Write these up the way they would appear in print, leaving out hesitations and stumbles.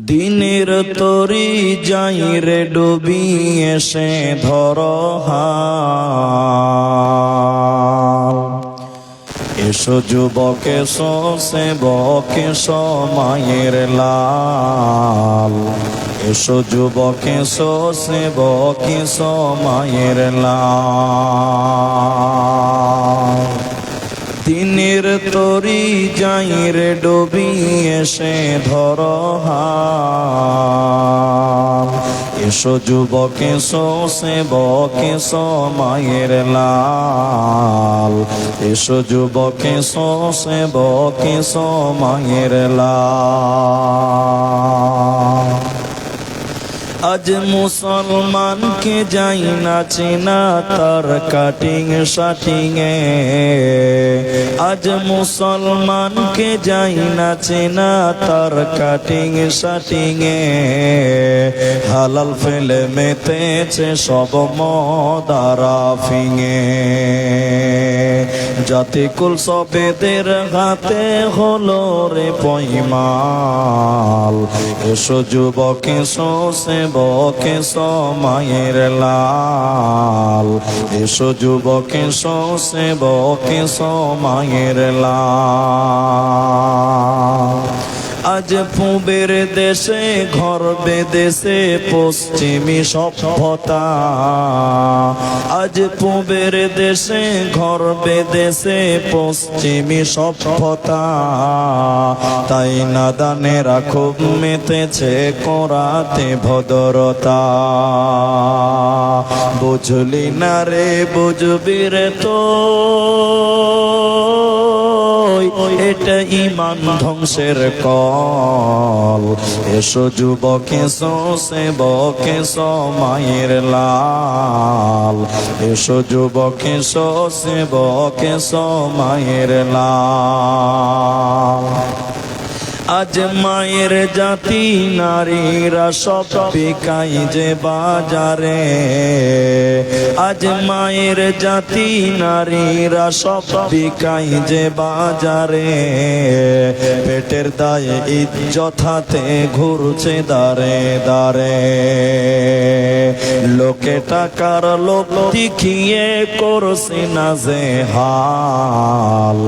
দিনের তরি যাই রে ডুবি এসে ধর হাল। এসো যুবক এসো সেবক এসো মায়ের লাল। এসো যুবক এসো সেবক এসো মায়ের লাল। দিনের তরি যাই রে ডুবি এসে ধর হাল। এসো যুবক এসো সেবক এসো মায়ের লাল। এসো যুবক এসো সেবক এসো মায়ের লাল। আজ মুসলমানকে যাই না চেনা তার কাটিং শাটিং এ। আজ মুসলমানকে যাই না চেনা তার কাটিং শাটিং এ। হালাল ফেলে মেতেছে সব মদারা ফিঙে। জাতিকুল সবেদের হাতে হলো রে পয়মাল। এসো যুবক এসো সেবক এসো মায়ের লাল। এসো যুবক এসো সেবক এসো মায়ের লাল। আজ পূবের দেশে ঘর বেদেশে পশ্চিমী সভ্যতা। আজ পূবের দেশে ঘর বেদেশে পশ্চিমী সভ্যতা। তাই নাদানেরা খুব মেতেছে করাতে ভদ্রতা। বুঝলি না রে বুঝবি রে তো এটা ইমান ধ্বংসের কল। এসো যুবক এসো সেবক এসো মায়ের লাল। এসো যুবক এসো সেবক এসো মায়ের লাল। আজ মায়ের জাতি নারীরা সব বিকাই যে বাজারে। আজ মায়ের জাতি নারীরা সব বিকাই যে বাজারে। পেটের দায়ে ইজ্জত হাতে ঘুরছে দারে দারে। লোকে টাকার লোক দেখিয়ে করছে না যে হাল।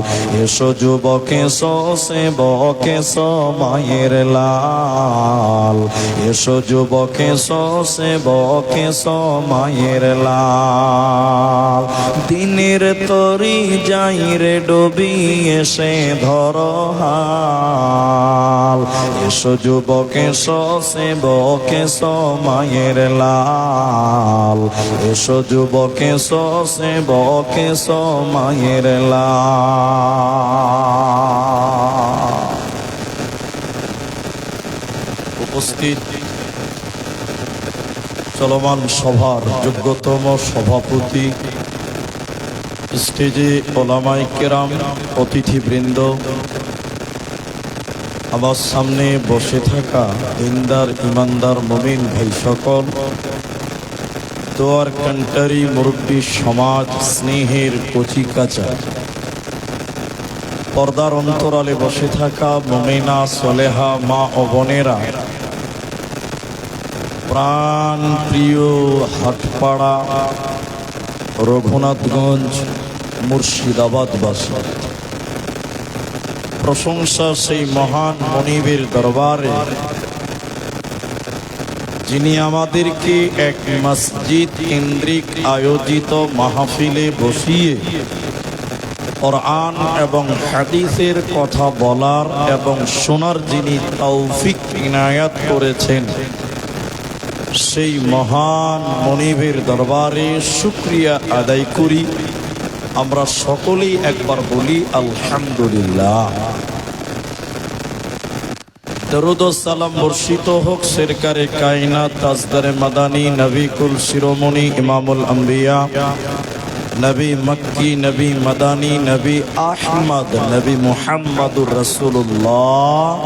এসো যুবক এসো সেবক এসো মায়ের লাল। এসো যুবক এসো সেবক এসো মায়ের লাল। দিনের তরি যাই রে ডুবি এসে ধর হাল। এসো যুবক এসো সেবক এসো মায়ের লাল। এসো যুবক এসো সেবক এসো মায়ের লাল। উপস্থিত চলমান সভার যোগ্যতম সভাপতি, স্টেজে ওলামায়ে কেরাম, অতিথিবৃন্দ, আমার সামনে বসে থাকা দিনদার ইমানদার মুমিন ভাই সকল, দোয়ার কান্টারি মুরব্বী সমাজ, স্নেহের কচিকাচা, পর্দার অন্তরালে বসে থাকা মুমিনা সলেহা মা ও বোনেরা, প্রাণ প্রিয় হাটপাড়া রঘুনাথগঞ্জ মুর্শিদাবাদবাসী, প্রশংসা সেই মহান মনিবের দরবারে যিনি আমাদেরকে এক মসজিদ কেন্দ্রিক আয়োজিত মাহফিলে বসিয়ে কোরআন এবং হাদিসের কথা বলার এবং শোনার যিনি তৌফিক ইনায়াত করেছেন, সেই মহান মনিবের দরবারে শুকরিয়া আদায় করি। আমরা সকলেই একবার বলি আলহামদুলিল্লাহ। দরুদ ও সালাম বর্ষিত হোক সরকারে কায়নাত তাজদারে মাদানী নবী কুল শিরোমণি ইমামুল আম্বিয়া নবী মক্কি নবী মাদানী নবী আহমদ নবী মুহাম্মদুর রাসূলুল্লাহ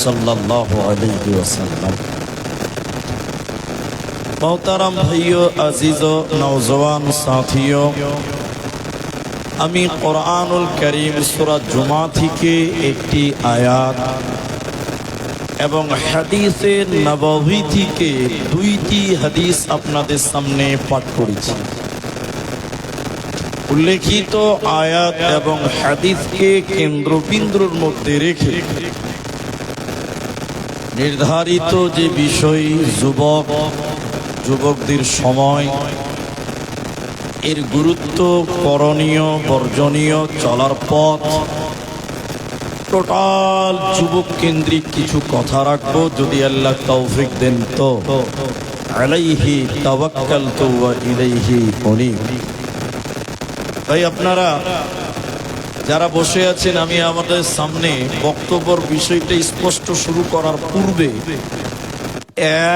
সাল্লাল্লাহু আলাইহি ওয়াসাল্লাম। मोहतरम भाइयों, अजीजों, नौजवान साथियों, আমি কোরআনুল কারীম সূরা জুমা থেকে একটি আয়াত এবং হাদিসে নববী থেকে দুইটি হাদিস আপনাদের সামনে পাঠ করেছি। উল্লেখিত আয়াত এবং হাদিসকে কেন্দ্রবিন্দুর মধ্যে রেখে নির্ধারিত যে বিষয় যুবকদের সময়, এর গুরুত্ব, করণীয় বর্জনীয়, চলার পথ, টোটাল যুবক কেন্দ্রিক কিছু কথা রাখবো যদি আল্লাহ তৌফিক দেন তো। আলাইহি তাওয়াক্কালতু ওয়া ইলাইহি উনীব। তাই আপনারা যারা বসে আছেন, আমি আমাদের সামনে বক্তব্যের বিষয়টা স্পষ্ট শুরু করার পূর্বে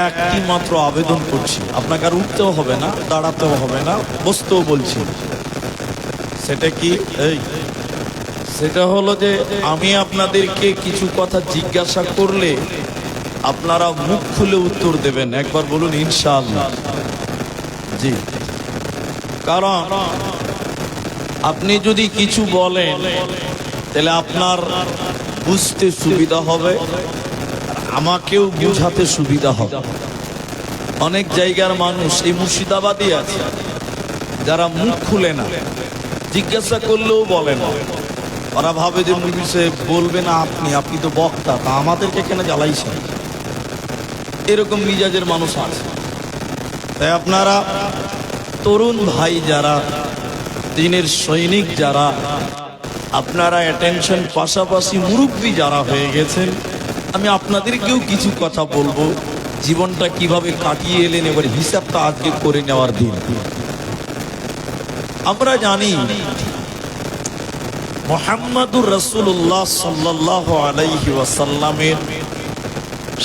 একটি মাত্র আবেদন করছি। আপনাকে আর উঠতেও হবে না, দাঁড়াতেও হবে না, বসতেও বলছি। সেটা কি? সেটা হলো যে আমি আপনাদেরকে কিছু কথা জিজ্ঞাসা করলে আপনারা মুখ খুলে উত্তর দেবেন। একবার বলুন ইনশাআল্লাহ। জি, কারণ আপনি যদি কিছু বলেন তাহলে আপনার বুঝতে সুবিধা হবে, আমাকেও বোঝাতে সুবিধা হবে। অনেক জায়গার মানুষ এই মুর্শিদাবাদী আছে যারা মুখ খুলে না, জিজ্ঞাসা করলেও বলে না। ওরা ভাবে যে মুরব্বি সাহেব বলবে না, আপনি তো বক্তা, তা আমাদেরকে কেন জ্বালাইছেন। এরকম মিজাজের মানুষ আছে। তাই আপনারা তরুণ ভাই যারা, দিনের সৈনিক যারা, আপনারা অ্যাটেনশন, পাশাপাশি মুরব্বি যারা হয়ে গেছেন, আমি আপনাদেরকেও কিছু কথা বলবো। জীবনটা কিভাবে কাটিয়ে এলেন, এবার হিসাবটা আজকে করে নেওয়ার দিন। আমরা জানি মুহাম্মাদুর রাসূলুল্লাহ সাল্লাল্লাহু আলাইহি ওয়াসাল্লামের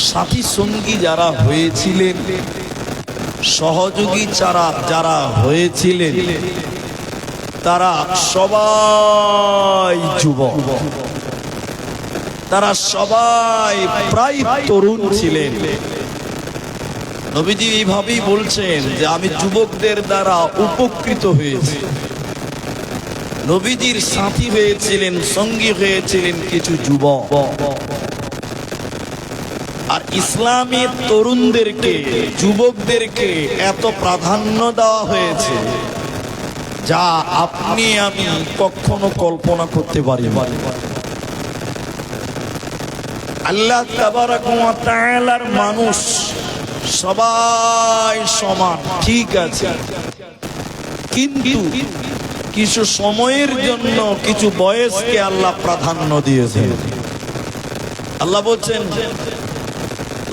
সাথী সঙ্গী যারা হয়েছিলেন, সহযোগী যারা হয়েছিলেন, তারা সবাই যুবক, তারা সবাই প্রায় তরুণ ছিলেন। নবীজি এইভাবেই বলছেন যে আমি যুবকদের দ্বারা উপকৃত হয়েছি। নবীজির সাথী হয়েছিলেন, সঙ্গী হয়েছিলেন কিছু যুবক। আর ইসলামী তরুণদেরকে, যুবকদেরকে এত প্রাধান্য দেওয়া হয়েছে যা আপনি আমি কখনো কল্পনা করতে পারি না। আল্লাহ তাবারাক ওয়া তাআলার মানুষ সবাই সমান, ঠিক আছে, কিন্তু কিছু সময়ের জন্য কিছু বয়সকে আল্লাহ প্রাধান্য দিয়েছেন। আল্লাহ বলছেন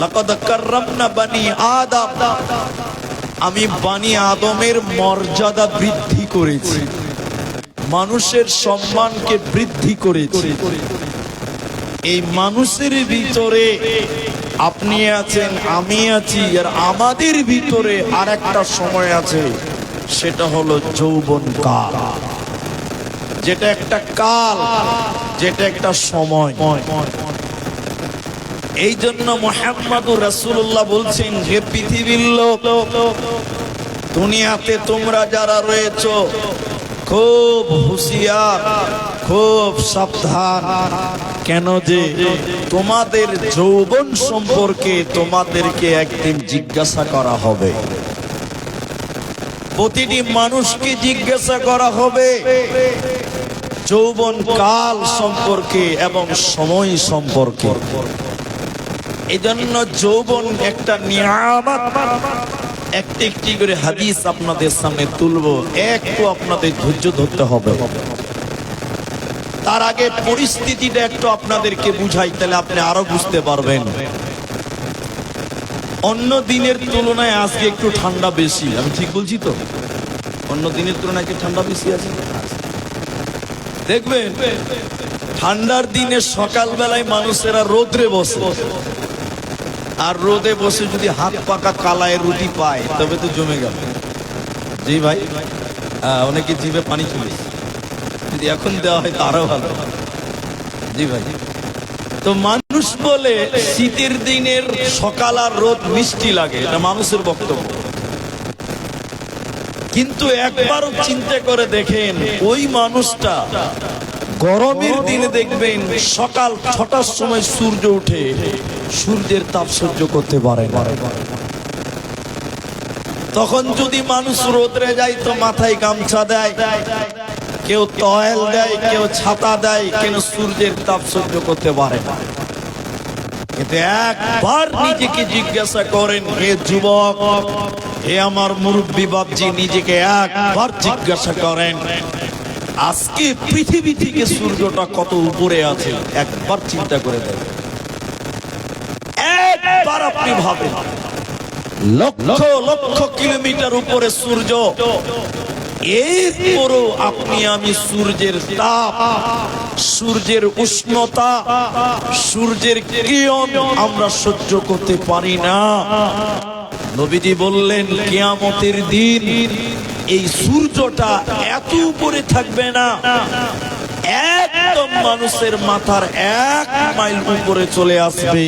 লাকাদ কাররামনা বানি আদম, আমি বানি আদমের মর্যাদা বৃদ্ধি করেছি, মানুষের সম্মানকে বৃদ্ধি করেছি। এই মানুষের ভিতরে আপনি আছেন, আমি আছি, আর আমাদের ভিতরে আর একটা সময় আছে, সেটা হলো যৌবন কাল, যেটা একটা কাল, যেটা একটা সময়। এই জন্য মুহাম্মাদুর রাসূলুল্লাহ বলছেন, হে পৃথিবীর লোক, দুনিয়াতে তোমরা যারা রয়েছো খুব হুঁশিয়ার, খুব সাবধান। কেন যে তোমাদের যৌবন সম্পর্কে তোমাদেরকে একদিন জিজ্ঞাসা করা হবে। প্রতিটি মানুষকে জিজ্ঞাসা করা হবে যৌবন কাল সম্পর্কে এবং সময় সম্পর্কে। এই জন্য যৌবন একটা নিয়ামত। একটি একটি করে হাদিস আপনাদের সামনে তুলবো, একটু আপনাদের ধৈর্য ধরতে হবে। তার আগে পরিস্থিতিটা একটু আপনাদেরকে বুঝাই, তাহলে আপনি আরো বুঝতে পারবেন। অন্য দিনের তুলনায় আজকে একটু ঠান্ডা বেশি, আমি ঠিক বলছি তো? অন্য দিনের তুলনায় কি ঠান্ডা বেশি আছে? দেখবেন ঠান্ডার দিনে সকালবেলায় মানুষেরা রোদ্রে বসে, আর রোদে বসে যদি হাত পাকা কালায় রুটি পায় তবে তো জমে গেল। জি ভাই, অনেকে জিভে পানি চলে, যদি এখন দেওয়া হয় তারও ভালো। জি ভাই, তো মানুষ বলে শীতের দিনের সকাল আর রোদ মিষ্টি লাগে, এটা মানুষের বক্তব্য। কিন্তু একবারও চিন্তা করে দেখেন, ওই মানুষটা গরমের দিনে দেখবেন সকাল 6টার সময় সূর্য উঠে, সূর্যের তাপ সহ্য করতে পারে না। তখন যদি মানুষ রোদরে যায় তো মাথায় গামছা দেয়, কেউ তয়েল দেয়, কেউ ছাতা দেয়, কেন সূর্যের তাপ সহ্য করতে পারে না। কিন্তু একবার নিজেকে জিজ্ঞাসা করেন, হে যুবক, হে আমার মুরব্বী বাপজি, নিজেকে একবার জিজ্ঞাসা করেন, আজকে পৃথিবী থেকে সূর্যটা কত উপরে আছে, একবার চিন্তা করে দেখেন। একবার আপনি ভাবেন, লক্ষ লক্ষ কিলোমিটার উপরে সূর্য, এরপরও আপনি আমি সূর্যের তাপ, সূর্যের উষ্ণতা, সূর্যের কিরণ আমরা সহ্য করতে পারি না। নবীজি বললেন, কিয়ামতের দিন এই সূর্যটা এত উপরে থাকবে না, একদম মানুষের মাথার 1 মাইল উপরে চলে আসবে।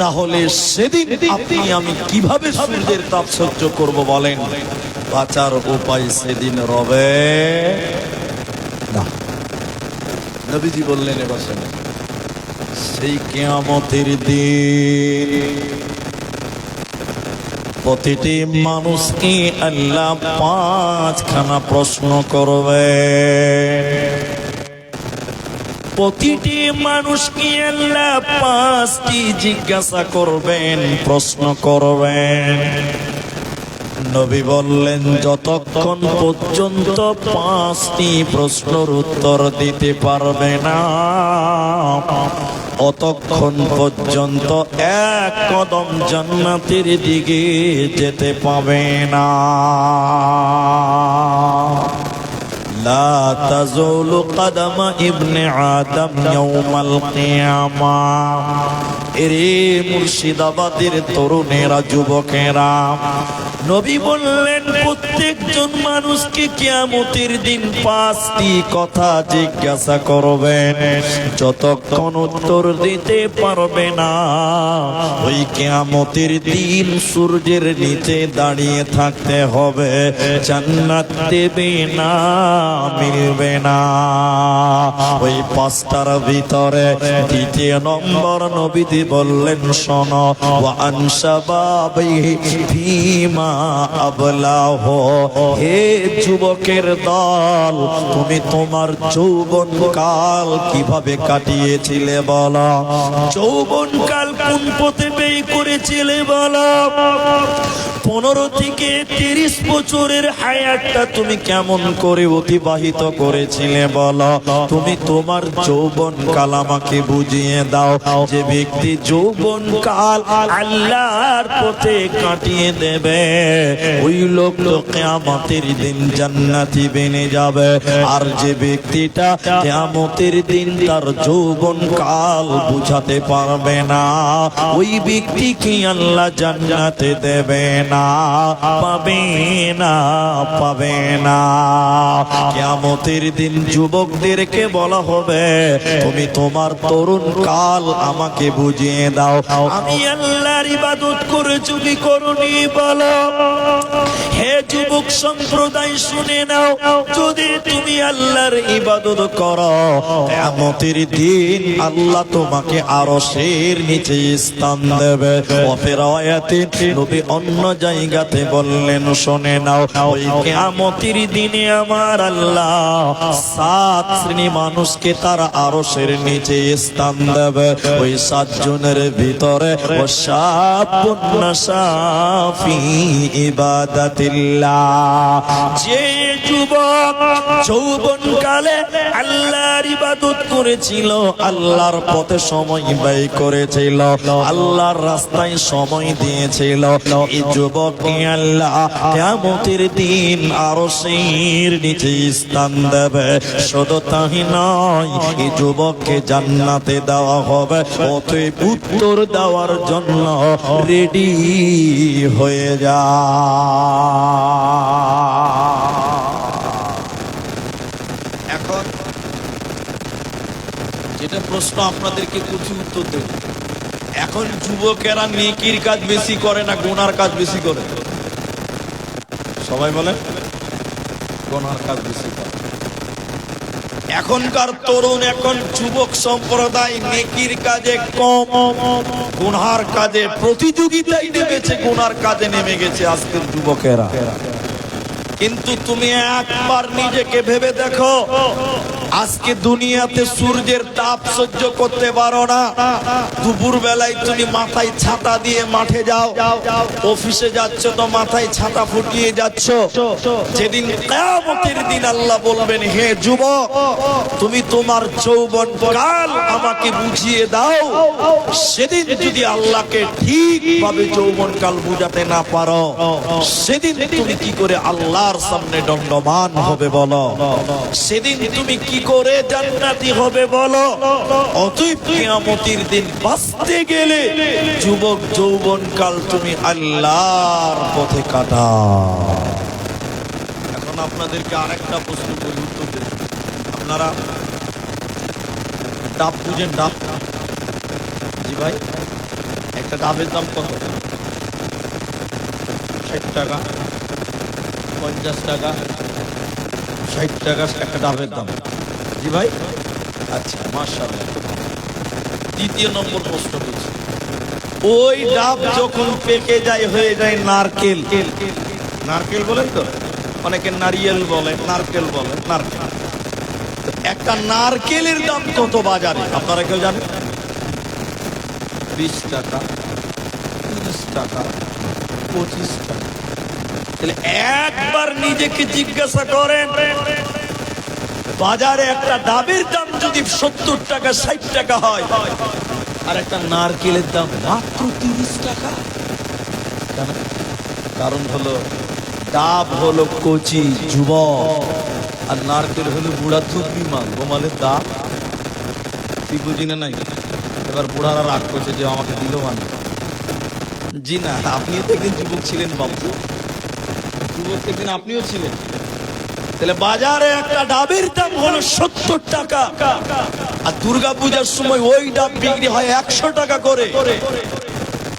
তাহলে সেদিন আপনি আমি কিভাবে সূর্যের তাপ সহ্য করব বলেন? বাঁচার উপায় সেদিন রবে না। নবীজি বললেন, এবার শোনেন, সেই কিয়ামতের দিন প্রতিটি মানুষকে আল্লাহ 5খানা প্রশ্ন করবে। প্রতিটি মানুষকে আল্লাহ 5টি জিজ্ঞাসা করবেন, প্রশ্ন করবেন। নবী বললেন, যতক্ষণ পর্যন্ত 5টি প্রশ্নের উত্তর দিতে পারবে না, অতক্ষণ পর্যন্ত 1 কদম জান্নাতের দিকে যেতে পাবে না। লা তাজুলু কদমা ইবনে আদম ইয়াউমাল কিয়ামাহ। এরে মুর্শিদাবাদের তরুণেরা, যুবকেরা, নবী বললেন, প্রত্যেকজন মানুষকে কিয়ামতের দিন 5টি কথা জিজ্ঞাসা করবেন। যতক্ষণ উত্তর দিতে পারবে না, ওই কিয়ামতের দিন সূর্যের নিচে দাঁড়িয়ে থাকতে হবে। জান্নাত দেবে না, মিলবে না। ওই 5টার ভিতরে 2 নম্বর নবীজি বললেন, শোনো, ওয়া আনসাবাবিহি ফীমা আবলাহ। হে যুবকের দল, তুমি তোমার যৌবন কাল কিভাবে কাটিয়েছিলে বলো? যৌবন কাল কোন পথে ব্যয় করেছিলে বলো? 15 থেকে 30 বছরের হায়াতটা তুমি কেমন করে অতিবাহিত করেছিলে বলো? তুমি তোমার যৌবন কাল আমাকে বুঝিয়ে দাও। যে ব্যক্তি যৌবন কাল আল্লাহর পথে কাটিয়ে দেবে, ওই লোক তো কিয়ামতের দিন জান্নাতি বেনে যাবে। আর যে ব্যক্তিটা কিয়ামতের দিন তার যৌবন কাল বুঝাতে পারবে না, ওই ব্যক্তিকে আল্লাহ জান্নাতে দেবে না, পাবে না, পাবে না। কিয়ামতের দিন যুবকদেরকে বলা হবে, তুমি তোমার তরুণ কাল আমাকে বুঝিয়ে দাও। আমি আল্লাহর ইবাদত করেছি কি করনি বলো? হে যুবক সম্প্রদায়, শুনে নাও, যদি তুমি আল্লাহর ইবাদত করো, কিয়ামতের দিন আল্লাহ তোমাকে আরশের নিচে স্থান দেবে। ওয়াফির আয়াতে নবী অন্য জায়গাতে বললেন, শুনে নাও, ওই কিয়ামতের দিনে আমার আল্লাহ 7 শ্রেণী মানুষকে তার আরশের নিচে স্থান দেবে। ওই 7 জনের ভিতরে ওয়াশাবুন নাশা ফি ইবাদাতিল্লাহ। যে যুবক যৌবন কালে আল্লাহর ইবাদত করেছিল, আল্লাহর পথে সময় ব্যয় করেছিল, আল্লাহর রাস্তায় সময় দিয়েছিল, এই যুবককে আল্লাহ কিয়ামতের দিন আরশের নিচে স্থান দেবে। শুধু তাই নয়, এই যুবককে জান্নাতে দেওয়া হবে। অতএব উত্তর দেওয়ার জন্য রেডি হয়ে যা। এখন যেটা প্রশ্ন আপনাদেরকে কিছু উত্তর দেব, এখন যুবকেরা নেকির কাজ বেশি করে না গুনার কাজ বেশি করে? সবাই বলেন গুনার কাজ বেশি করে। এখনকার তরুণ, এখন যুবক সম্প্রদায় নেকির কাজে কম, গুনার কাজে প্রতিযোগিতায় নেমেছে, গুনার কাজে নেমে গেছে আজকের যুবকেরা। কিন্তু তুমি একবার নিজেকে ভেবে দেখো, আজকে দুনিয়াতে সূর্যের তাপ সহ্য করতে পারো না, দুপুর বেলায় তুমি মাথায় ছাতা দিয়ে মাঠে যাও, অফিসে যাচ্ছ তো মাথায় ছাতা ফুটিয়ে যাচ্ছ। যেদিন কিয়ামতের দিন আল্লাহ বলবেন, হে যুবক, তুমি তোমার যৌবন কাল আমাকে বুঝিয়ে দাও, সেদিন যদি আল্লাহকে ঠিকভাবে যৌবন কাল বুঝাতে না পারো, সেদিন তুমি কি করে আল্লাহর সামনে দণ্ডবান হবে বলো? সেদিন তুমি কি করে জান্নাতি হবে বলো? অতএব কিয়ামতের দিন বাঁচতে গেলে যুবক যৌবন কাল তুমি আল্লাহর পথে কাটাও। এখন আপনাদেরকে আরেকটা প্রশ্ন করি, উত্তর দেন। আপনারা ডাব বুঝেন? ডাব? জি ভাই, একটা ডাবের দাম কত? 60 টাকা, 50 টাকা, 60 টাকা একটা ডাবের দাম। জি ভাই, আচ্ছা, মাশাআল্লাহ। দ্বিতীয় নম্বর প্রশ্ন করছি, ওই ডাব যখন পেকে যায় হয়ে যায় নারকেল, নারকেল বলেন তো, অনেকে নারিয়েল বলে, নারকেল বলে, নারকেল। একটা নারকেলের দাম কত বাজারে আপনারা কেউ জানেন? 20 টাকা, 30 টাকা, 25 টাকা। তাহলে একবার নিজেকে জিজ্ঞাসা করেন, বাজারে একটা ডাবের দাম যদি 70 টাকা 60 টাকা হয়, আর একটা নারকেলের দাম মাত্র 30 টাকা। কারণ হলো ডাব হলো কচি যুবক, আর নারকেল হলো বুড়া চুপি মাল, গোমালের দাম কি বুঝি না নাই। এবার বুড়ারা রাগ করছে যে আমাকে দিল মানে। জি না, আপনিও তো একদিন যুবক ছিলেন বাবু, যুবক একদিন আপনিও ছিলেন। তাহলে বাজারে একটা ডাবের দাম হলো 70 টাকা, আর দুর্গা পূজার সময় ওই ডাব বিক্রি হয় 100 টাকা করে।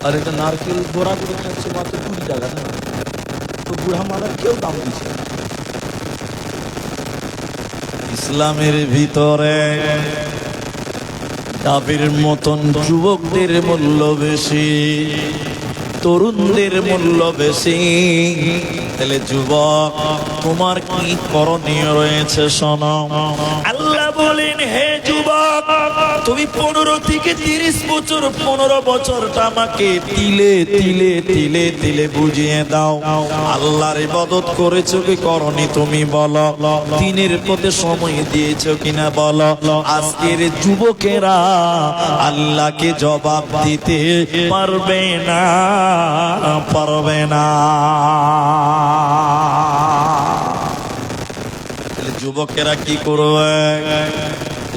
আর এটা নারকেল গোড়া করে খাচ্ছে মাত্র 20 টাকা। না তো বুড়া মালার কেউ দাম দিচ্ছে। ইসলামের ভিতরে ডাবের মতন যুবকদের মূল্য বেশি, তরুণদের মূল্য বেশি। তাহলে যুবক, তোমার কি করণীয় রয়েছে শোনো। আল্লাহ বলেন, হে যুবক, তুমি 15 থেকে 30 বছর, 15 বছরটা আমাকে তিলে তিলে তিলে তিলে বুঝিয়ে দাও। আল্লাহর ইবাদত করেছো কি করনি তুমি বলো? দিনের পথে সময় দিয়েছো কিনা বলো? আজকের যুবকেরা আল্লাহকে জবাব দিতে পারবে না, পারবে না। যুবকেরা কি করবে?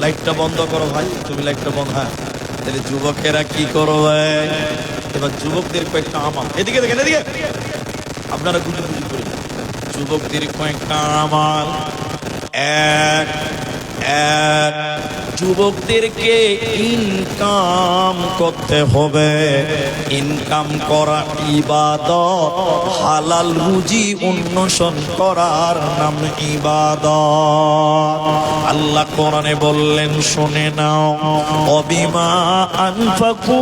লাইটটা বন্ধ করো ভাই, তুমি লাইটটা বন্ধ। হ্যাঁ, তাহলে যুবকেরা কি করবে? এবার যুবকদের কয়েকটা আমল, এদিকে দেখেন, এদিকে আপনারা গুজি গুজি করে। যুবকদের কয়েকটা আমল। এক, যুবকদেরকে ইনকাম করতে হবে। ইনকাম করা ইবাদত, হালাল রুজি অন্বেষণ করার নাম ইবাদত। আল্লাহ কোরআনে বললেন, শুনে নাও, অবিমা আনফাকু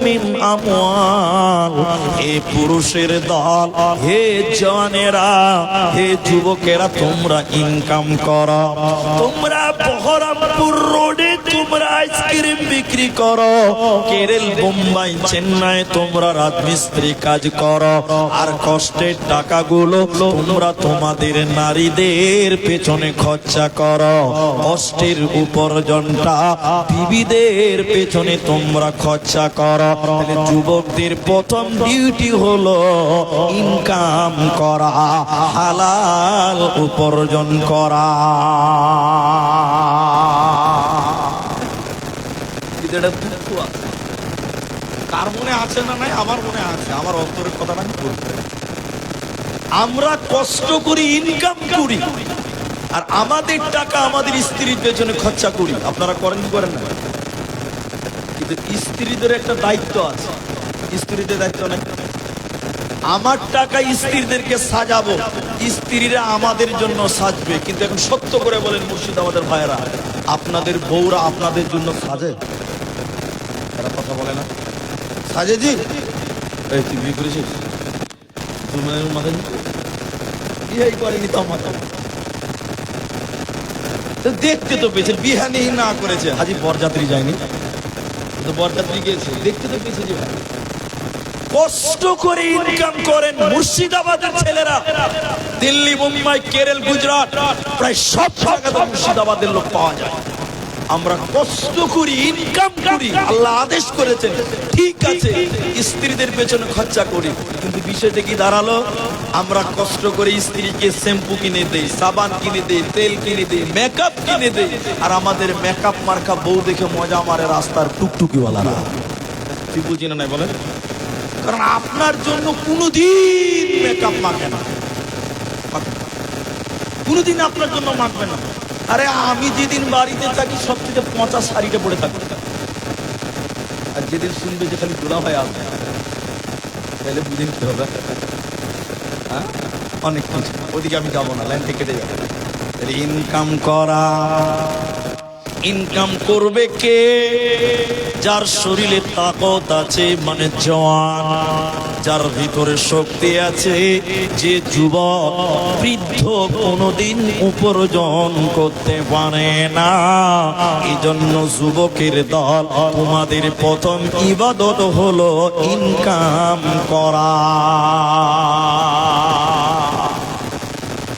মিন আমওয়াল। হে পুরুষের দল, হে জওয়ানেরা, হে যুবকেরা, তোমরা ইনকাম করো। তোমরা বহরমপুর রোডে তোমরা আইসক্রিম বিক্রি করো, কেরল, বোম্বাই, চেন্নাই তোমরা রাজমিস্ত্রি কাজ করো, আর কষ্টের টাকাগুলো তোমরা তোমাদের নারীদের পেছনে খরচা করো। কষ্টের উপার্জনটা বিবিদের পেছনে তোমরা খরচা করো। তাহলে যুবকদের প্রথম ডিউটি হলো ইনকাম করা, হালাল উপার্জন করা। কার মনে আছে না নাই? আমার মনে আছে, আমার অন্তরের কথাটা আমি বলতে। আমরা কষ্ট করি, ইনকাম করি, আর আমাদের টাকা আমাদের স্ত্রীর পেছনে খরচা করি। আপনারা করেন কি করেন না? কিন্তু স্ত্রীদের একটা দায়িত্ব আছে, স্ত্রীদের দায়িত্ব নাই? আমার টাকা স্ত্রীদেরকে সাজাবো, স্ত্রীরা আমাদের জন্য সাজবে। কিন্তু এখন সত্য করে বলেন মুর্শিদাবাদের ভাইয়েরা, আপনাদের বউরা আপনাদের জন্য সাজে? এরা কথা বলে না, সাজে জি? এই তুই বিয়ে করেছিস? তোমার মাথায় বিয়ে করেনি তো মাথা দেখতে তো পেয়েছে, বিহা নেই না করেছে। হাজি বরযাত্রী যায়নি তো, বরযাত্রী গিয়েছে, দেখতে তো পেয়েছে যে কষ্ট করে ইনকাম করেন মুর্শিদাবাদের ছেলেরা। দিল্লি, মুম্বাই, কেরল, গুজরাট প্রায় সব জায়গাতে মুর্শিদাবাদের লোক পাওয়া যায়। আমরা কষ্ট করি, ইনকাম করি, আল্লাহ আদেশ করেছেন, ঠিক আছে, স্ত্রীদের পেছনে খরচা করি। কিন্তু বিষয়টা কি দাঁড়ালো? আমরা কষ্ট করে স্ত্রীকে শ্যাম্পু কিনে দেই, সাবান কিনে দেই, তেল কিনে দেই, মেকআপ কিনে দেই, আর আমাদের মেকআপ মার্কা বউ দেখে মজা মারে রাস্তার টুকটুকিওয়ালারা। ঠিক বুঝি না নাই বলেন? কারণ আপনার জন্য কোনোদিন মেকআপ মাখে না, কোনোদিন আপনার জন্য মাখবে না। আরে আমি যেদিন বাড়িতে থাকি সবথেকে পচা শাড়িটা পরে থাকি, আর যেদিন শুনবে যে খালি দোলা হয়ে আসবে, তাহলে বুঝিন কি হবে? হ্যাঁ, অনেক কিছু। ওদিকে আমি যাবো না, লাইনটা কেটে যাবে। ইনকাম করা, ইনকাম করবে কে? যার শরীরে তাকত আছে, মানে জওয়ান, যার ভিতরে শক্তি আছে। যে যুবক বৃদ্ধ কোনোদিন উপার্জন করতে পারে না, এই জন্য যুবকের দল, তোমাদের প্রথম ইবাদত হলো ইনকাম করা।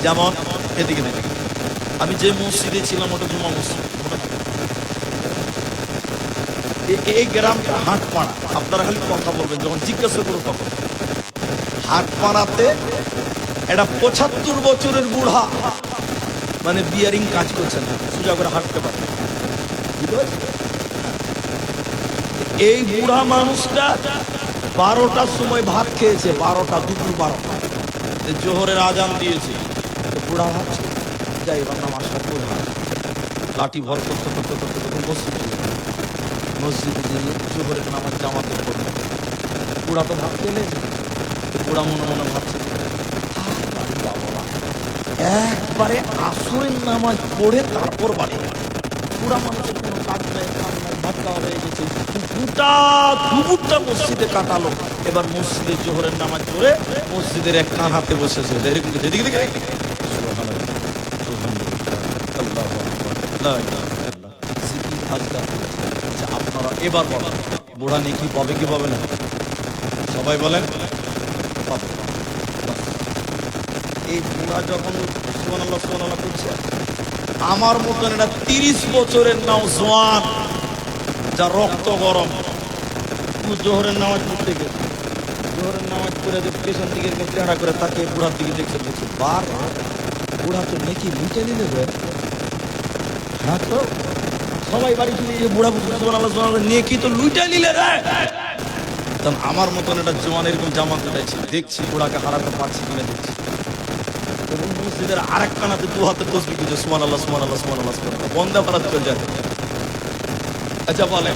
যেমন এদিকে আমি যে মসজিদে ছিলাম, ওটা জুমা মসজিদ, এই গ্রামটা হাটপাড়া। আপনারা খালি কথা বলবেন যখন জিজ্ঞাসা করো তখন। হাটপাড়াতে একটা 75 বছরের বুড়া, মানে বিয়ারিং কাজ করছে না, সোজা করে হাঁটতে পারে। এই বুড়া মানুষটা 12টার সময় ভাত খেয়েছে, 12টা, দুপুর 12টা, জোহরের আজান দিয়েছে। বুড়া ভাবছে যাই এবার নামাজটা পড়ে, লাঠি ভর করতে করতে করতে করতে মসজিদে গিয়ে জোহরের নামাজ জামাতে পড়বে। বুড়া তো ভাত খেলে, বুড়া মনে মনে ভাবছে একবারে আসরের নামাজ পড়ে তারপর বাড়ি। বুড়া মানুষের কোনো কাজ নাই, ভাত খাওয়া হয়ে গেছে, গোটা দুপুরটা মসজিদে কাটালো। এবার মসজিদের জোহরের নামাজ পড়ে মসজিদের এক কান হাতে বসেছে, এরকম যেদিকে দিকে আপনারা এবার বলেন, বুড়া নেকি পাবে কি পাবে না? সবাই বলেন পাবে। এই বুড়া যখন সুবহানাল্লাহ সুবহানাল্লাহ করছে, আমার মতন এটা 30 বছরের নওজোয়ান, যা রক্ত গরম, জোহরের নামাজ পড়তে গেছে, জোহরের নামাজ পড়ে পেছন দিকে চেহারা করে তাকে বুড়ার দিকে দেখছে, বলছে বার বুড়া তো নেকি লুটে নিলে। হ্যাঁ তো সবাই বাড়ি চলে গিয়ে বুড়া বুঝতে নেকি তো লুটে নিলে রে। তখন আমার মতন একটা জওয়ান এরকম জামা কাটাইছি, দেখছি বুড়াকে হারাতে পারছি কিনা দেখছি। মসজিদের আরেক কানাতে 2 হাতে তসবিহ দিচ্ছে, সুবহানাল্লাহ সুবহানাল্লাহ সুবহানাল্লাহ সুবহানাল্লাহ, বন্দা পারাত চলে যায়। আচ্ছা বলেন,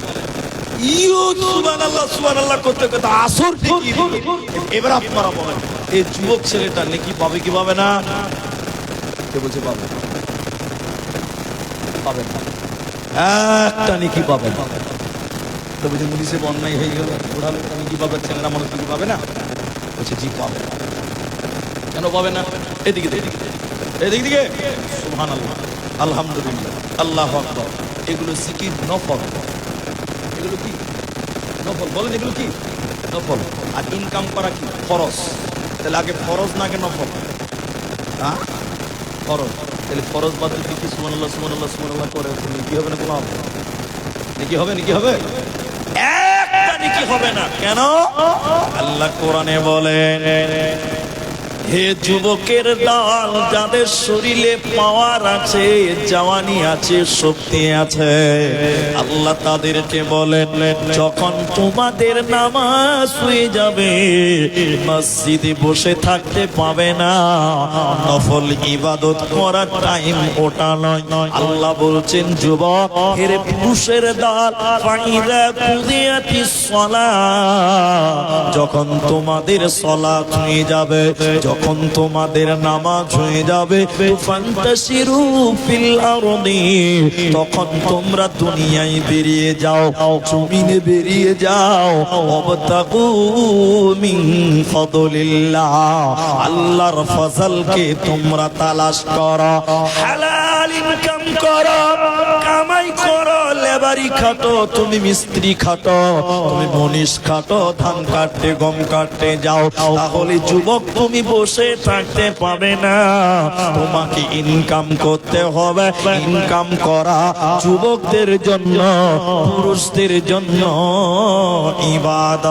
সুবহানাল্লাহ সুবহানাল্লাহ করতে করতে আসর ঠিকই। এবার আপনারা বলেন, এই যুবক ছেলেটা নেকি পাবে কি পাবে না? কে বলছে পাবে? পাবে না, একটা নেকি পাবে না। তো বলছে মুনিসে অন্যায় হয়ে গেল, বুড়া লোকটা নেকি পাবে, ছেলেরা মানুষ নেকি পাবে না? বলছে জি পাবে। কেন পাবে না? এদিকে এদিকে দিকে সুবহানাল্লাহ, আলহামদুলিল্লাহ, আল্লাহু আকবার। এগুলো জিকির নফল। এগুলো কি নফল? বলেন এগুলো কি নফল? আর ইনকাম করা কি ফরজ? তাহলে আগে ফরজ না আগে নফল? হ্যাঁ ফরজ। তাহলে ফরজ বাদ দিয়ে কি সুবহানাল্লাহ সুবহানাল্লাহ সুবহানাল্লাহ করে কি হবে না? কোনো হবে নাকি? হবে নাকি? হবে একটা নাকি হবে না। কেন? আল্লাহ কোরআনে বলেন হে যুবকের দল, যাদের শরীরে পাওয়ার আছে, জওয়ানি আছে, শক্তি আছে, আল্লাহ তাদেরকে বলেন, যখন তোমাদের নামাজ হয়ে যাবে মসজিদে বসে থাকতে পাবে না, নফল ইবাদত করার টাইম ওটা নয়। আল্লাহ বলছেন, যুবক, হে পুরুষের দল, ফাইদা কুদিয়াতিস সালাত, যখন তোমাদের সালাত হয়ে যাবে, যখন তোমাদের নামাজ হয়ে যাবে, ফান্তাশিরু ফিল আরদি, তখন তোমরা দুনিয়ায় বেরিয়ে যাও, জমিনে বেরিয়ে যাও, ওয়াবতাগু মিন ফাদলিল্লাহ, আল্লাহর ফজলকে তোমরা তালাশ করো, হালাল ইনকাম করো, কামাই করো, লেবারি খাটো, তুমি মিস্ত্রি খাটো, তুমি মনীষ খাটো, ধান কাটতে গম কাটতে যাও, তাহলে যুবক তুমি বসে থাকতে পাবে না, তোমাকে ইনকাম করতে হবে। ইনকাম করা যুবকদের জন্য, পুরুষদের জন্য ইবাদত।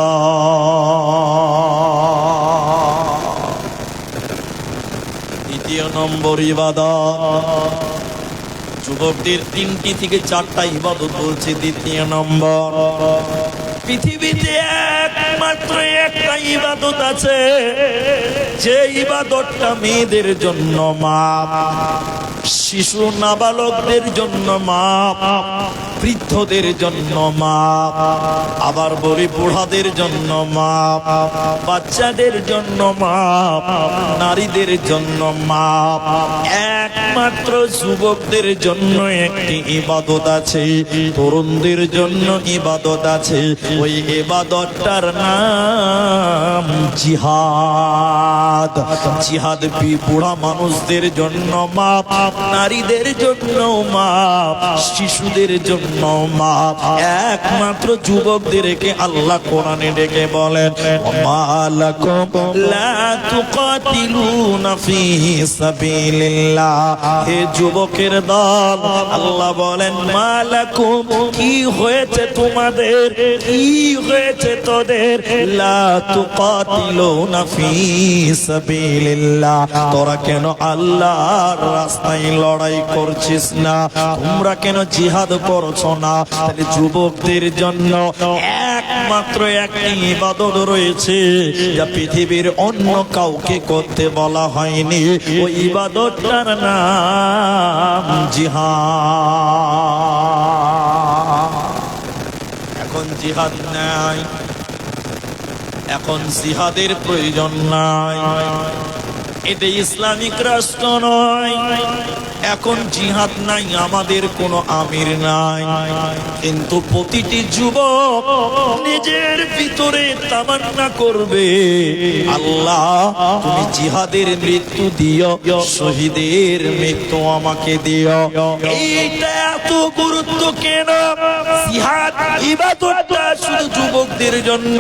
দ্বিতীয় নম্বর ইবাদত, যুবকদের 3টি থেকে 4টা ইবাদত বলছে। দ্বিতীয় নম্বর, পৃথিবীতে একমাত্র একটা ইবাদত আছে, যে ইবাদতটা মেয়েদের জন্য মাপ, শিশু নাবালকদের জন্য মাপ, বৃদ্ধদের জন্য মাপ, আবার বড়ি বুড়াদের জন্য মাপ, বাচ্চাদের জন্য মাপ, নারীদের জন্য মাপ। একমাত্র যুবকদের জন্য একটি ইবাদত আছে, তরুণদের জন্য ইবাদত আছে, ওই ইবাদতটার নাম জিহাদ। জিহাদ বুড়া মানুষদের জন্য মাপ, নারীদের জন্য মাপ, শিশুদের জন্য মাপ। একমাত্র যুবকদেরকে আল্লাহ কোরআনে ডেকে বলেন, মালাকুম লা তুকাতিলুনা ফি সাবিলিল্লাহ, হে যুবকের দল, আল্লাহ বলেন, মালাকুম, কি হয়েছে তোমাদের, কি হয়েছে তোদের, লা তুকাতিলুনা ফি সাবিলিল্লাহ, তোরা কেন আল্লাহর রাস্তায় লড়াই করছিস না, তোমরা কেন জিহাদ করছো না? তাহলে যুবকদের জন্য একমাত্র একটি ইবাদত রয়েছে, যা পৃথিবীর অন্য কাউকে করতে বলা হয়নি, ওই ইবাদতটার নাম জিহাদ। এখন জিহাদ নাই, এখন জিহাদের প্রয়োজন নাই, এটা ইসলামিক রাষ্ট্র নয়, এখন জিহাদ নাই, আমাদের কোনো আমির নাই, কিন্তু প্রতিটি যুবক নিজের ভিতরে তামান্না করবে, আল্লাহ তুমি জিহাদের মৃত্যু দিও, শহীদের মৃত্যু আমাকে দিও। এইটা এত গুরুত্ব কেন? জিহাদ ইবাদতটা শুধু যুবকদের জন্য।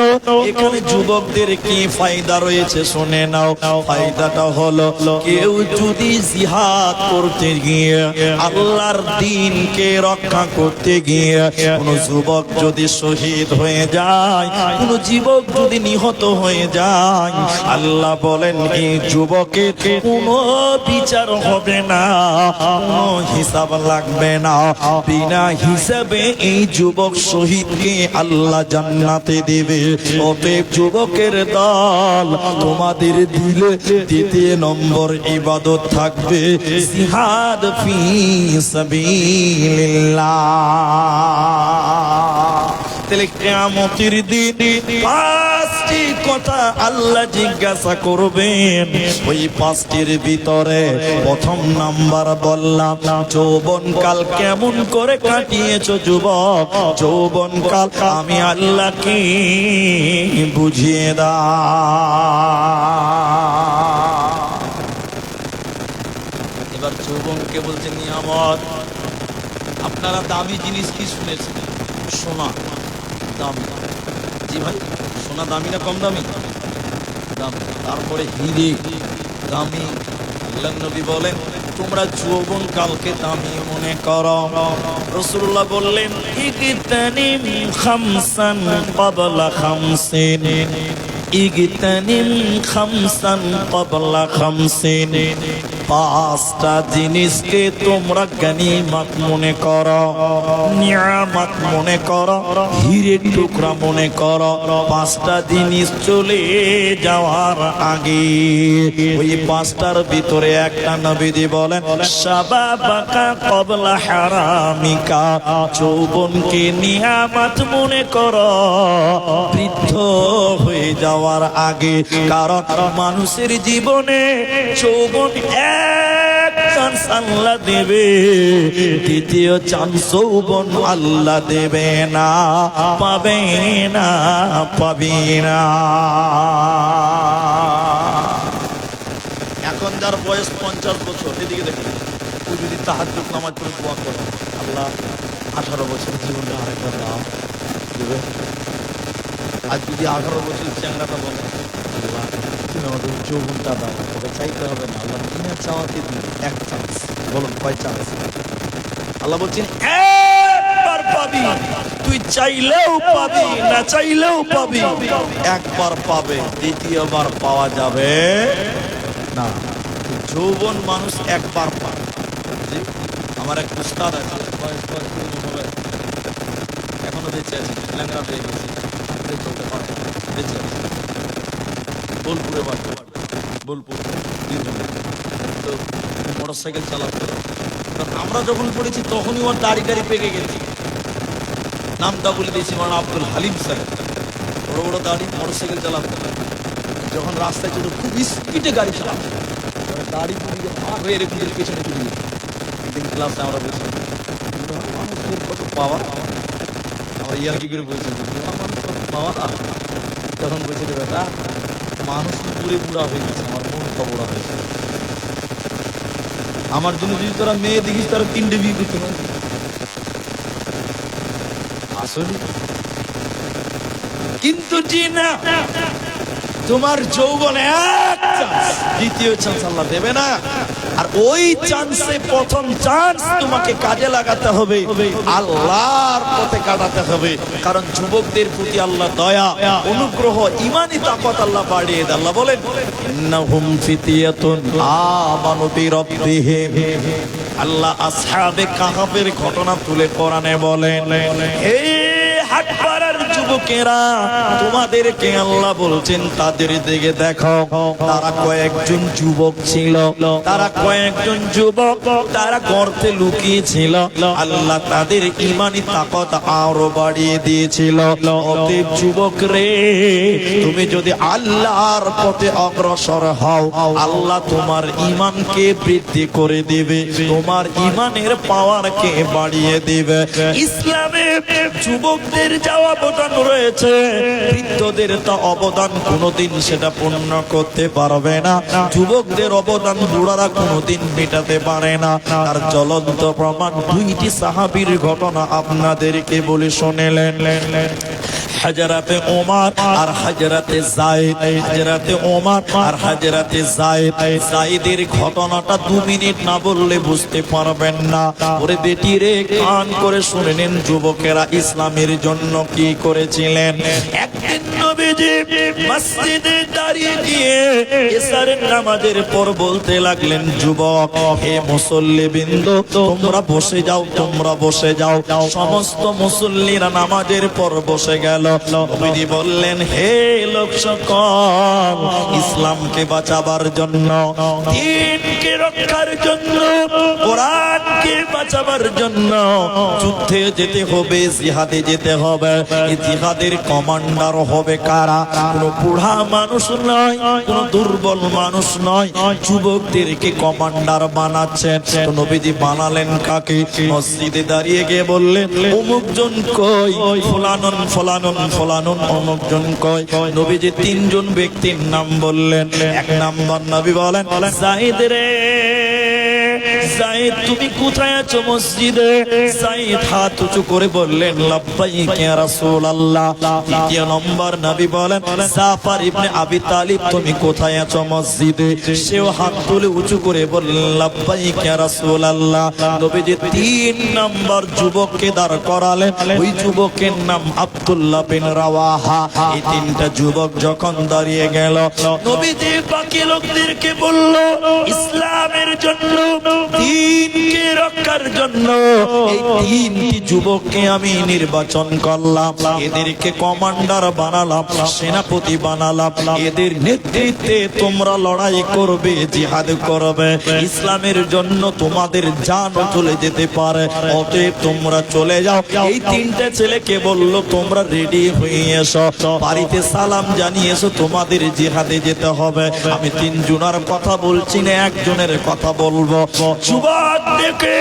এখানে যুবকদের কি ফায়দা রয়েছে শুনে নাও। ফায়দাটা হলো, কেউ যদি জিহাদ করতে গিয়ে, আল্লাহর দ্বীনকে রক্ষা করতে গিয়ে কোন যুবক যদি শহীদ হয়ে যায়, কোন যুবক যদি নিহত হয়ে যায়, আল্লাহ বলেন এই যুবকের কোনো বিচার হবে না, কোনো হিসাব লাগবে না, বিনা হিসাবে এই যুবক শহীদকে আল্লাহ জান্নাতে দেবে। অতএব যুবকের দল, তোমাদের দিলে দ্বিতীয় নম্বর ইবাদত থাকবে জিহাদ ফি সাবিলিল্লাহ। তাহলে কিয়ামতের দিন 5টি কথা আল্লাহ জিজ্ঞাসা করবেন। ওই 5টির ভিতরে প্রথম নাম্বার বললাম, যৌবনকাল কেমন করে কাটিয়েছো যুবক? যৌবনকাল আমি আল্লাহকে বুঝিয়ে দাও। এবার যৌবনকে বলছে নিয়ামত। আপনারা দামি জিনিস কি শুনেছেন? সোনা দামি। জি ভাই, সোনা দামি না কম দামি? দামি। তারপরে হিরে দামি। আল্লাহর নবী বলেন, তোমরা যৌবন কালকে দামি মনে করো। রাসূলুল্লাহ বললেন, ইকতানিম খামসান ক্বাবলা খামসিন, ইগতানিম খামসান ক্বাবলা খামসিন, পাঁচটা জিনিসকে তোমরা গনিমত মনে করো, নিয়ামত মনে করো, হীরের টুকরা মনে করো। পাঁচটা জিনিস চলে যাওয়ার আগে ওই পাঁচটার ভিতরে একটা নবীজি বলেন শাবাবাকা ক্বাবলা হারামিকা, যৌবনকে নিয়ামত মনে করো বৃদ্ধ হয়ে যাওয়ার আগে। কারণ মানুষের জীবনে যৌবন এক চান্স আল্লাহ দেবে, দ্বিতীয় চান্স যৌবন আল্লাহ দেবে না, পাবে না, পাবে না। এখন যার বয়স 50 বছর, এদিকে দেখুন, তুই যদি তাহাজ্জুদ নামাজ পড়ে দোয়া করে আল্লাহ 18 বছর জীবনটা আরেকবার দাও দেবে। আর যদি 18 বছর চ্যাংড়াটা বলে আল্লাহ তুমি আমাদের যৌবনটা দাও, ওকে চাইতে হবে না, আল্লাহ বিনা চাওয়াতে দিন এক চান্স। বলুন কয় চান্স? আল্লাহ বলছেন একবার পাবি, তুই চাইলেও পাবি, না চাইলেও পাবি, একবার পাবে, দ্বিতীয়বার পাওয়া যাবে না। যৌবন মানুষ একবার পায়। আমার এক উস্তাদ আছে, এখনো বেঁচে আছে, ল্যাংড়া হয়ে গেছে, চলতে পারে, বেঁচে আছে, বোলপুরে বাড়ি, বোলপুর তো মোটর সাইকেল চালাতো। আমরা যখন পড়েছি তখনই ওর দাড়ি পেকে গেছে, নামটা বলে দিয়েছি মানে আব্দুল হালিম সাহেব, বড় বড় দাড়ি, মোটর সাইকেল চালাতো। যখন রাস্তায় ছিল খুব স্পিডে গাড়ি চালাতো, দাড়ি হয়ে এরকম পেছনে চলে যেত। একদিন ক্লাসে আমরা বলছি মানুষের কত পাওয়া, আমার ইয়ার কি করে বলছে পাওয়া। তখন বলছে বেটা মানুষ পুরে বুড়া হয়ে গেছে, আমার মনটা বুড়া হয়ে গেছে। আমার জন্য যদি তোরা মেয়ে দেখিস তারা 3টে বিয়ে করতে পারে আসলে, কিন্তু জি না, তোমার যৌবন এক চান্স, দ্বিতীয় চান্স আল্লাহ দেবে না। আর ওই চান্সে প্রথম চান্স তোমাকে কাজে লাগাতে হবে, আল্লাহর পথে কাটাতে হবে। কারণ যুবকদের প্রতি আল্লাহ দয়া, অনুগ্রহ, ঈমানি তাকওয়াত আল্লাহ বাড়িয়ে দেন। আল্লাহ বলেন ইন্নাহুম ফিতিয়াতুন আমানু বিরাব্বিহিম। আল্লাহ আসহাবে কাহাফের ঘটনা তুলে কোরআনে বলেন, হে হাটপাড়ার যুবকেরা, তোমাদেরকে আল্লাহ বলছেন তাদের দিকে দেখো, তারা কয়েকজন যুবক ছিল, তারা কয়েকজন যুবক, তারা গর্তে লুকিয়েছিল। আল্লাহ তাদের ঈমানি তাকওয়াত আরো বাড়িয়ে দিয়েছিল। অতএব যুবক রে, তুমি যদি আল্লাহর পথে অগ্রসর হও, আল্লাহ তোমার ঈমানকে বৃদ্ধি করে দিবে, তোমার ঈমানের পাওয়ারকে বাড়িয়ে দিবে। ইসলামে যুবকদের যাওয়া অবদান রয়েছে, বৃদ্ধদের তা অবদান কোনোদিন সেটা পূর্ণ করতে পারবে না। যুবকদের অবদান বুড়ারা কোনোদিন মেটাতে পারে না। তার জ্বলন্ত প্রমাণ 2টি সাহাবীর ঘটনা আপনাদেরকে বলে শুনেলেন। হাজরাতে ওমর আর হাজরাতে যায়েদ, হাজরাতে ওমর আর হাজরাতে যায়েদ। যায়েদের ঘটনাটা 2 মিনিট না বললে বুঝতে পারবেন না। ওরে বেটি রে, কান করে শুনে নিন, যুবকেরা ইসলামের জন্য কি করেছিলেন। একদিন নবীজি মসজিদে দাঁড়িয়ে গিয়ে ইশারের নামাজের পর বলতে লাগলেন, যুবক, হে মুসল্লিবৃন্দ, তোমরা বসে যাও, তোমরা বসে যাও। সমস্ত মুসল্লিরা নামাজের পর বসে গেল। নবীজি বললেন, হে লোক সকল, ইসলামকে বাঁচাবার জন্য, দ্বীনকে রক্ষার জন্য, কোরআনকে বাঁচাবার জন্য যুদ্ধে যেতে হবে, জিহাদে যেতে হবে। এই জিহাদের কমান্ডার হবে কারা? কোন বুড়া মানুষ নয়, কোন দুর্বল মানুষ নয়, যুবকদেরকে কমান্ডার বানাচ্ছেন। নবীজি বানালেন কাকে? মসজিদে দাঁড়িয়ে গিয়ে বললেন, অমুক জন কই? ফলানুন ফলানুন ফলানুন অমুক জন কই? নবীজি 3 জন ব্যক্তির নাম বললেন। 1 নম্বর নবী বলেন, যায়েদ রে, যায়েদ তুমি কোথায় আছো মসজিদে? যায়েদ হাত উঁচু করে বললেন লাব্বাইক ইয়া রাসূলুল্লাহ। দ্বিতীয় নম্বর নবী বলেন জাফর ইবনে আবি তালিব তুমি কোথায় আছো মসজিদে? সেও হাত তুলে উঁচু করে বললেন লাব্বাইক ইয়া রাসূলুল্লাহ। নবীজি তিন নম্বর যুবককে দাঁড় করালেন, ওই যুবকের নাম আব্দুল্লাহ বিন রাওয়াহা। এই তিনটা যুবক যখন দাঁড়িয়ে গেল, নবীজি বাকি লোকদেরকে বলল ইসলামের জন্য, দ্বীনকে রক্ষার জন্য এই তিনটি যুবককে আমি নির্বাচন করলাম, এদেরকে কমান্ডার বানালাম, সেনাপতি বানালাম। এদের নেতৃত্বে তোমরা লড়াই করবে, জিহাদ করবে, ইসলামের জন্য তোমাদের জান চলে যেতে পারে, অতএব তোমরা চলে যাও। এই তিনটা ছেলেকে বলল তোমরা রেডি হয়ে এসো, বাড়িতে সালাম জানিয়েছো, তোমাদের জিহাদে যেতে হবে। আমি তিনজনের কথা বলছি না, একজনের কথা বলবো। যুবক দেখে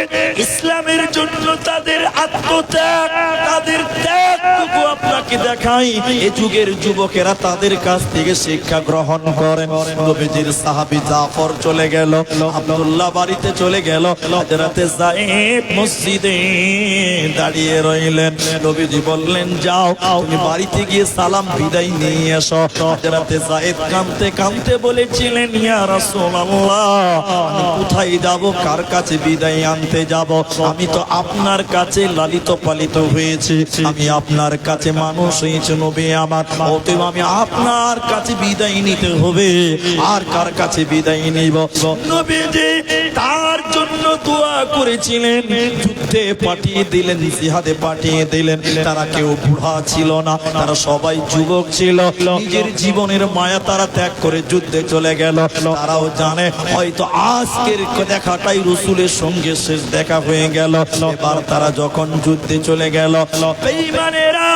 ইসলামের জন্য তাদের আত্মত্যাগ, তাদের ত্যাগটুকু আপনাকে দেখাই। এই যুগের যুবকেরা তাদের কাছ থেকে শিক্ষা গ্রহণ করেন। নবীজির সাহাবী জাফর চলে গেল, আব্দুল্লাহ বাড়িতে চলে গেল, হযরতে যায়েদ মসজিদে দাঁড়িয়ে রইলেন। নবীজি বললেন যাও তুমি বাড়িতে গিয়ে সালাম বিদায় নিয়ে এসো। হযরতে যায়েদ কাঁদতে কাঁদতে বলেছিলেন ইয়া রাসূলুল্লাহ আমি কোথায় যাব, কার কাছে বিদায় আনতে যাব? আমি তো আপনার কাছে লালিত পালিত হয়েছি, আমি আপনার কাছে মানুষ হয়েছি নবী আমার, অতএব আমি আপনার কাছে বিদায় নিতে হবে, আর কার কাছে বিদায় নিব? নবীজি তার জন্য দোয়া করেছিলেন, যুদ্ধে পাঠিয়ে দিলেন, জিহাদে পাঠিয়ে দিলেন। তারা কেউ বুড়া ছিল না, তারা সবাই যুবক ছিল। নিজের জীবনের মায়া তারা ত্যাগ করে যুদ্ধে চলে গেল। তারাও জানে হয়তো আজকের দেখাটাই রাসূলের সঙ্গে শেষ দেখা হয়ে গেল। এবার তারা যখন যুদ্ধে চলে গেল, বেঈমানেরা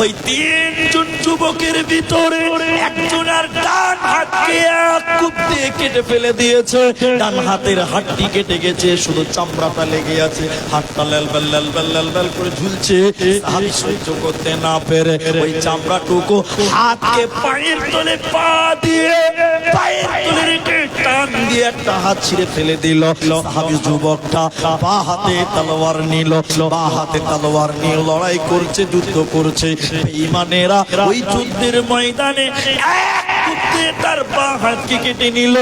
ওই তিনজন যুবকের ভিতরে একজনের ডান হাতকে এক কোপ দিয়ে কেটে ফেলে দিয়েছে। ডান হাতের হাড়টি কেটে গেছে, শুধু চামড়াটা লেগে আছে, হাতটা লালবাল লালবাল লালবাল করে ঝুলছে। সাহাবী সহ্য করতে না পেরে ওই চামড়াটুকু হাতকে পায়ের তলে পা দিয়ে পায়ের তলে রেখে টান দিয়ে একটা হাত ছিঁড়ে ফেলে দিল। সাহাবী যুবকটা বাঁ হাতে তলোয়ার নিল, বাঁ হাতে তলোয়ার নিয়ে লড়াই করছে, যুদ্ধ করছে। বেঈমানেরা ওই যুদ্ধের ময়দানে তার বাঁ হাতকে কেটে নিল,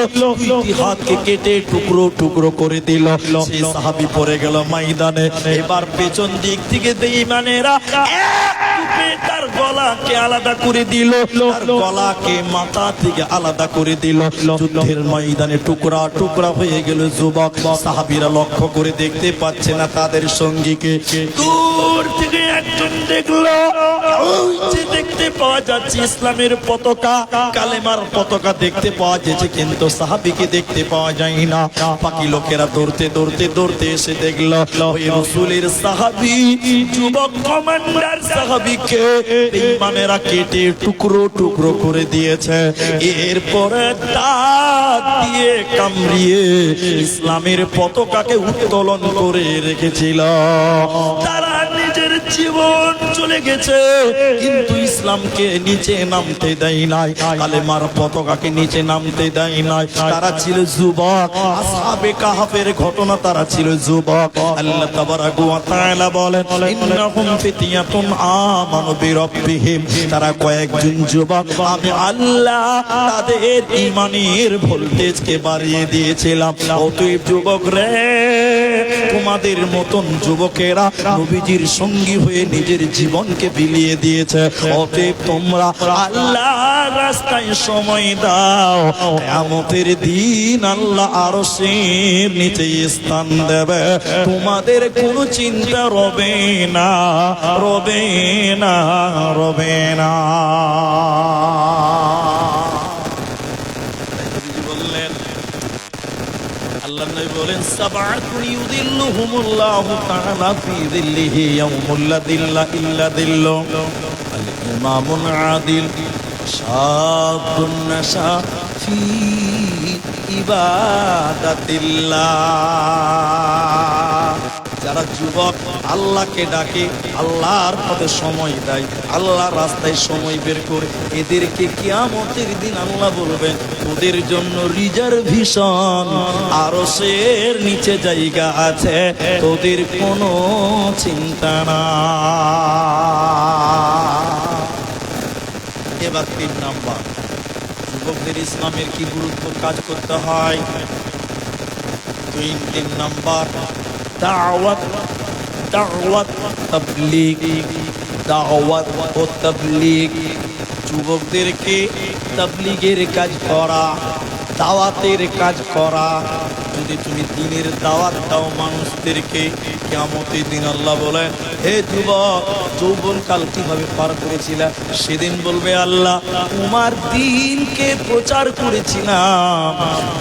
দুই হাতকে কেটে টুকরো টুকরো করে দিল। সেই সাহাবী পড়ে গেল ময়দানে। এবার পেছন দিক থেকে বেঈমানেরা তার গলাকে আলাদা করে দিল, তার গলাকে মাথা থেকে আলাদা করে দিল। যুদ্ধের ময়দানে টুকরা টুকরা হয়ে গেল যুবক। সাহাবীরা লক্ষ্য করে দেখতে পাচ্ছে না তাদের সঙ্গীকে। দূর থেকে একজন দেখলো, ওই যে দেখতে পাওয়া যাচ্ছে ইসলামের পতাকা, কালেমার পতাকা দেখতে পাওয়া যাচ্ছে, কিন্তু সাহাবীকে দেখতে পাওয়া যায় না। বাকি লোকেরা দৌড়তে দৌড়তে দৌড়তে এসে দেখলো ওই রাসূলের সাহাবী, যুবক কমান্ডার সাহাবীকে বেঈমানেরা কেটে টুকরো টুকরো করে দিয়েছে। এরপরে দাঁত দিয়ে কামড়িয়ে ইসলামের পতাকাকে উত্তোলন করে রেখেছিল। তারা নিজের জীবন চলে গেছে, কিন্তু ইসলামকে নিচে নামতে দেয় নাই, কালেমার পতাকাকে নিচে নামতে দেয় নাই। তারা ছিল যুবক, আসহাবে কাহফের ঘটনা, তারা ছিল যুবক। আল্লাহ তাবারাক ওয়া তাআলা বলেন ইন্নাহুম ফিতয়াতুন আমানু বিরাব্বিহিম, তারা কয়েকজন যুবক, আমি আল্লাহ তাদের ঈমানের ভোল্টেজকে বাড়িয়ে দিয়েছিলাম। অতএব যুবক রে, তোমাদের মতন যুবকেরা নবীজির সঙ্গী হয়ে নিজের জীবনকে বিলিয়ে দিয়েছে। অতএব তোমরা আল্লাহর রাস্তায় সময় দাও, কিয়ামতের দিন আল্লাহ আরশের নিচে স্থান দেবে, তোমাদের কোনো চিন্তা রবে না, রবে না, রবে না। আল্লাহ নবী বলেন সাবআতুন ইউযিল্লুহুমুল্লাহু তাআলা ফি যিল্লিহি ইয়াউমুল লা যিল্লা ইল্লা যিল্লু, আল ইমামুল আদিল, শাবুন নাশা ফি ইবাদাতিল্লাহ। যারা যুবক আল্লাহকে ডাকে, আল্লাহর পথে সময় দেয়, আল্লাহর রাস্তায় সময় বের করে, এদেরকে কিয়ামতের দিন আল্লাহ বলবেন তোদের জন্য রিজার্ভেশন, আরশের নিচে জায়গা আছে, তোদের কোনো চিন্তা না। এবার 3 নাম্বার, যুবকদের ইসলামের কি গুরুত্ব কাজ করতে হয়। 3 নাম্বার, দাওয়াত, দাওয়াত তাবলীগ, দাওয়াত ও তাবলীগ। যুবকদেরকে তাবলীগের কাজ করা, দাওয়াতের কাজ করা। যদি তুমি দ্বীনের দাওয়াত দাও মানুষদেরকে, কিয়ামতের দিন আল্লাহ বলেন হে যুবক, যৌবনকাল কিভাবে পার করেছিলা? সেদিন বলবে আল্লাহ তোমার দ্বীনকে প্রচার করেছিলাম,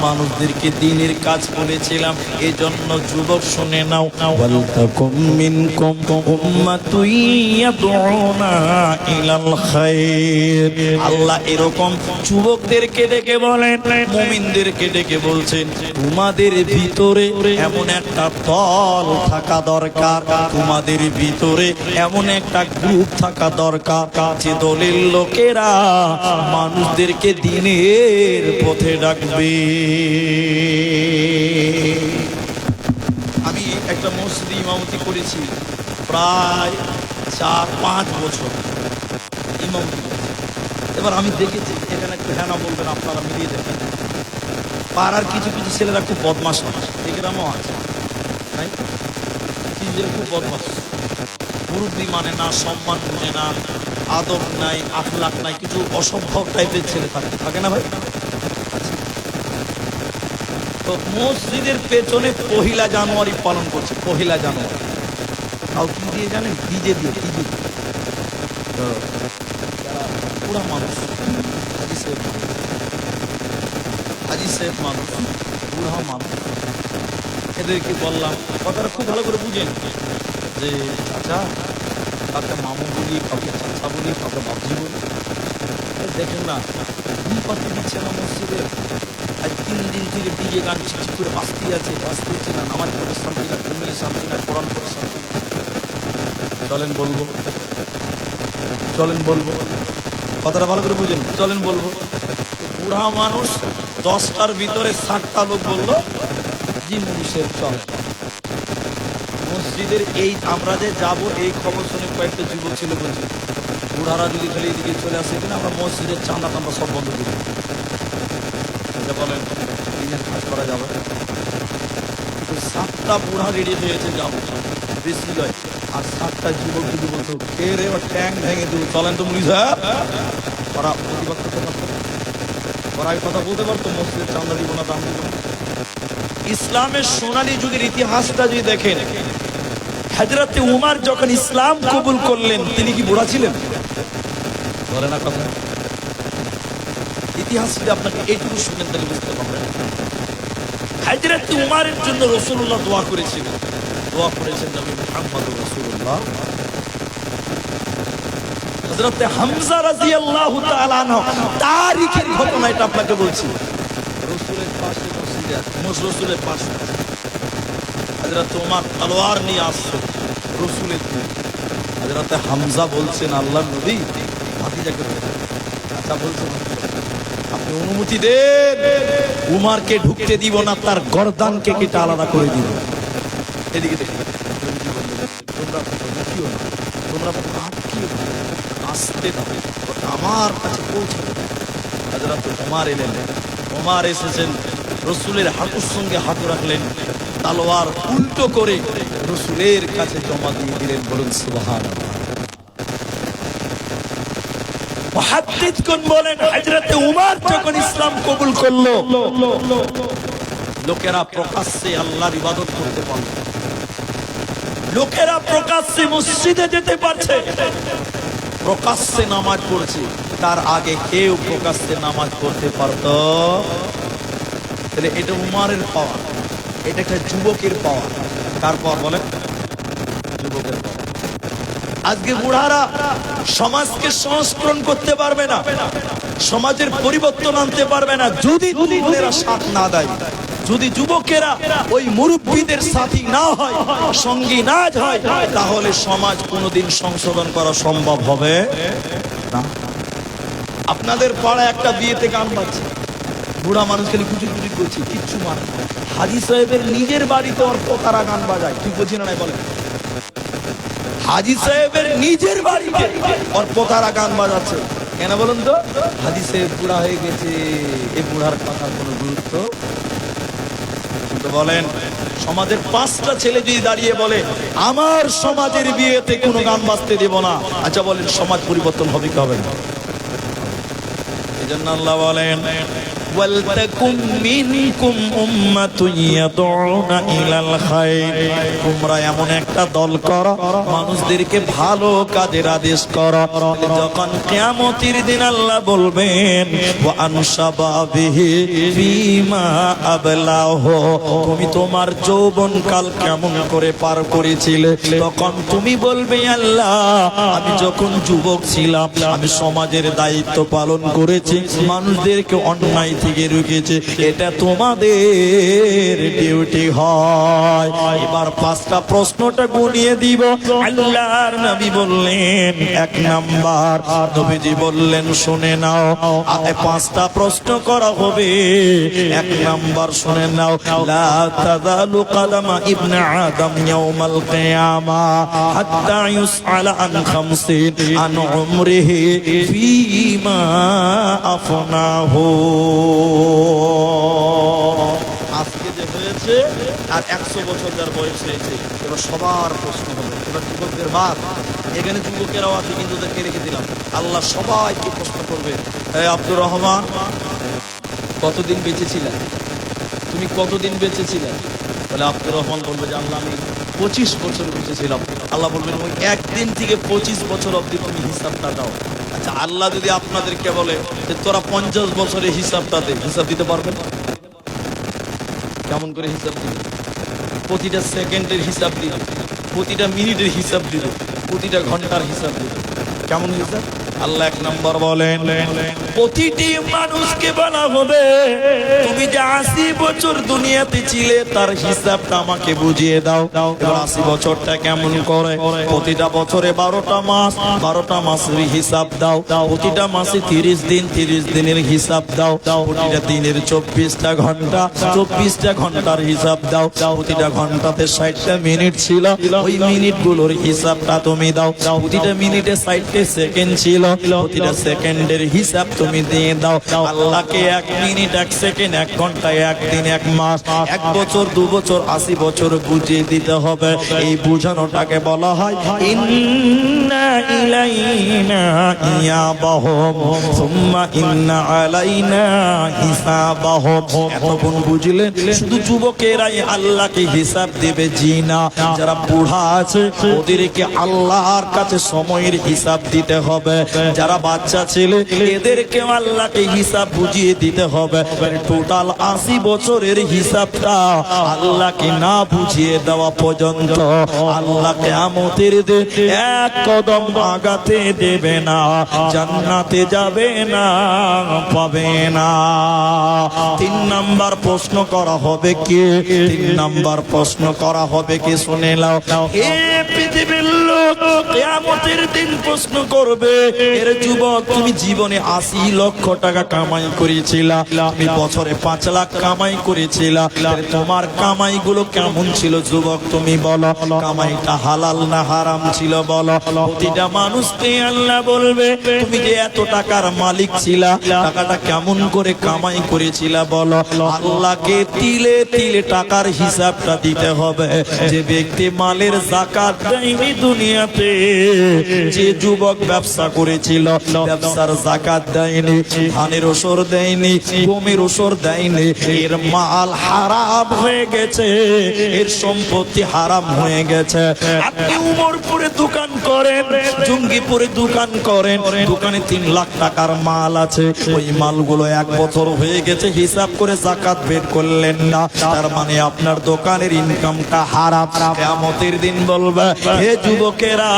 মানুষদেরকে দ্বীনের কাজ করেছিলাম। এজন্য যুবক শুনে নাও, ওয়ালতাকুম মিনকুম উম্মাতুন ইয়াদউনা ইলাল খায়র। আল্লাহ এরকম যুবকদেরকে ডেকে বলেন, মুমিনদেরকে ডেকে বলছেন তোমাদের ভিতরে এমন একটা দল থাকা দরকার, তোমাদের ভিতরে এমন একটা গ্রুপ থাকা দরকার, যে দলের লোকেরা মানুষদেরকে দ্বীনের পথে ডাকবে। আমি একটা মসজিদে ইমামতি করেছি প্রায় 4-5 বছর ইমামতি। এবার আমি দেখেছি, এখানে একটু হ্যাঁ না বলবেন আপনারা, মিলিয়ে দেখেন, পাড়ার কিছু কিছু ছেলেরা খুব বদমাশ হয়, এগ্রামও আছে, তাই খুব বদমাশ, মুরব্বী মানে না, সম্মান মানে না, আদব নাই, আখলাক নাই, কিছু অসভ্য টাইপের ছেলে থাকে না ভাই? তো মসজিদের পেছনে 1 জানুয়ারি পালন করছে, 1 জানুয়ারি। তাও কি দিয়ে জানেন? ডিজে দিয়ে, ডিজে দিয়ে। পুরা মানুষ, হাজি সাহেব মানুষ, বুড়া মানুষ, এদেরকে বললাম কথাটা খুব ভালো করে বুঝেন, যে চাচা, কাউকে মামু বলি, কাউকে চাচা বলি, কাউকে বাবজি বলি, দেখেন না ঘুম পাতি দিচ্ছে না মসজিদে। আজ 3 দিন থেকে ডিজে গান চিঠি করে বাঁচতে আছে, বাঁচতে হচ্ছে না, নামাজ পড়ে শান্তি না, ঘুমিয়ে শান্তি না, কোরআন পড়ে শান্তি। চলেন বলবো, চলেন বলবো, কথাটা ভালো করে বুঝেন, চলেন বলবো। বুড়া মানুষ 10টার ভিতরে 7টা লোক বললো জি মুনিশের চল। মসজিদের এই আমরা যে যাব, এই খবর শুনে কয়েকটা যুবক ছিল বলছে বুড়ারা যদি খালি এদিকে চলে আসে কিনা, আমরা মসজিদের চাঁদা টান্দা সব বন্ধ করি। বলেন নিজের কাজ করা যাবে? 7টা বুড়া রেডি হয়েছে যাবো, বেশি নয়। আর 7টা যুবক যদি বলতো কে রে, ট্যাং ভেঙে দেবো, চলেন তো মুনিশ। ওরা প্রতিবাদ করতে পারতো, ওরা এই কথা বলতে পারতো মসজিদের চাঁদা দিব না, দাম দিব না। ইসলামের সোনালী যুগের ইতিহাসটা যদি দেখেন, হযরত উমর যখন ইসলাম কবুল করলেন, তিনি কি বুড়া ছিলেন? বলে না কথা। ইতিহাস যদি আপনাকে এইটুকু শুনেন তাহলে বুঝতে পারবেন। হযরত উমরের জন্য রাসূলুল্লাহ দোয়া করেছিলেন, দোয়া করেছেন নবী মুহাম্মদ রাসূলুল্লাহ। হযরত হামজা রাদিয়াল্লাহু তাআলা আনহু, তারিখের ঘটনা এটা আপনাকে বলছি। রাসূলের পাশে মসজিদে, রাসূলের পাশে হযরত ওমর তলোয়ার নিয়ে আসছে রাসূলের দিকে। হযরত হামজা বলছেন আল্লাহর নবী, ভাতিজাকে আচ্ছা বলছেন আপনি অনুমতি দেন, উমরকে ঢুকতে দিব না, তার গর্দানকে কেটে আলাদা করে দিব। এদিকে দেখি, তোমরা ঢুকিও না, তোমরা আটকিও না, আসতে দাও, আমার কাছে পৌঁছে। হযরত ওমর এলেন, ওমর এসেছেন, রাসূলের হাঁটুর সঙ্গে হাঁটু রাখলেন, তলোয়ার উল্টো করে রাসূলের কাছে জমা দিয়ে দিলেন। বলুন সুবহানাল্লাহ। মুহাদ্দিসগণ বলেন হযরত উমর যখন ইসলাম কবুল করলো, লোকেরা প্রকাশ্যে আল্লাহর ইবাদত করতে পারল, লোকেরা প্রকাশ্যে মসজিদে যেতে পারছে, প্রকাশ্যে নামাজ পড়ছে। তার আগে কেউ প্রকাশ্যে নামাজ পড়তে পারত? তাহলে এটা উমরের পাওয়া, এটা একটা যুবকের পাওয়া। কার পাওয়া বলেন? যুবকের পাওয়া। আজকে বুড়ারা সমাজকে সংস্করণ করতে পারবে না, সমাজের পরিবর্তন আনতে পারবে না যদি তরুণেরা সাথ না দেয়। যদি যুবকেরা ওই মুরব্বীদের সাথী না হয়, সঙ্গী না হয়, তাহলে সমাজ কোনোদিন সংশোধন করা সম্ভব হবে না। আপনাদের পাড়ায় একটা বিয়েতে গান বাজছে, বুড়া মানুষ খালি কুচি কুচি করছে, কিচ্ছু মানে। হাজী সাহেবের নিজের বাড়িতে ওর পোতারা গান বাজায়, ঠিক বলছি না? বলে হাজী সাহেবের নিজের বাড়িতে ওর পোতারা গান বাজাচ্ছে কেন বলুন তো? হাজী সাহেব বুড়া হয়ে গেছে, এই বুড়ার কথার কোনো গুরুত্ব। কিন্তু বলেন, সমাজের 5টা ছেলে যদি দাঁড়িয়ে বলে আমার সমাজের বিয়েতে কোনো গান বাজতে দেব না, আচ্ছা বলেন সমাজ পরিবর্তন হবে কি হবে না? এজন্য আল্লাহ বলেন ওয়ালতাকুম মিনকুম উম্মাতুন ইয়াদউনা ইলাল খায়র, তোমরা এমন একটা দল করো মানুষদেরকে ভালো কাজের আদেশ করো। যখন কিয়ামতের দিন আল্লাহ বলবেন ওয়া আনশাবাবিহি ফিমা আবলাহু, তুমি তোমার যৌবনকাল কেমন করে পার করেছিলে, তখন তুমি বলবে আল্লাহ আমি যখন যুবক ছিলাম আমি সমাজের দায়িত্ব পালন করেছি, মানুষদেরকে অন্যায় থেকে রুখেছে, এটা তোমাদের ডিউটি হয়। এবার 5টা প্রশ্নটা গুনিয়ে দিব। আল্লাহর নবী বললেন 1 নাম্বার, নবীজি বললেন শুনে নাও, 5টা প্রশ্ন করা হবে। 1 নাম্বার শুনে নাও, লা তাযালু কাদামা ইবনে আদম ইয়াউমাল কিয়ামা হাত্তা ইউসআলা আন খামসিন আন উমরিহি ফীমা আফনাহু। আজকে যে হয়েছে আর 100 বছর যার বয়স হয়েছে, এবার সবার প্রশ্ন হবে। এবার যুবকদের বাদ, এখানে যুবকেরাও আছে কিন্তু ওদেরকে রেখে দিলাম, আল্লাহ সবাইকে প্রশ্ন করবে। আব্দুর রহমান কতদিন বেঁচে ছিলেন, তুমি কতদিন বেঁচে ছিলেন? বলে আব্দুর রহমান বলবে যে আল্লাহ আমি 25 বছর বেঁচে ছিলাম। আল্লাহ বলবেন ওই একদিন থেকে 25 বছর অবধি তুমি হিসাবটা দাও। আচ্ছা, আল্লাহ যদি আপনাদেরকে বলে যে তোরা 50 বছরের হিসাবটা দে, হিসাব দিতে পারবেন? কেমন করে হিসাব দিবে? প্রতিটা সেকেন্ডের হিসাব দিবে, প্রতিটা মিনিটের হিসাব দিবে, প্রতিটা ঘন্টার হিসাব দিবে। কেমন হিসাব? আল্লাহ 1 নম্বর বলেন প্রতিটি মানুষকে বলা হবে তুমি যে 80 বছর দুনিয়াতে ছিলে তার হিসাবটা আমাকে বুঝিয়ে দাও। এবার 80 বছরটা কেমন করে? প্রতিটা বছরে 12টা মাস, 12টা মাসের হিসাব দাও। প্রতিটা মাসে 30 দিন, 30 দিনের হিসাব দাও। প্রতিটা দিনের 24টা ঘন্টা, 24টা ঘন্টার হিসাব দাও। প্রতিটা ঘন্টাতে 60টা মিনিট ছিল, ওই মিনিটগুলোর হিসাবটা তুমি দাও। প্রতিটা মিনিটে 60টা সেকেন্ড ছিল, প্রতিটা সেকেন্ডের হিসাব তুমি দিয়ে দাও। আল্লাহকে 1 মিনিট, 1 সেকেন্ড, 1 ঘন্টা, 1 দিন, 1 মাস, 1 বছর, 2 বছর, 80 বছর বুঝিয়ে দিতে হবে। এই বুঝানোটাকে বলা হয় ইন্না ইলাইনা ইয়াবাহুম সুম্মা ইন্না আলাইনা হিসাবাহুম। এতক্ষণ বুঝলেন? শুধু যুবকেরাই আল্লাহকে হিসাব দেবে জি না, যারা বুড়া আছে ওদেরকে আল্লাহর কাছে সময়ের হিসাব দিতে হবে। যারা বাচ্চা ছেলে এদেরকে আল্লাহকে হিসাব বুঝিয়ে দিতে হবে। টোটাল 80 বছরের হিসাবটা আল্লাহকে না বুঝিয়ে দেওয়া পর্যন্ত আল্লাহ কিয়ামতের দিন 1 কদম আগাতে দেবে না, জান্নাতে যাবে না, পাবে না। 3 নাম্বার প্রশ্ন করা হবে কি? 3 নাম্বার প্রশ্ন করা হবে কি? শুনে নাও। হে পৃথিবীর লোক, কিয়ামতের দিন প্রশ্ন করবে এর যুবক তুমি জীবনে 80 লক্ষ টাকা কামাই করেছিলা, তুমি বছরে 5 লাখ কামাই করেছিলা, তোমার কামাই গুলো কেমন ছিল যুবক তুমি বলো? কামাইটা হালাল না হারাম ছিল বলো? প্রতিটা মানুষকে আল্লাহ বলবে তুমি যে এত টাকার মালিক ছিলা, টাকাটা কেমন করে কামাই করেছিলা বলো? আল্লাহকে তিলে তিলে টাকার হিসাবটা দিতে হবে। যে ব্যক্তি মালের যাকাত দেয়নি দুনিয়াতে, যে যুবক ব্যবসা করেছিল ব্যবসার যাকাত দেয়নি, ধানের ওসর দেয়নি, গমের ওসর দেয়নি, এর মাল হারাম হয়ে গেছে, এর সম্পত্তি হারাম হয়ে গেছে। আপনি উমরপুরে দোকান করেন, লুঙ্গি পরে দোকান করেন, দোকানে 3 লাখ টাকার মাল আছে, ওই মালগুলো 1 বছর হয়ে গেছে, হিসাব করে যাকাত বের করলেন না, তার মানে আপনার দোকানের ইনকামটা হারাম। কিয়ামতের দিন বলবে, হে যুবকেরা,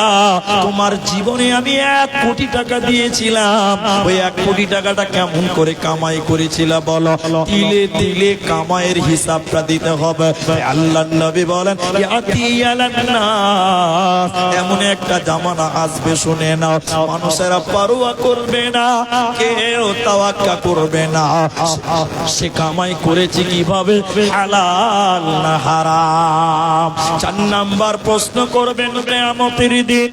তোমার জীবনে আমি 1 কোটি টাকা দিয়েছিলাম, ওই 1 কোটি টাকাটা কেমন করে কামাই করেছিলা বলো? তিলে তিলে কামাইয়ের হিসাবটা দিতে হবে। আল্লাহর নবী বলেন, এমন একটা জামানা আসবে, শুনে নাও, মানুষেরা পারোয়া করবে না, কেউ তাওয়াক্কা করবে না সে কামাই করেছে কিভাবে, হালাল না হারাম। 4 নাম্বার প্রশ্ন করবেন কিয়ামতের দিন।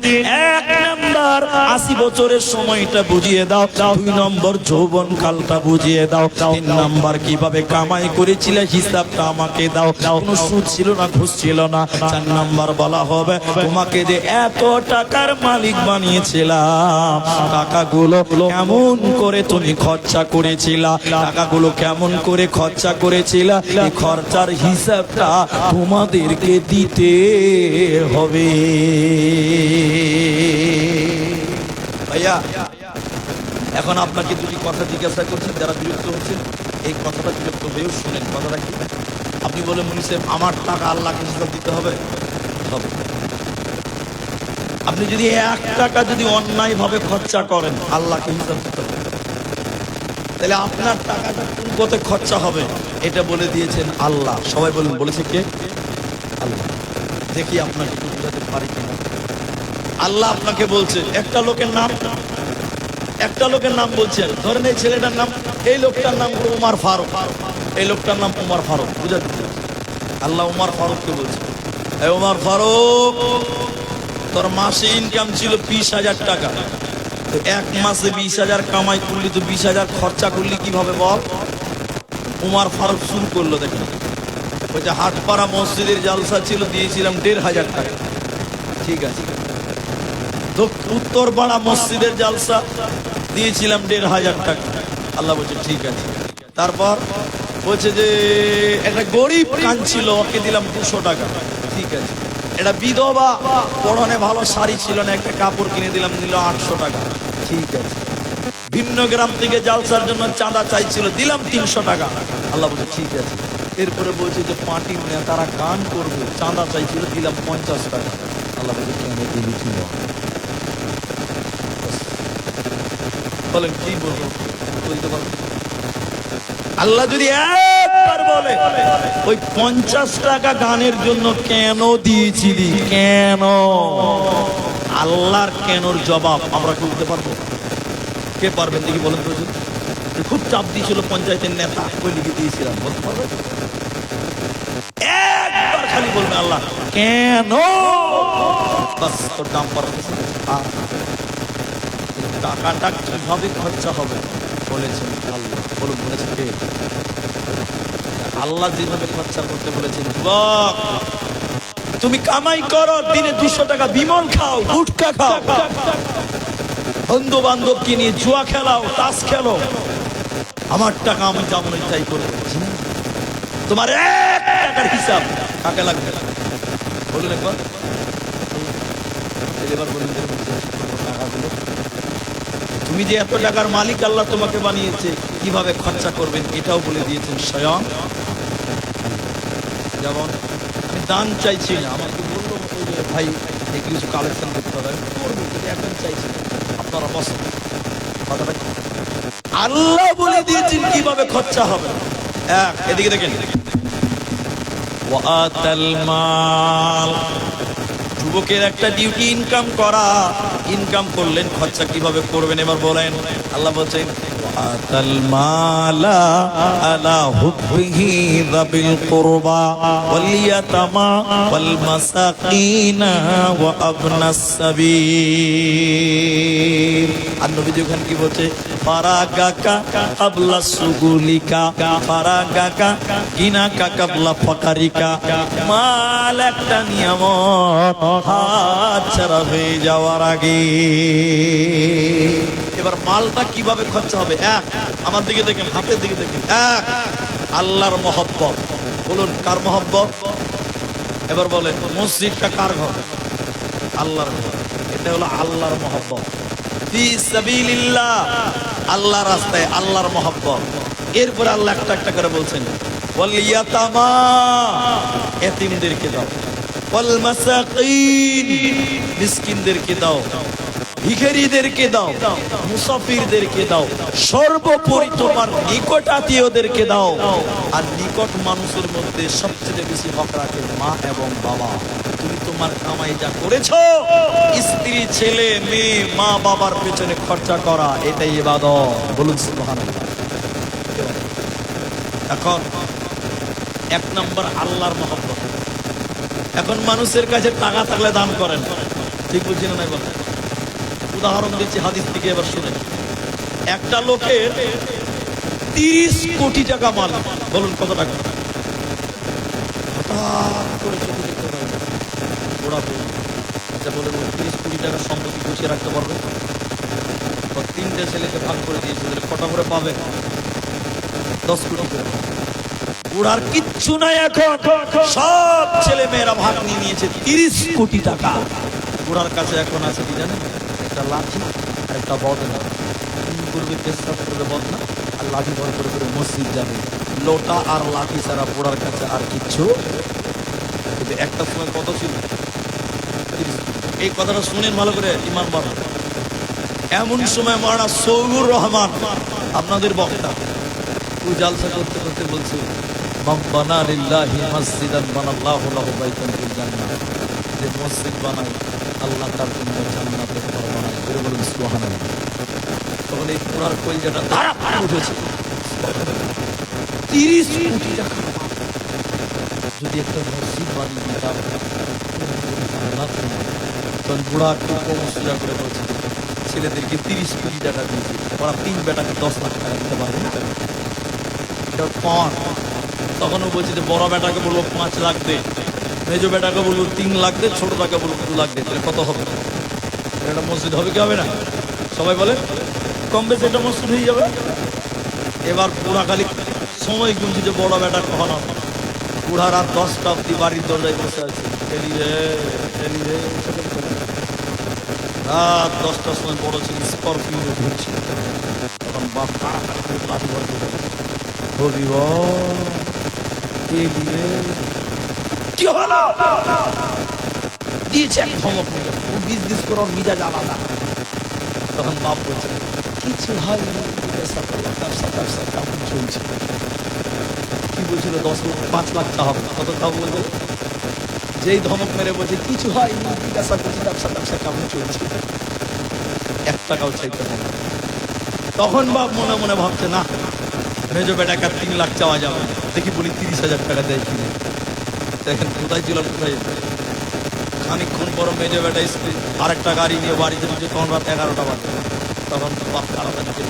1 নাম্বার 80 বছরের সময়টা বুঝিয়ে দাও, 2 নম্বর যৌবন কালটা বুঝিয়ে দাও, 3 নাম্বার কিভাবে কামাই করেছিলে হিসাবটা আমাকে দাও, কোনো সুদ ছিল না, ঘুষ ছিল না। 4 নাম্বার বলা হবে, তোমাকে যে এত টাকার মালিক বানিয়েছিলাম, টাকাগুলো কেমন করে তুমি খরচা করেছিলা, টাকাগুলো কেমন করে খরচা করেছিলা, এই খরচার হিসাবটা তোমাদেরকে দিতে হবে। ভাইয়া, এখন আপনাকে দুটি কথা জিজ্ঞাসা করছি, যারা বিরক্ত হচ্ছেন এই কথাটা বিরক্ত হয়েও শুনেন। কথাটা কি? আপনি বলে, মুনি সাহেব আমার টাকা আল্লাহকে হিসাব দিতে হবে? হবে। আপনি যদি 1 টাকা যদি অন্যায় ভাবে খরচা করেন, আল্লাহকে হিসাব দিতে হবে। তাহলে আপনার টাকাটা কোন পথে খরচা হবে এটা বলে দিয়েছেন আল্লাহ। সবাই বলুন, বলেছে কে? আল্লাহ। দেখি আপনাকে বুঝাতে পারি কিনা। আল্লাহ আপনাকে বলছে, একটা লোকের নাম বলছেন, ধরেন এই ছেলেটার নাম, এই লোকটার নাম ওমর ফারুক, এই লোকটার নাম ওমর ফারুক, বুঝাতে আল্লাহ ওমর ফারুককে বলছে, এই ওমর ফারুক, তোর মাসে ইনকাম ছিল 20,000 টাকা, তো 1 মাসে 20,000 কামাই করলি, তো 20,000 খরচা করলি কিভাবে বল? ওমর ফারুক শুরু করলো, দেখেন, ওই যে হাটপাড়া মসজিদের জালসা ছিল, দিয়েছিলাম 1,500 টাকা, ঠিক আছে। উত্তরপাড়া মসজিদের জালসা দিয়েছিলাম 1,500 টাকা, আল্লাহ বলছে ঠিক আছে। তারপর বলছে যে একটা গরিব কাঁদছিল, ওকে দিলাম 200 টাকা, ঠিক আছে। এটা বিধবা, পরনে ভালো শাড়ি ছিল না, একটা কাপড় কিনে দিলাম, দিল 800 টাকা, ঠিক আছে। ভিন্ন গ্রাম থেকে জালসার জন্য চাঁদা চাইছিল, দিলাম 300 টাকা, আল্লাহ বলছে ঠিক আছে। এরপরে বলছে যে পার্টি নেতারা গান করবে, চাঁদা চাইছিল, দিলাম 50 টাকা, আল্লাহ বলছে কেন দিলি ছিল? বলেন কি বলবো, বলতে পারবো? আল্লাহ যদি একবার বলে, ওই 50 টাকা গানের জন্য কেন দিয়েছিলি, কেন? আল্লাহর কেনর জবাব আমরা বলতে পারবো? কে পারবেন দেখি বলেন তো? খুব চাপ দিয়েছিল পঞ্চায়েতের নেতা, ওই লিখে দিয়েছিলাম, বলতে পারবে? একবার খালি বলবে আল্লাহ কেন, বাস তোর দাম পারবে। টাকাটা কিভাবে খরচা হবে বলেছেন আল্লাহ, বলুন বলেছেন কে? আল্লাহ যেভাবে খরচা করতে বলেছেন, যুবক তুমি কামাই করো, দিনে 200 টাকা বিমল খাও, গুটকা খাও, বন্ধু বান্ধবকে নিয়ে জুয়া খেলাও, তাস খেলো, আমার টাকা আমি যাবো না, তাই করে তোমার 1 টাকার হিসাব কাকে লাগবে বলুন একবার। এবার বলুন, টাকাগুলো তুমি যে এত টাকার মালিক আল্লাহ তোমাকে বানিয়েছে, কিভাবে খরচা করবেন এটাও বলে দিয়েছেন স্বয়ং। যেমন আমি দান চাইছি না, আমাকে বললো ভাই কিছু কালেকশন করতে হবে, এখন চাইছি আপনারা বসেন, কথাটা আল্লাহ বলে দিয়েছেন কিভাবে খরচা হবে। এদিকে দেখেন, ওয়াতাল মাল, যুবকের একটা ডিউটি ইনকাম করা, ইনকাম করলেন, খরচা কিভাবে করবেন এবার বলেন। আল্লাহ বলছেন আতাল মালা আলা হুববিহি যাবিল কুরবা ওয়াল ইয়াতামা ওয়াল মাসাকিনা ওয়া আবনাস সাবিল। আর নবীজি ওখানে কি বলছে? ফারাগাকা কাবলা সুগুলিকা, ফারাগাকা গিনাকা কাবলা ফাকারিকা। মাল একটা নিয়ামত, হাত ছাড়া হয়ে যাওয়ার আগে। এবার মালটা কিভাবে খরচা হবে? আমার দিকে দেখেন, হাতের দিকে দেখেন, আল্লাহর মহব্বত। বলুন কার মহব্বত? এবার বলেন মসজিদটা কার ঘর? আল্লাহর ঘর। এটা হলো আল্লাহর মহব্বত। ফি সাবিলিল্লাহ, আল্লাহর রাস্তায় আল্লাহর মহব্বত। এরপরে আল্লাহ একটা একটা করে বলছেন, ওয়াল ইয়াতামা, এতিমদেরকে দাও, ওয়াল মাসাকিন, মিসকিনদেরকে দাও, ভিখারীদেরকে দাও, মুসাফিরদেরকে দাও, সর্বোপরি তোমার নিকট আত্মীয়দেরকে দাও। আর নিকট মানুষের মধ্যে সবচেয়ে বেশি হক রাখে মা এবং বাবা। তুমি তোমার কামাই যা করেছো, স্ত্রী, ছেলে, মেয়ে, মা বাবার পেছনে খরচা করা, এটাই ইবাদত। বলুন সুবহানাল্লাহ। এখন এক নম্বর আল্লাহর মহব্বত। এখন মানুষের কাছে টাকা থাকলে দান করেন, ঠিক বলছি না? নাই বলেন। উদাহরণ দিচ্ছি হাদিস থেকে, এবার শুনে। একটা লোকের 30 কোটি টাকা মাল। বলুন কত টাকা? আচ্ছা বলুন, 30 কোটি টাকার সম্পত্তি গুছিয়ে রাখতে পারবে? 3টে ছেলেকে ভাগ করে দিয়েছে, কটা করে পাবে? 10 কোটি করে। বুড়ার কিচ্ছু নাই, এখন সব ছেলে মেয়েরা ভাগ নিয়ে নিয়েছে 30 কোটি টাকা। বুড়ার কাছে এখন আছে কি জানেন? একটা লাঠি আর একটা বদনা। কি করবে? পেশাব করবে বদনা, আর লাঠি ভর করে করে মসজিদ যাবে। লোটা আর লাঠি ছাড়া বুড়ার কাছে আর কিচ্ছু। কিন্তু একটা সময় কত ছিল? 30। এই কথাটা শুনেন ভালো করে, ইমান বাবা। এমন সময় মাওলানা সৌগুর রহমান, আপনাদের বক্তা, ও জালসা করতে করতে বলছে, মাব্বানা লিল্লাহি মসজিদান বানাল্লাহু লাহু বাইতান ফিল জান্নাহ। যে মসজিদ বানায় আল্লাহ তার জন্য জান্নাতের ঘর বানায়। করে বলুন সুবহানাল্লাহ। তখন এই পুরার কলজাটা ধারা উঠেছে। 30 কোটি টাকা যদি একটা মসজিদ বানিয়ে দিতাম, তখন বুড়া একটু কমসিয়া করে বলছে, ছেলেদেরকে 30 কোটি টাকা দিয়েছে, ওরা 3 বেটাকে 10 লাখ টাকা দিতে পারবে না। তখন ও বলছে যে বড় বেটাকে বলবো 5 লাখ দে, মেজো বেটাকে বলবো 3 লাখ দে, ছোটটাকে বলবো 2 লাখ দে। তাহলে কত হবে? এটা মসজিদ হবে কি হবে না? সবাই বলে কম বেশি এটা মসজিদ হয়ে যাবে। এবার বুড়া খালি সময় গুনছি যে বড় বেটা কখন হবে। বুড়া রাত 10টা অব্দি বাড়ির দরজায় বসে আছে। রাত 10টার সময় বড় ছিল স্করপিও ঘুরছে। তখন বাপ লাঠি ভর করে কি হলো দিয়েছে এক ধমক, বিজনেস করার মিজাজ আলাদা। তখন বাপ বলছে কিছু হয়নি, চলছে। কি বলছিল? 5 লাখ টাকা হবে। কত খাবো বলছে? যেই ধমক মেরে বলছে কিছু হয়নি, ব্যবসা করছি, ব্যবসা কেমন চলছে, 1 টাকাও চাইতে হবে। তখন বাপ মনে মনে ভাবছে, না মেজো বেটাকে 3 লাখ চাওয়া যাবে, দেখি বলি 30,000 টাকা দেয় কিনে। দেখেন কোথায় ছিল, কোথায়। খানিকক্ষণ পর মেজো বেটা স্ত্রী আরেকটা গাড়ি নিয়ে বাড়িতে ঢুকছে। তখন রাত 11টা বাজে। তখন বাপ আলাদা নিচে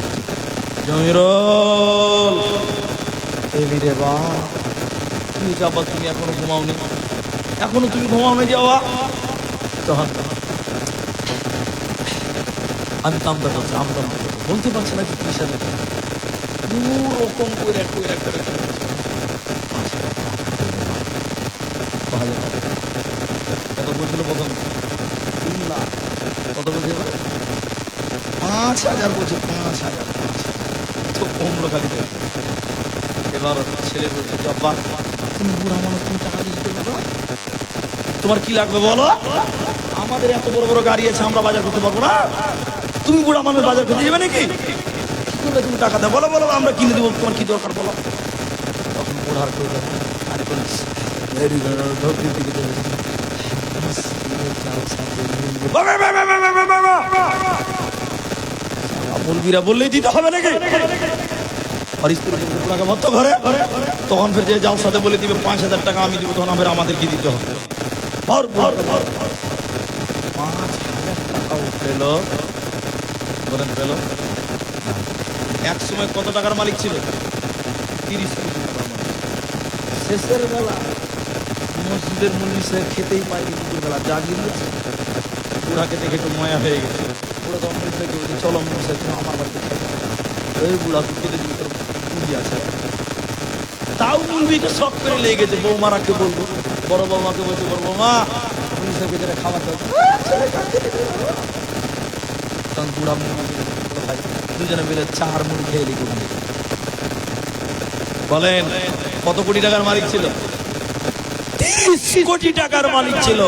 জমিরুল, এলি রে বাপ, কি যাবা তুমি এখনো ঘুমাওনি? এখনো তুমি ঘুমাওনি যাওয়া? তখন আমি তামদা করছি, আমদাম বলতে পারছি না কি 30,000 টাকা। রকম করে কত বলছিল প্রথম? 3 লাখ। কত বলছিল? 5,000 বলছে। 5,000 তো কমলো খালি। এবার ছেলে বলছে, বাবা তুমি বুড়া মানুষ, তুমি টাকা দিতে পারো? তোমার কি লাগবে বলো? আমাদের এত বড় বড় গাড়ি আছে, আমরা বাজার করতে পারবো না। তুমি বুড়া মানুষ বাজার করতে যাবে নাকি? কি করবে তুমি টাকা দাও? বলো বলো, আমরা কিনে দেবো, তোমার কি দরকার বলো। তখন বুড়ার করে মুরগিরা বললেই দিতে হবে নাকি? ঘরে তখন ফের যে যাও সাথে বলে দিবে 5,000 টাকা আমি দিব, তখন আমাদেরকে দিতে হবে। 5,000 টাকাও পেল। বলেন পেল? এক সময় কত টাকার মালিক ছিল? 30 কোটি টাকার মালিক। শেষের বেলা মসজিদের মুল্লি সাহেব খেতেই পায়নি, দুপুরবেলা জাগিয়ে বুড়াকে দেখে একটু ময়া হয়ে গেছে। বুড়া তখন বলছে, চলো মুল্লি সাহেব আমার বাড়িতে খেতে। ওই বুড়া খেতে দিবি, তোর পুঁজি আছে। তাও মুলবিকে শখ করে লেগে গেছে। বৌমারাকে বলবো, বড় বৌমাকে বলছে, বড় বৌমা ভিতরে ভিতরে খাবার দাও, তখন বুড়া ভাই দুজনে মিলে 4 মুড়ি খেয়ে লিখে বলেন কত কোটি টাকার মালিক ছিল? 30 কোটি টাকার মালিক ছিল।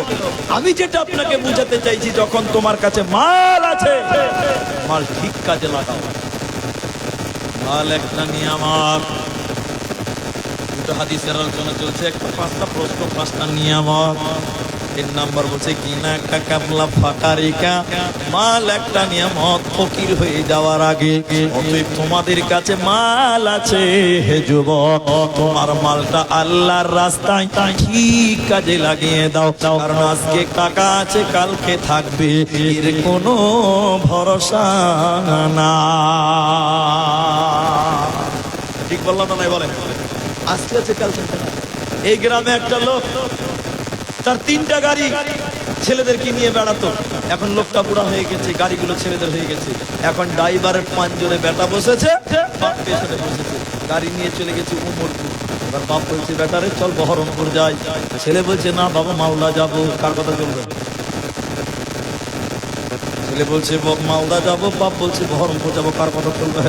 আমি যেটা আপনাকে বুঝাতে চাইছি, যখন তোমার কাছে মাল আছে, মাল ঠিক কাজে লাগাও। মাল একটা নিয়ামত। দুটো হাদিসের আলোচনা চলছে, একটা 5টা প্রশ্ন, 5টা নিয়ামত। 3 নাম্বার বলছে কিনা একটা কাবলা ফাকারিকা, মাল একটা নিয়ামত ফকির হয়ে যাওয়ার আগে। অতএব তোমাদের কাছে মাল আছে হে যুবক, তোমার মালটা আল্লাহর রাস্তায় ঠিক কাজে লাগিয়ে দাও। কারণ আজকে টাকা আছে, কালকে থাকবে, এর কোনো ভরসা না। ঠিক বললাম না? নাই বলেন। আজকে আছে, কালকে থাকবে। এই গ্রামে একটা লোক, তার 3টা গাড়ি, ছেলেদেরকে নিয়ে বেড়াতো। এখন লোকটা বুড়া হয়ে গেছে, গাড়িগুলো ছেলেদের হয়ে গেছে। এখন ড্রাইভারের 5 জনে বেটা বসেছে, বাপ পেছনে বসেছে, গাড়ি নিয়ে চলে গেছে উমরপুর। এবার বাপ বলছে বেটারে চল বহরমপুর যাই। ছেলে বলছে না বাবা মালদা যাবো। কার কথা চলবে? ছেলে বলছে মালদা যাবো, বাপ বলছে বহরমপুর যাবো। কার কথা চলবে?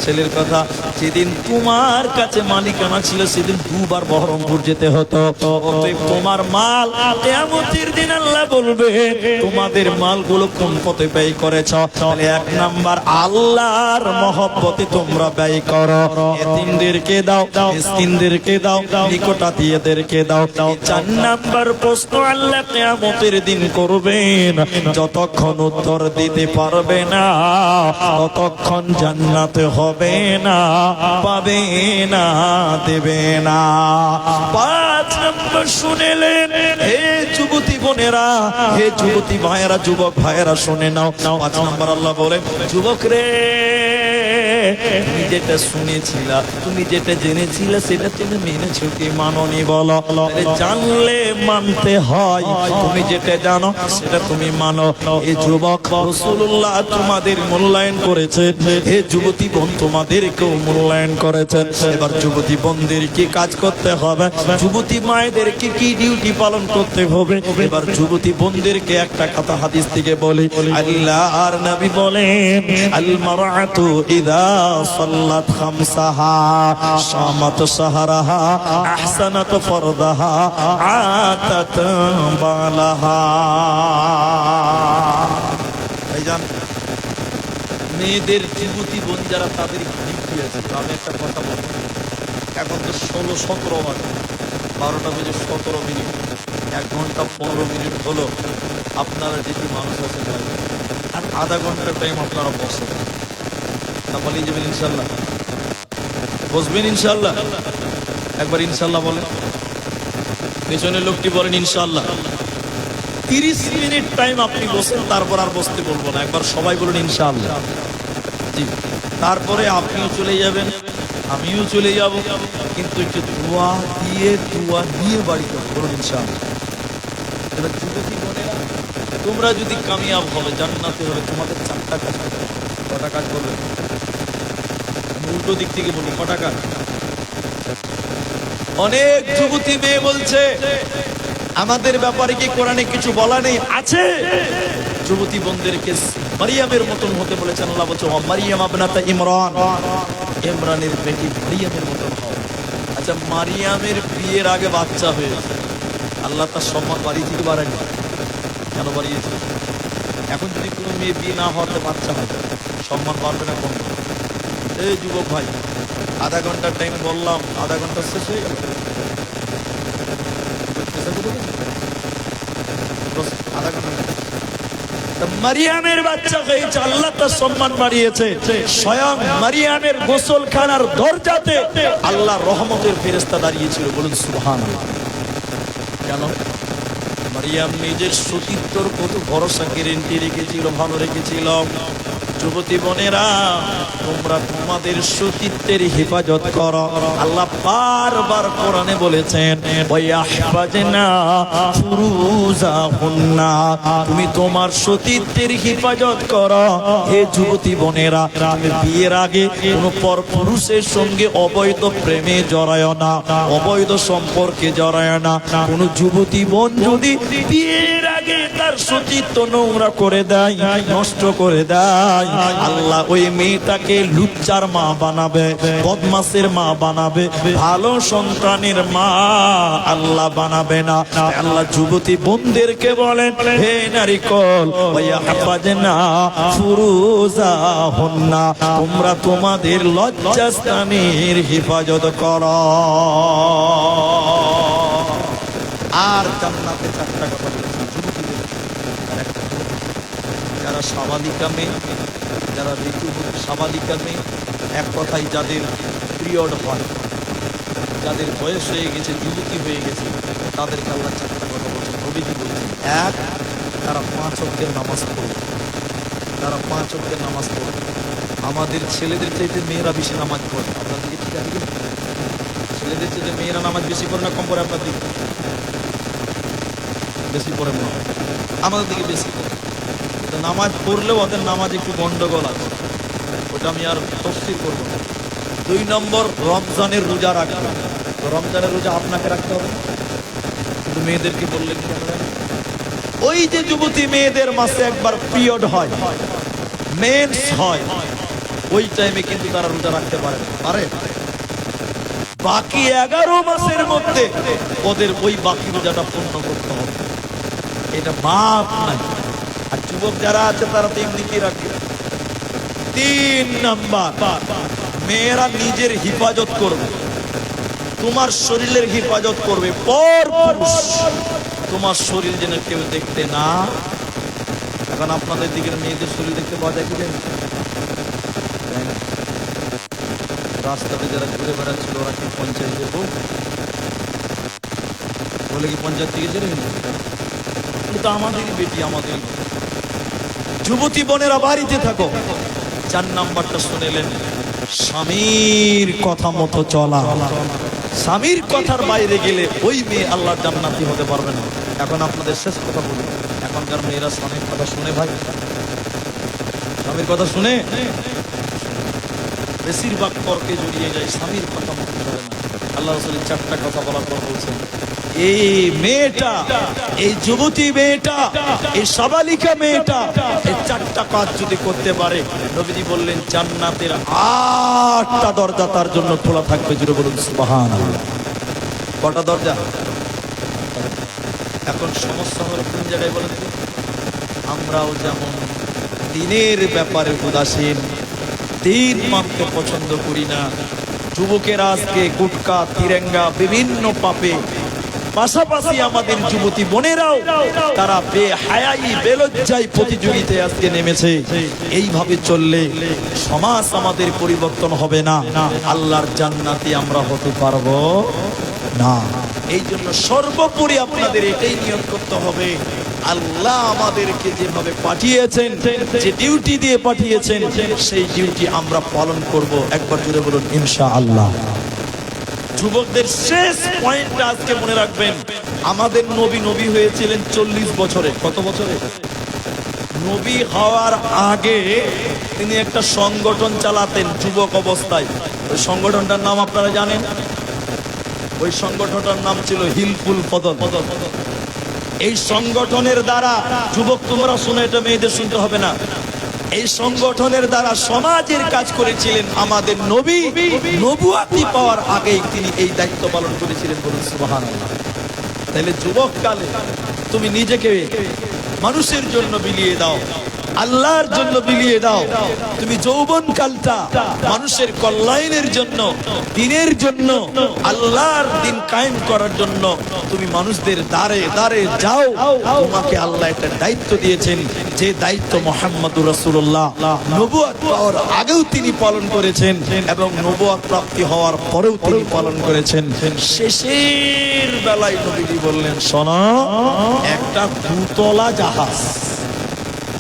ছেলের কথা। যেদিন তোমার কাছে মালিকানা ছিল, সেদিন 2 বার বহরমপুর যেতে হতো। তোমার মাল কিয়ামতের দিন আল্লাহ বলবে তোমাদের মালগুলো কোন পথে ব্যয় করেছ। 1 নাম্বার আল্লাহর মহব্বতে তোমরা ব্যয় করো। এতিমদেরকে দাও, মিসকিনদেরকে দাও, নিকটাত্মীয়দেরকে দাও। 4 নাম্বার প্রশ্ন আল্লাহ কিয়ামতের দিন করবেন, যতক্ষণ উত্তর দিতে পারবে না ততক্ষণ জান্নাতে হবে না, পাবে না, দেবে না। 5 নম্বর শুনেলেন হে যুবতী বোনেরা, হে যুবতী ভাইয়েরা, যুবক ভাইয়েরা শুনে নাও। 5 নম্বর আল্লাহ বলেন, যুবক রে, তুমি যেটা শুনেছিলা, তুমি যেটা জেনেছিলে, সেটা তুমি মেনেছো কি মানোনি বলো? জানলে মানতে হয়। তুমি যেটা জানো সেটা তুমি মানো। এই যুবক, রাসূলুল্লাহ তোমাদের মূল্যায়ন করেছে। হে যুবতী বোন, তোমাদেরকেও মূল্যায়ন করেছেন। এবার যুবতী বোনদের কি কাজ করতে হবে, যুবতী মায়েদেরকে কি ডিউটি পালন করতে হবে। এবার যুবতী বোনদেরকে একটা কথা হাদিস থেকে বলি। আল্লাহর নবী বলেন, আল মারআতু ইযা সাল্লাত খামসাহা শামাত শাহরাহা আহসানাত ফরদাহা আতাত বালাহা। ভাইজান, মেয়েদের যুবতী বোন যারা, তাদের ডিউটি আছে। আমি একটা কথা বলবো, এখন তো 16-17 বাজে, 12টা বেজে 17 মিনিট, 1 ঘন্টা 15 মিনিট হলো। আপনারা যেটি মানুষ আছেন আর আধা ঘন্টা টাইম আপনারা বসে না, বলেই যাবেন ইনশাল্লাহ? বসবেন ইনশাল্লাহ? একবার ইনশাল্লাহ বলেন। পেছনের লোকটি বলেন ইনশাল্লাহ। 30 মিনিট টাইম আপনি বসেন, তারপর আর বসতে বলবো না। একবার সবাই বলুন ইনশাআল্লাহ। জি, তারপরে আপনিও চলে যাবেন, আমিও চলে যাব, কিন্তু একটু দোয়া নিয়ে বাড়িতে বলুন ইনশাআল্লাহ। এবার যুবতী বোনেরা, তোমরা যদি কামিয়াব হবে, জান্নাতে হবে, তোমাদের 4টা কাজ করবে। কটা কাজ করবে? উল্টো দিক থেকে বলবো, কটা কাজ? অনেক যুবতী মেয়ে বলছে আমাদের ব্যাপারে কি কোরআনে কিছু বলা নেই? আছে। যুবতী বোনদেরকে মারিয়ামের মতন হতে বলেছেন আল্লাহ। বলছে মারিয়াম ইবনাতা ইমরান, ইমরানের বেটি মারিয়ামের মতন হও। আচ্ছা, মারিয়ামের বিয়ের আগে বাচ্চা হয়েছে, আল্লাহ তার সম্মান বাড়িয়ে দিতে পারেন। কেন বাড়িয়েছে? এখন যদি কোনো মেয়ে বিয়ে না হওয়াতে বাচ্চা হয়, সম্মান বাড়বে না কোন? এই যুবক ভাই, আধা ঘন্টার টাইম বললাম, আধা ঘন্টা শেষ হয়ে গেল। আধা ঘন্টা মারিয়ামের বাচ্চা হয়েছে, আল্লাহ তার সম্মান বাড়িয়েছে। স্বয়ং মারিয়ামের গোসলখানার দরজাতে আল্লাহ রহমতের ফেরেশতা দাঁড়িয়েছিল। বলুন সুবহানাল্লাহ। কেন? মারিয়াম নিজের সতীত্বর কত ভরসা গ্যারেন্টি রেখেছিল, ভালো রেখেছিল। যুবতী বোনেরা, তোমরা তোমাদের সতীত্বের হেফাজত করো। আল্লাহ বারবার কোরআনে বলেছেন, ওয়াহফাজনা ফুরুজাহুন্না, তুমি তোমার সতীত্বের হেফাজত করো। হে যুবতী বোনেরা, তুমি বিয়ের আগে কোনো পরপুরুষের সঙ্গে অবৈধ প্রেমে জড়ায় না, অবৈধ সম্পর্কে জড়ায় না। কোনো যুবতী বোন যদি বিয়ের আগে তার সতীত্ব নোংরা করে দেয়, নষ্ট করে দেয়, আল্লাহ ওই মেয়েটাকে লুচ্চার মা বানাবে, বদমাসের মা বানাবে, ভালো সন্তানের মা আল্লাহ বানাবে না। আল্লাহ যুবতী বোনদেরকে বলেন, হে নারীকল, ওয়াহফাজনা ফুরুজাহুন্না, তোমরা তোমাদের লজ্জাস্থানের হেফাজত করো। আর জান্নাতে চারটা কথা বলেছেন যুবতীদের। যারা সাবালিকা মেয়ে, যারা ঋতুবতী সাবালিকা মেয়ে, এক কথায় যাদের পিরিয়ড হয়, যাদের বয়স হয়ে গেছে, যুবতী হয়ে গেছে, তাদেরকে আল্লাহ চারটা কথা বলছেন। নবীজি বলছেন, এক, তারা 5 ওয়াক্তের নামাজ পড়বে। তারা 5 ওয়াক্তের নামাজ পড়বে। আমাদের ছেলেদের চাইতে মেয়েরা বেশি নামাজ পড়ে। আপনার দিকে ঠিক আছে? ছেলেদের চাইতে মেয়েরা নামাজ বেশি পড়ে না কম পড়ে? আপনার দিকে বেশি পড়ে মনে হয়, আমাদের দিকে বেশি পড়ে। নামাজ পড়লেও ওদের নামাজ একটু গন্ডগোল আছে, ওটা আমি আর তফসির করবো না। 2 নম্বর, রমজানের রোজা রাখবে। রমজানের রোজা আপনাকে রাখতে হবে, কিন্তু মেয়েদেরকে বললেন কি? ওই যে যুবতী মেয়েদের মাসে একবার পিরিয়ড হয়, মেন্স হয়, ওই টাইমে কিন্তু তারা রোজা রাখতে পারে না। পারে? বাকি 11 মাসের মধ্যে ওদের ওই বাকি রোজাটা পূর্ণ করতে হবে। এটা বাপ নাই। আর যুবক যারা আছে তারা তো এমনিতে রাখে। 3 নাম্বার, মেয়েরা নিজের হেফাজত করবে, তোমার শরীরের হেফাজত করবে। পরপুরুষ তোমার শরীর যেন কেউ দেখতে না। এখন আপনাদের দিকের মেয়েদের শরীর দেখতে পাওয়া যায় কি? রাস্তাতে যারা ঘুরে বেড়াচ্ছিল ওরা কি পঞ্চায়েতের বউ বলে? কি পঞ্চায়েত থেকে জেনে নিল? কিন্তু আমাদেরই বেটি, আমাদের যুবতী বোনেরা বাড়িতে থাকো। 4 নাম্বারটা শুনেলেন, স্বামীর কথা মতো চলা। স্বামীর কথার বাইরে গেলে ওই মেয়ে আল্লাহর জান্নাতি হতে পারবে না। এখন আপনাদের শেষ কথা বলি, এখনকার মেয়েরা স্বামীর কথা শুনে? ভাই, স্বামীর কথা শুনে বেশিরভাগ তর্কে জড়িয়ে যায়, স্বামীর কথা মতো চলে না। আল্লাহ রাসূলের 4টা কথা বলার পর বলছেন, এই মেয়েটা, এই যুবতী মেয়েটা, এই সাবালিকা মেয়েটা এই 4টা কাজ যদি করতে পারে, নবীজি বললেন জান্নাতের 8টা দরজা তার জন্য খোলা থাকবে। জুড়ে বলুন সুবহানাল্লাহ। কটা দরজা? এখন সমস্যা হলো কোন জায়গায় বলেন তো? আমরাও যেমন দিনের ব্যাপারে উদাসীন, দিন মানতে পছন্দ করি না। যুবকেরা আজকে গুটকা, তিরেঙ্গা, বিভিন্ন পাপে, পাশাপাশি আমাদের যুবতী বোনেরাও তারা বেহায়াই, বেলজ্জাই প্রতিযোগিতায় আজকে নেমেছে। এইভাবে চললে সমাজ আমাদের পরিবর্তন হবে না, আল্লাহর জান্নাতি আমরা হতে পারবো না। এই জন্য সর্বোপরি আপনাদের এটাই নিয়ত করতে হবে, আল্লাহ আমাদেরকে যেভাবে পাঠিয়েছেন, যে ডিউটি দিয়ে পাঠিয়েছেন, সেই ডিউটি আমরা পালন করব। একবার জুড়ে বলুন ইনশাআল্লাহ। যুবকদের শেষ পয়েন্টটা আজকে মনে রাখবেন, আমাদের নবী হয়েছিলেন 40 বছরে। কত বছরে? নবী হওয়ার আগে তিনি একটা সংগঠন চালাতেন যুবক অবস্থায়। ওই সংগঠনটার নাম আপনারা জানেন? ওই সংগঠনটার নাম ছিল হিলফুল ফদল। এই সংগঠনের দ্বারা, যুবক তোমরা শুনে, এটা মেয়েদের শুনতে হবে না, এই সংগঠনের দ্বারা সমাজের কাজ করেছিলেন আমাদের নবী। নবুয়াতি পাওয়ার আগেই তিনি এই দায়িত্ব পালন করেছিলেন। বলুন সুবহানাল্লাহ। তাহলে যুবক কালে তুমি নিজেকে মানুষের জন্য বিলিয়ে দাও, আল্লাহর জন্য বিলিয়ে দাও। তুমি যৌবন কালটা মানুষের কল্যাণের জন্য, দিনের জন্য, আল্লাহর দিন কায়েম করার জন্য তুমি মানুষদের দ্বারে দ্বারে যাও। তোমাকে আল্লাহ একটা দায়িত্ব দিয়েছেন, যে দায়িত্ব মুহাম্মদুর রাসূলুল্লাহ নবুয়ত পাওয়ার আগেও তিনি পালন করেছেন এবং নবুয়ত প্রাপ্তি হওয়ার পরেও তিনি পালন করেছেন। শেষের বেলায় নবীজি বললেন, শোনো, একটা দুতলা জাহাজ,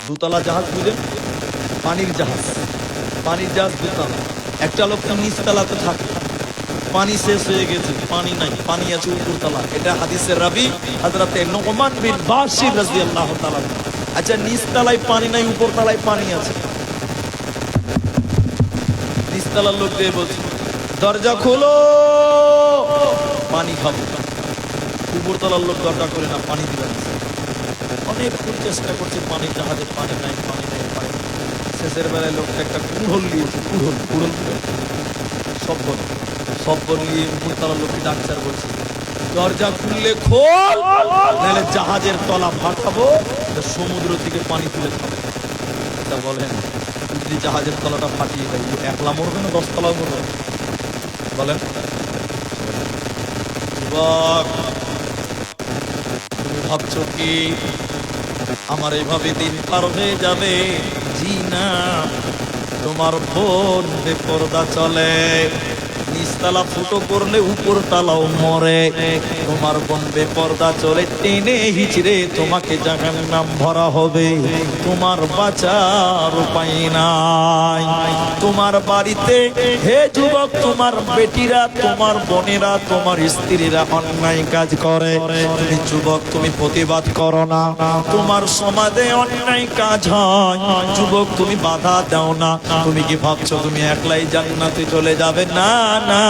দুতলা জাহাজ বুঝেন? পানির জাহাজ, পানির জাহাজ দুতলা। একটা লোক নিচতলাতে থাকে, পানি শেষ হয়ে গেছে, পানি নাই, পানি আছে উপরতলা। এটা হাদিসের রাবি হযরতে নুমান বিন বাশির রাদিয়াল্লাহু তাআলা। আচ্ছা, নিচতলায় পানি নাই, উপরতলায় পানি আছে। নিচতলার লোক দিয়ে বলছে, দরজা খোলো, পানি খাবো। উপরতলার লোক দরজা করে না, পানি দিবে না। অনেকক্ষণ চেষ্টা করছে, পানি জাহাজে পানি নাই, পানি নাই, পানি নাই। শেষের বেলায় লোকটা একটা কুড়োল নিয়েছে, কুড়োল সব নিয়ে উপরতলার লোককে ডাক্তার বলছে, দরজা খুললে খোল, নাহলে জাহাজের তলা ফাটাবো, সমুদ্র থেকে পানি তুলে খাবে। এটা বলেন, যদি জাহাজের তলাটা ফাটিয়ে দেয়, একলা মরবে না 10 তলাও মরবে? বলেন। তুমি ভাবছো কি আমার এইভাবে দিন পার হয়ে যাবে? জি না, তোমার বোন বেপরদা চলে, নিচতলা ফুটো করলে উপর তালাও মরে। তোমার বোন বেপরদা চলে, টেনে হিচড়ে তোমাকে জাহান্নাম ভরা হবে, তোমার বাঁচার উপায় নাই। তোমার বাড়িতে হে যুবক, তোমার বেটিরা, তোমার বোনেরা, তোমার স্ত্রীরা অন্যায় কাজ করে, তুমি যুবক তুমি প্রতিবাদ করো না। তোমার সমাজে অন্যায় কাজ হয়, যুবক তুমি বাধা দাও না। তুমি কি ভাবছো তুমি একলাই জান্নাতে চলে যাবে? না না,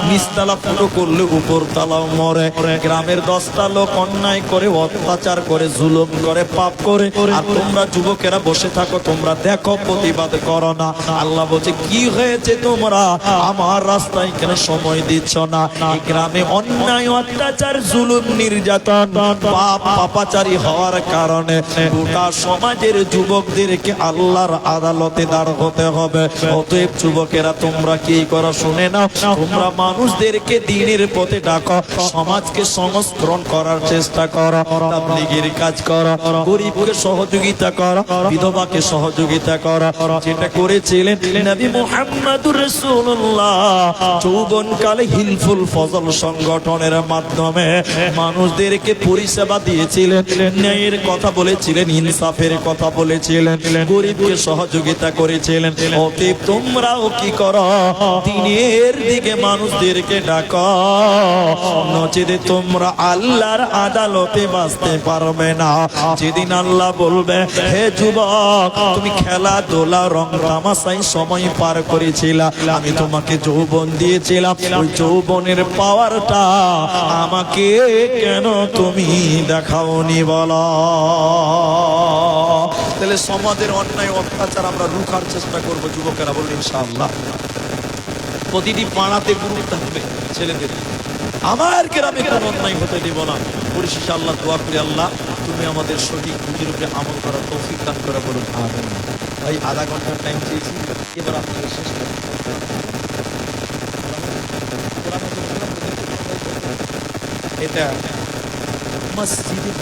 নিচতলা ফুটো করলে উপর তালাও মরে। গ্রামের 10টা লোক অন্যায় করে, অত্যাচার করে, জুলুম করে, পাপ করে, আর তোমরা যুবকেরা বসে থাকো, তোমরা দেখো, প্রতিবাদ করো না। আল্লাহ বলছে, কি হয়েছে তোমরা আমার রাস্তায় কেন সময় দিচ্ছ না? এই গ্রামে অন্যায়, অত্যাচার, জুলুম, নির্যাতন, পাপ, পাপাচারী হওয়ার কারণে গোটা সমাজের যুবকদেরকে আল্লাহর আদালতে দাঁড় হতে হবে। অতএব যুবকেরা তোমরা কি করো শুনে নাও, তোমরা মানুষদেরকে দ্বীনের পথে ডাকো, সমাজকে সংস্করণ করার চেষ্টা করো, তাবলীগের কাজ করো, গরিবকে সহযোগিতা করো, বিধবাকে সহযোগিতা করো, যেটা করেছিলেন নবী মুহাম্মদুর রাসূলুল্লাহ যৌবনকালে হিলফুল ফজল সংগঠনের মাধ্যমে মানুষদেরকে পরিষেবা দিয়েছিলেন, ন্যায়ের কথা বলেছিলেন, ইনসাফের কথা বলেছিলেন, গরিবকে সহযোগিতা করেছিলেন। অতএব তোমরাও কি করো, দ্বীনের দিকে মানুষদেরকে ডাকো, নচেতে তোমরা আল্লাহর আদালতে বাঁচতে পারবে না। যেদিন আল্লাহ বলবে, হে যুবক তুমি খেলাধুলা, রং তামাশায় সময় পার করেছিলা, আমি তোমাকে যৌবন দিয়েছিলাম, ওই যৌবনের পাওয়ারটা আমাকে কেন তুমি দেখাওনি বলো? তাহলে সমাজের অন্যায়, অত্যাচার আমরা রুখার চেষ্টা করবো, যুবকেরা বললেন ইনশাআল্লাহ। প্রতিটি পাড়াতে গ্রুপ থাকবে ছেলেদের, আমার গ্রামে কোনো অন্যায় হতে দেব না। পরিশেষে আল্লাহ দোয়া করি, আল্লাহ তুমি আমাদের সঠিক বুঝের উপরে আমল করার তৌফিক দান করে বলুন আমিন। ভাই আধা ঘন্টার টাইম চেয়েছি, এবার আপনাদের শেষ করুন। এটা মসজিদের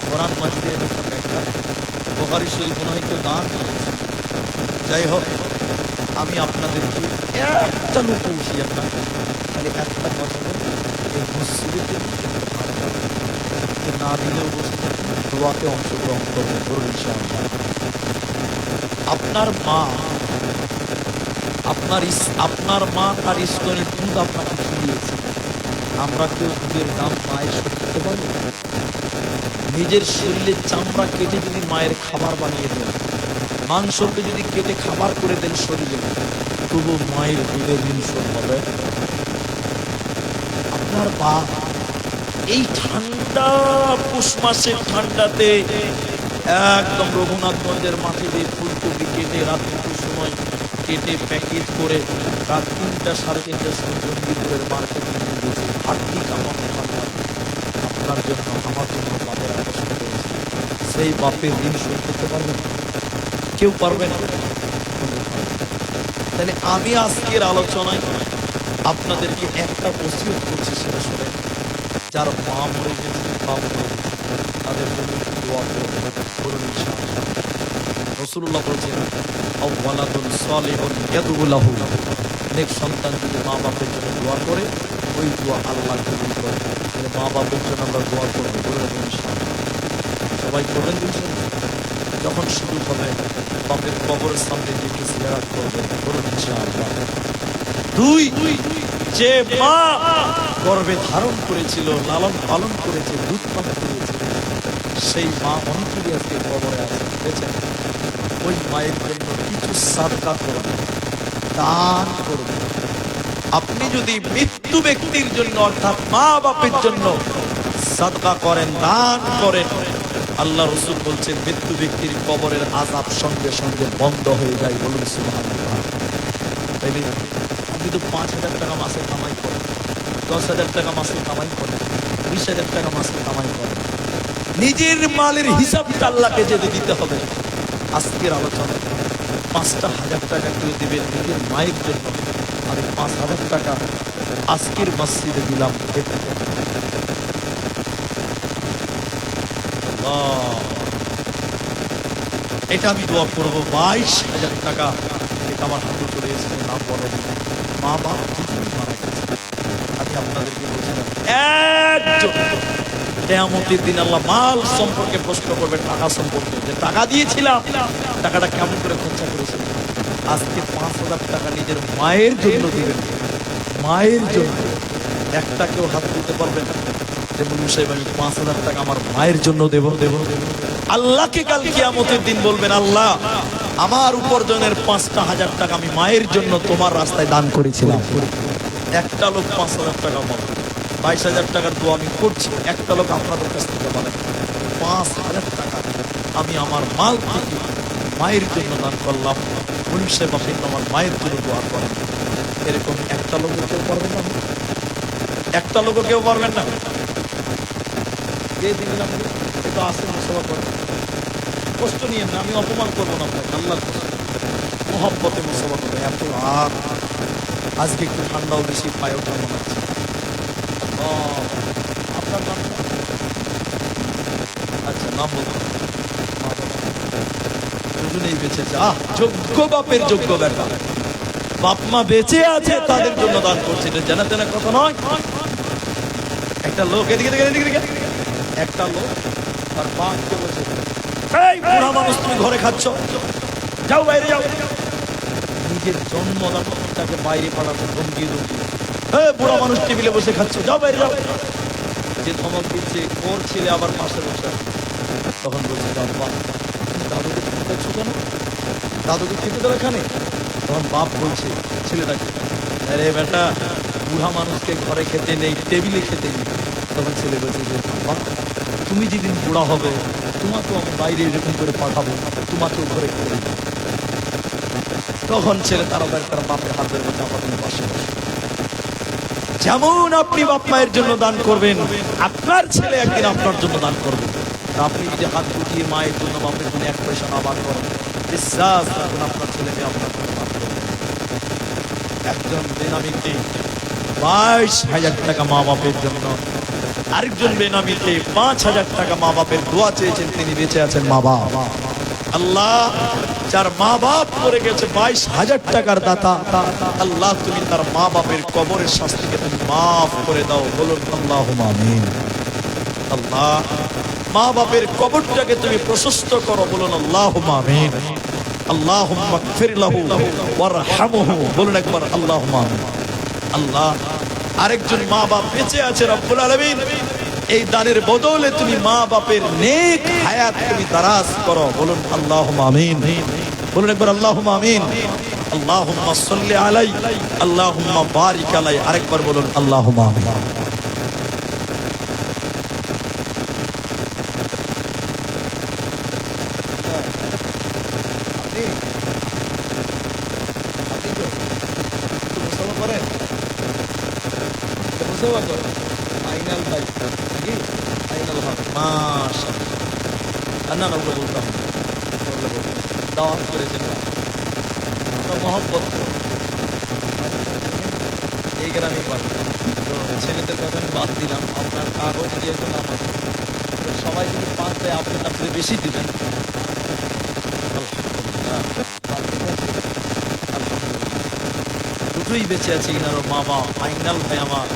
কোরআন মসজিদের একটা বুখারী শরীফ মনে হয় কেউ দান। যাই হোক, আমি আপনাদেরকে একটা লোক উঠিয়ে না, খালি একটা কথা বলি, এই মসজিদে না দিলেও বসে দোয়াতে অংশগ্রহণ করবেন, বলুন ইনশাআল্লাহ। আপনার মা, আপনার মা তার স্তনের দুধ আপনাকে খাইয়েছে, আমরা কেউ দুধের দাম মায়ের করতে পারি? নিজের শরীরের চামড়া কেটে যদি মায়ের খাবার বানিয়ে দেন, মাংসকে যদি কেটে খাবার করে দেন শরীরে, তবু মায়ের দুধের ঋণ শোধ হবে? আপনার বাপ এই ঠান্ডা পৌষ মাসের ঠান্ডাতে একদম রঘুনাথগঞ্জের মাঠে দিয়ে ফুলকপি কেটে রাত 2টোর সময় কেটে প্যাকেট করে রাত 3টা, 3:30টার সময় জঙ্গিপুরের মার্কেটে নিয়ে গেছে, হাটটি কামড় ঠান্ডা আপনার জন্য, আমার জন্য বাপের আকর্ষণ করেছে। সেই বাপের ঋণ শোধ করতে পারবেন? কেউ পারবে না। তাহলে আমি আজকের আলোচনায় আপনাদেরকে একটা ওসিয়ত করছি, সেটা শুনে, যার মা মরে গেছে, বাপ মরে গেছে, তাদের জন্য দোয়া করবেন, বলুন ইনশাআল্লাহ। রাসূলুল্লাহ বলেছেন, আওয়ালাদুন সালিহুন ইয়াদউ লাহু, নেক সন্তান যদি মা বাপের জন্য দোয়া করে, ওই দোয়া আল্লাহ কবুল করে। তাহলে মা বাপের জন্য আমরা দোয়া করবো, বলে রাখুন ইনশাআল্লাহ। সবাই করবেন ইনশাআল্লাহ। যখন শুরু হবে বাপের কবরের সামনে যে একটু জিয়ারত করবেন, বলুন ইনশাআল্লাহ। দুই, যে মা গর্ভে ধারণ করেছিল, লালন পালন করেছে, দুধ পান করেছে, সেই মা অনেকগুলি আজকে কবরে আছে, বেঁচে আছে। ওই মায়ের জন্য কিছু সাদকা করবেন, দান করবেন। আপনি যদি মৃত্যু ব্যক্তির জন্য অর্থাৎ মা বাপের জন্য সাদকা করেন, দান করেন, আল্লাহ রাসূল বলছেন মৃত্যু ব্যক্তির কবরের আযাব সঙ্গে সঙ্গে বন্ধ হয়ে যায়। বলুন সুবহানাল্লাহ। তাইলে আপনি তো 5,000 টাকা মাসে কামাই করেন, 10,000 টাকা মাসে কামাই করেন, 20,000 টাকা মাসে কামাই করেন, নিজের মালের হিসাবটা আল্লাহকে যেতে দিতে হবে। আজকের আলোচনা 5,000 টাকা কেউ দিবেন নিজের মায়ের জন্য, আমি 5,000 টাকা আজকের মসজিদে দিলাম। এটা আমি দোয়া করবো। 22,000 টাকা এটা আমার হাতে চলে এসেছে, নাম বলেন। মা বাপ দুজনই মারা গেছে। আমি আপনাদেরকে বলছিলাম একজন কিয়ামতের দিন আল্লাহ মাল সম্পর্কে প্রশ্ন করবে, টাকা সম্পর্কে, যে টাকা দিয়েছিলাম টাকাটা কেমন করে খরচা করেছিলাম। আজকে 5,000 টাকা নিজের মায়ের জন্য দিবেন, মায়ের জন্য। একটা কেউ হাত দিতে পারবেন যে বলুন সাহেব আমি 5,000 টাকা আমার মায়ের জন্য দেব। আল্লাহকে কাল কিয়ামতের দিন বলবেন, আল্লাহ আমার উপার্জনের 5,000 টাকা আমি মায়ের জন্য তোমার রাস্তায় দান করেছিলাম। একটা লোক 5,000 টাকা পাবে। 22,000 টাকার দোয়া আমি করছি, একটা লোক আপনাদের কাছ থেকে বলেন 5,000 টাকা আমি আমার মাল থেকে মায়ের জন্য দান করলাম। বলুন সাহেব আপনি আমার মায়ের জন্য দোয়া করেন। এরকম একটা লোকও কেউ পারবেন না, একটা লোকও কেউ পারবেন না। দিলাম একটু আসে মুসলমান করেন, কষ্ট নিয়ে না, আমি অপমান করবো না আপনাকে, আল্লাহ মোহাব্বতে মুসলমান করে। এত রাত আজকে একটু ঠান্ডাও বেশি, পায়েও ঠান্ডা লাগছে। আপনার নাম? আচ্ছা, নাম বলতে দুজনেই বেঁচে আছে। যোগ্য বাপের যোগ্য বেটা, বাপ মা বেঁচে আছে তাদের জন্য দান করছে, এটা জানা জানা কথা নয়। একটা লোক এদিকে একটা লোক তার বাপকে বলছে, এই বুড়া মানুষ তুমি ঘরে খাচ্ছ, যাও বাইরে যাও। নিজের জন্মদাতাকে বাইরে পাঠাতে ধমকিয়ে বুড়া মানুষ টেবিলে বসে খাচ্ছ, যাও বাইরে যাও। যে ধমক দিচ্ছে ওর ছেলে আবার পাশে বসে আছে। তখন বলছে দাদুকে খাচ্ছ কেন, দাদুকে খেতে দেবে এখানে। তখন বাপ বলছে ছেলেটাকে, আরে বেটা বুড়া মানুষকে ঘরে খেতে নেই, টেবিলে খেতে নেই। তখন ছেলে বলছে যে বাবা তুমি যেদিন বুড়া হবে তোমাকেও আমি বাইরে এরকম করে পাঠাবো, তোমাকেও ঘরে খেতে দেবো। তখন ছেলে তাড়াতাড়ি তার বাপের হাত ধরে বলছে আপনি পাশে বসে। যেমন আপনি বাপ মায়ের জন্য দান করবেন, আপনার ছেলে একদিন আপনার জন্য দান করবে। আপনি যদি হাত উঠিয়ে মায়ের জন্য বাপের জন্য 1 পয়সা না বার করেন, বিশ্বাস রাখুন আপনার ছেলে মেয়ে আপনার জন্য দান করবে। একজন বেনামিকে 22,000 টাকা মা বাপের জন্য, আরেকজন বেনামিকে 5,000 টাকা মা বাপের দোয়া চেয়েছেন, তিনি বেঁচে আছেন। মা বাপ আল্লাহ যার মা বাপ করে গেছে 22,000 টাকার দাতা, আল্লাহ তুমি তার মা বাপের কবরের শাস্তিকে তুমি মাফ করে দাও। বলুন আল্লাহুম্মা আমিন। আল্লাহ মা বাপের কবরটাকে তুমি প্রশস্ত করো। বলুন আল্লাহুম্মা আমিন। আল্লাহুম্মা গফির লাহু ওয়ারহামহু। বলুন একবার আল্লাহুম্মা আমিন। আল্লাহ আরেকজন মা বাপ বেঁচে আছে রব্বুল আলামিন, এই দানের বদলে তুমি মা বাপের নেক হায়াত তুমি দারাজ করো। বলুন আল্লাহুম্মা আমিন। বলুন একবার আল্লাহুম্মা আমিন। আল্লাহুম্মা সাল্লি আলাই, আল্লাহুম্মা বারিক আলাই। আরেকবার বলুন আল্লাহুম্মা আমিন। আইনাল ভাই নাকি আইনাল হক মাশাআল্লাহ। না ওগুলো বলতাম, দাওয়াত করেছেন মহব্বত এই গ্রামে পাই। তো ছেলেদের কথা আমি বাদ দিলাম, আপনার কাগজ যেহেতু নাম আছে, সবাই যদি 5 দেয় আপনি তার থেকে বেশি দিবেন। দুটোই বেঁচে আছে কিনারও মা বাপ। আইনাল ভাই আমার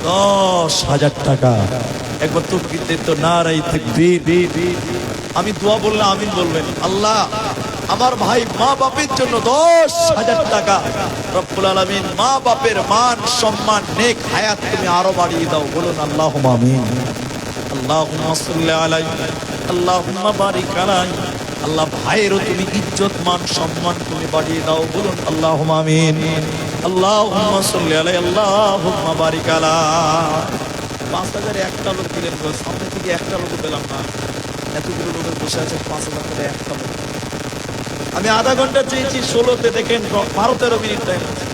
10,000 টাকা। একবার তাকবীর দেন তো, নারায়ে তাকবীর। আমি দোয়া বললে আমিন বলবেন। আল্লাহ আমার ভাই মা বাপের জন্য 10,000 টাকা, রব্বুল আলামিন মা বাপের মান সম্মান নেক হায়াত তুমি আরো বাড়িয়ে দাও, বলুন আল্লাহুম্মা আমিন। আল্লাহুম্মা সাল্লি আলাইহি, আল্লাহুম্মা বারিক আলাইহি। আল্লাহ ভাইয়েরও তুমি ইজ্জত মান সম্মান তুমি বাড়িয়ে দাও, বলুন আল্লাহুম্মা আমিন। আল্লাহুম্মা সাল্লি আলাইহি, আল্লাহুম্মা বারিক আলাইহি। 5,000 একটা লোক দিলেন গো, সামনে থেকে একটা লোক পেলাম না। এতগুলো লোকের বসে আছে, 5,000 করে একটা লোক। আমি আধা ঘন্টা চেয়েছি, 16তে দেখেন 12-13 মিনিট টাইম আছে।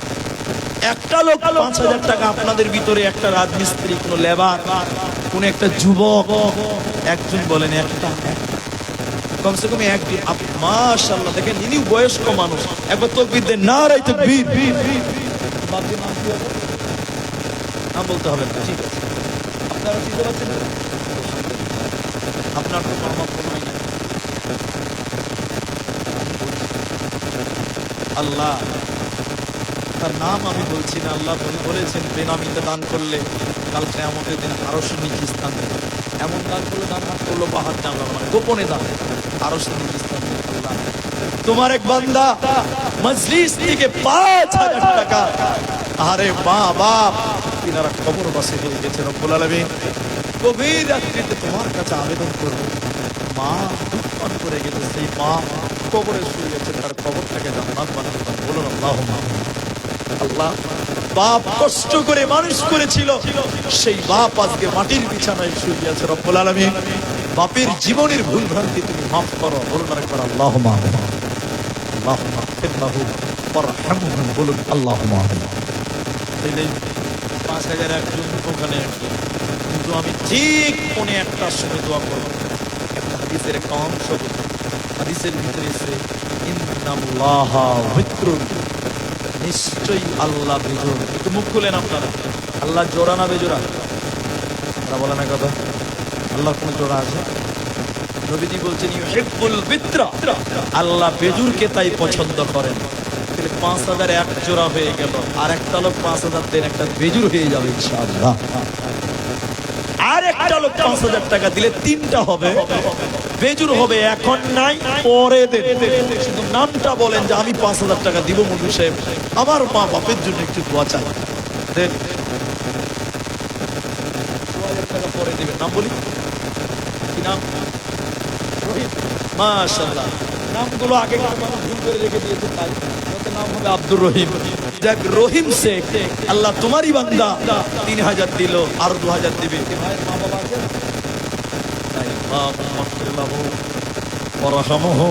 একটা লোক 5,000 টাকা। আপনাদের ভিতরে একটা রাজমিস্ত্রি, কোন লেবার, কোন একটা যুবক, একজন বলেন একটা, কমসে কম একজন। মাশাআল্লাহ, দেখেন ইনি বয়স্ক মানুষ। একবার তাকবীর দেন, নারায়ে তাকবীর। বাকি নাম কি হবে? নাম বলতে হবে না, ঠিক আছে। আপনারা বুঝতে পারছেন? আপনার তো পরামর্শ নাই। আল্লাহ তার নাম আমি বলছি না, আল্লাহ বলেছেন বেনামিতে দান করলে কাল কিয়ামতের দিন আরো নিচু স্থান দেবে। এমন দান করলে, দান হাত করলো বা হাত জানলো, মানে গোপনে দান আরো নিচু স্থান দেবে। আল্লাহ তোমার এক বান্দা মজলিস থেকে 5,000 টাকা, আরে মা বাপ তিনারা কবরবাসী হয়ে গেছে, রব্বুল আলামিন গভীর রাত্রিতে তোমার কাছে আবেদন করবো, মা দুঃখ করে গেছে, সেই মা কবরে শুয়ে গেছে, তার কবরটাকে জান্নাত বানাতে দাও, বলুন আল্লাহুম্মা আমিন। আল্লাহ বাপ কষ্ট করে মানুষ করেছিল, সেই বাপ আজকে মাটির বিছানায় শুয়ে আছে, রব্বুল আলামিন বাপের জীবনের ভুল ভ্রান্তি তুমি মাফ করো, বলুন আরেকবার আল্লাহুম্মা আমিন। আল্লাহুম্মা ইগফিরলাহু ওয়ারহামহু, বলুন আল্লাহুম্মা আমিন। তাইলে 5,000 একজন, ওখানে একজন, কিন্তু আমি ঠিক 1:15টার সময় দোয়া করবো। একটা হাদিসের একটা অংশ, হাদিসের ভিতরে এসে ইন্নাল্লাহা বিত্রুন, নিশ্চয়ই আল্লাহ বেজোড়। একটু মুখ খুলেন আপনারা, আল্লাহ জোড়া না বেজোড়া? তারা বলে না কথা, আল্লাহর কোন জোড়া আছে? নবীজি বলছেন ইউহিব্বুল বিত্রা, আল্লাহ বেজুরকে তাই পছন্দ করেন। 5,000 এক জোড়া হয়ে গেল, আর একটা লোক 5,000 দেন, একটা বেজুর হয়ে যাবে ইনশাআল্লাহ। আর একটা লোক 5,000 টাকা দিলে 3টা হবে, বেজুর হবে। এখন নাই, পরে দেন। শুধু নামটা বলেন যে আমি 5,000 টাকা দিব মুন্সি সাহেব, আমার মা বাপের জন্য একটু দোয়া চাই, দেন। 2,000 টাকা পরে দিবেন। নাম বলি, কি নাম? রহিম। মাশাআল্লাহ, নামগুলো আগে ভুল করে রেখে দিয়েছে, তাই নাম হবে আব্দুর রহিম। যাক, রহিম শেখ, আল্লাহ তোমারই বান্দা 3,000 দিল, আরো 2,000 দিবে। ভাইয়ের মা বাবা আছে? আল্লাহুম্মা ইগফির লাহু ওয়ারহামহু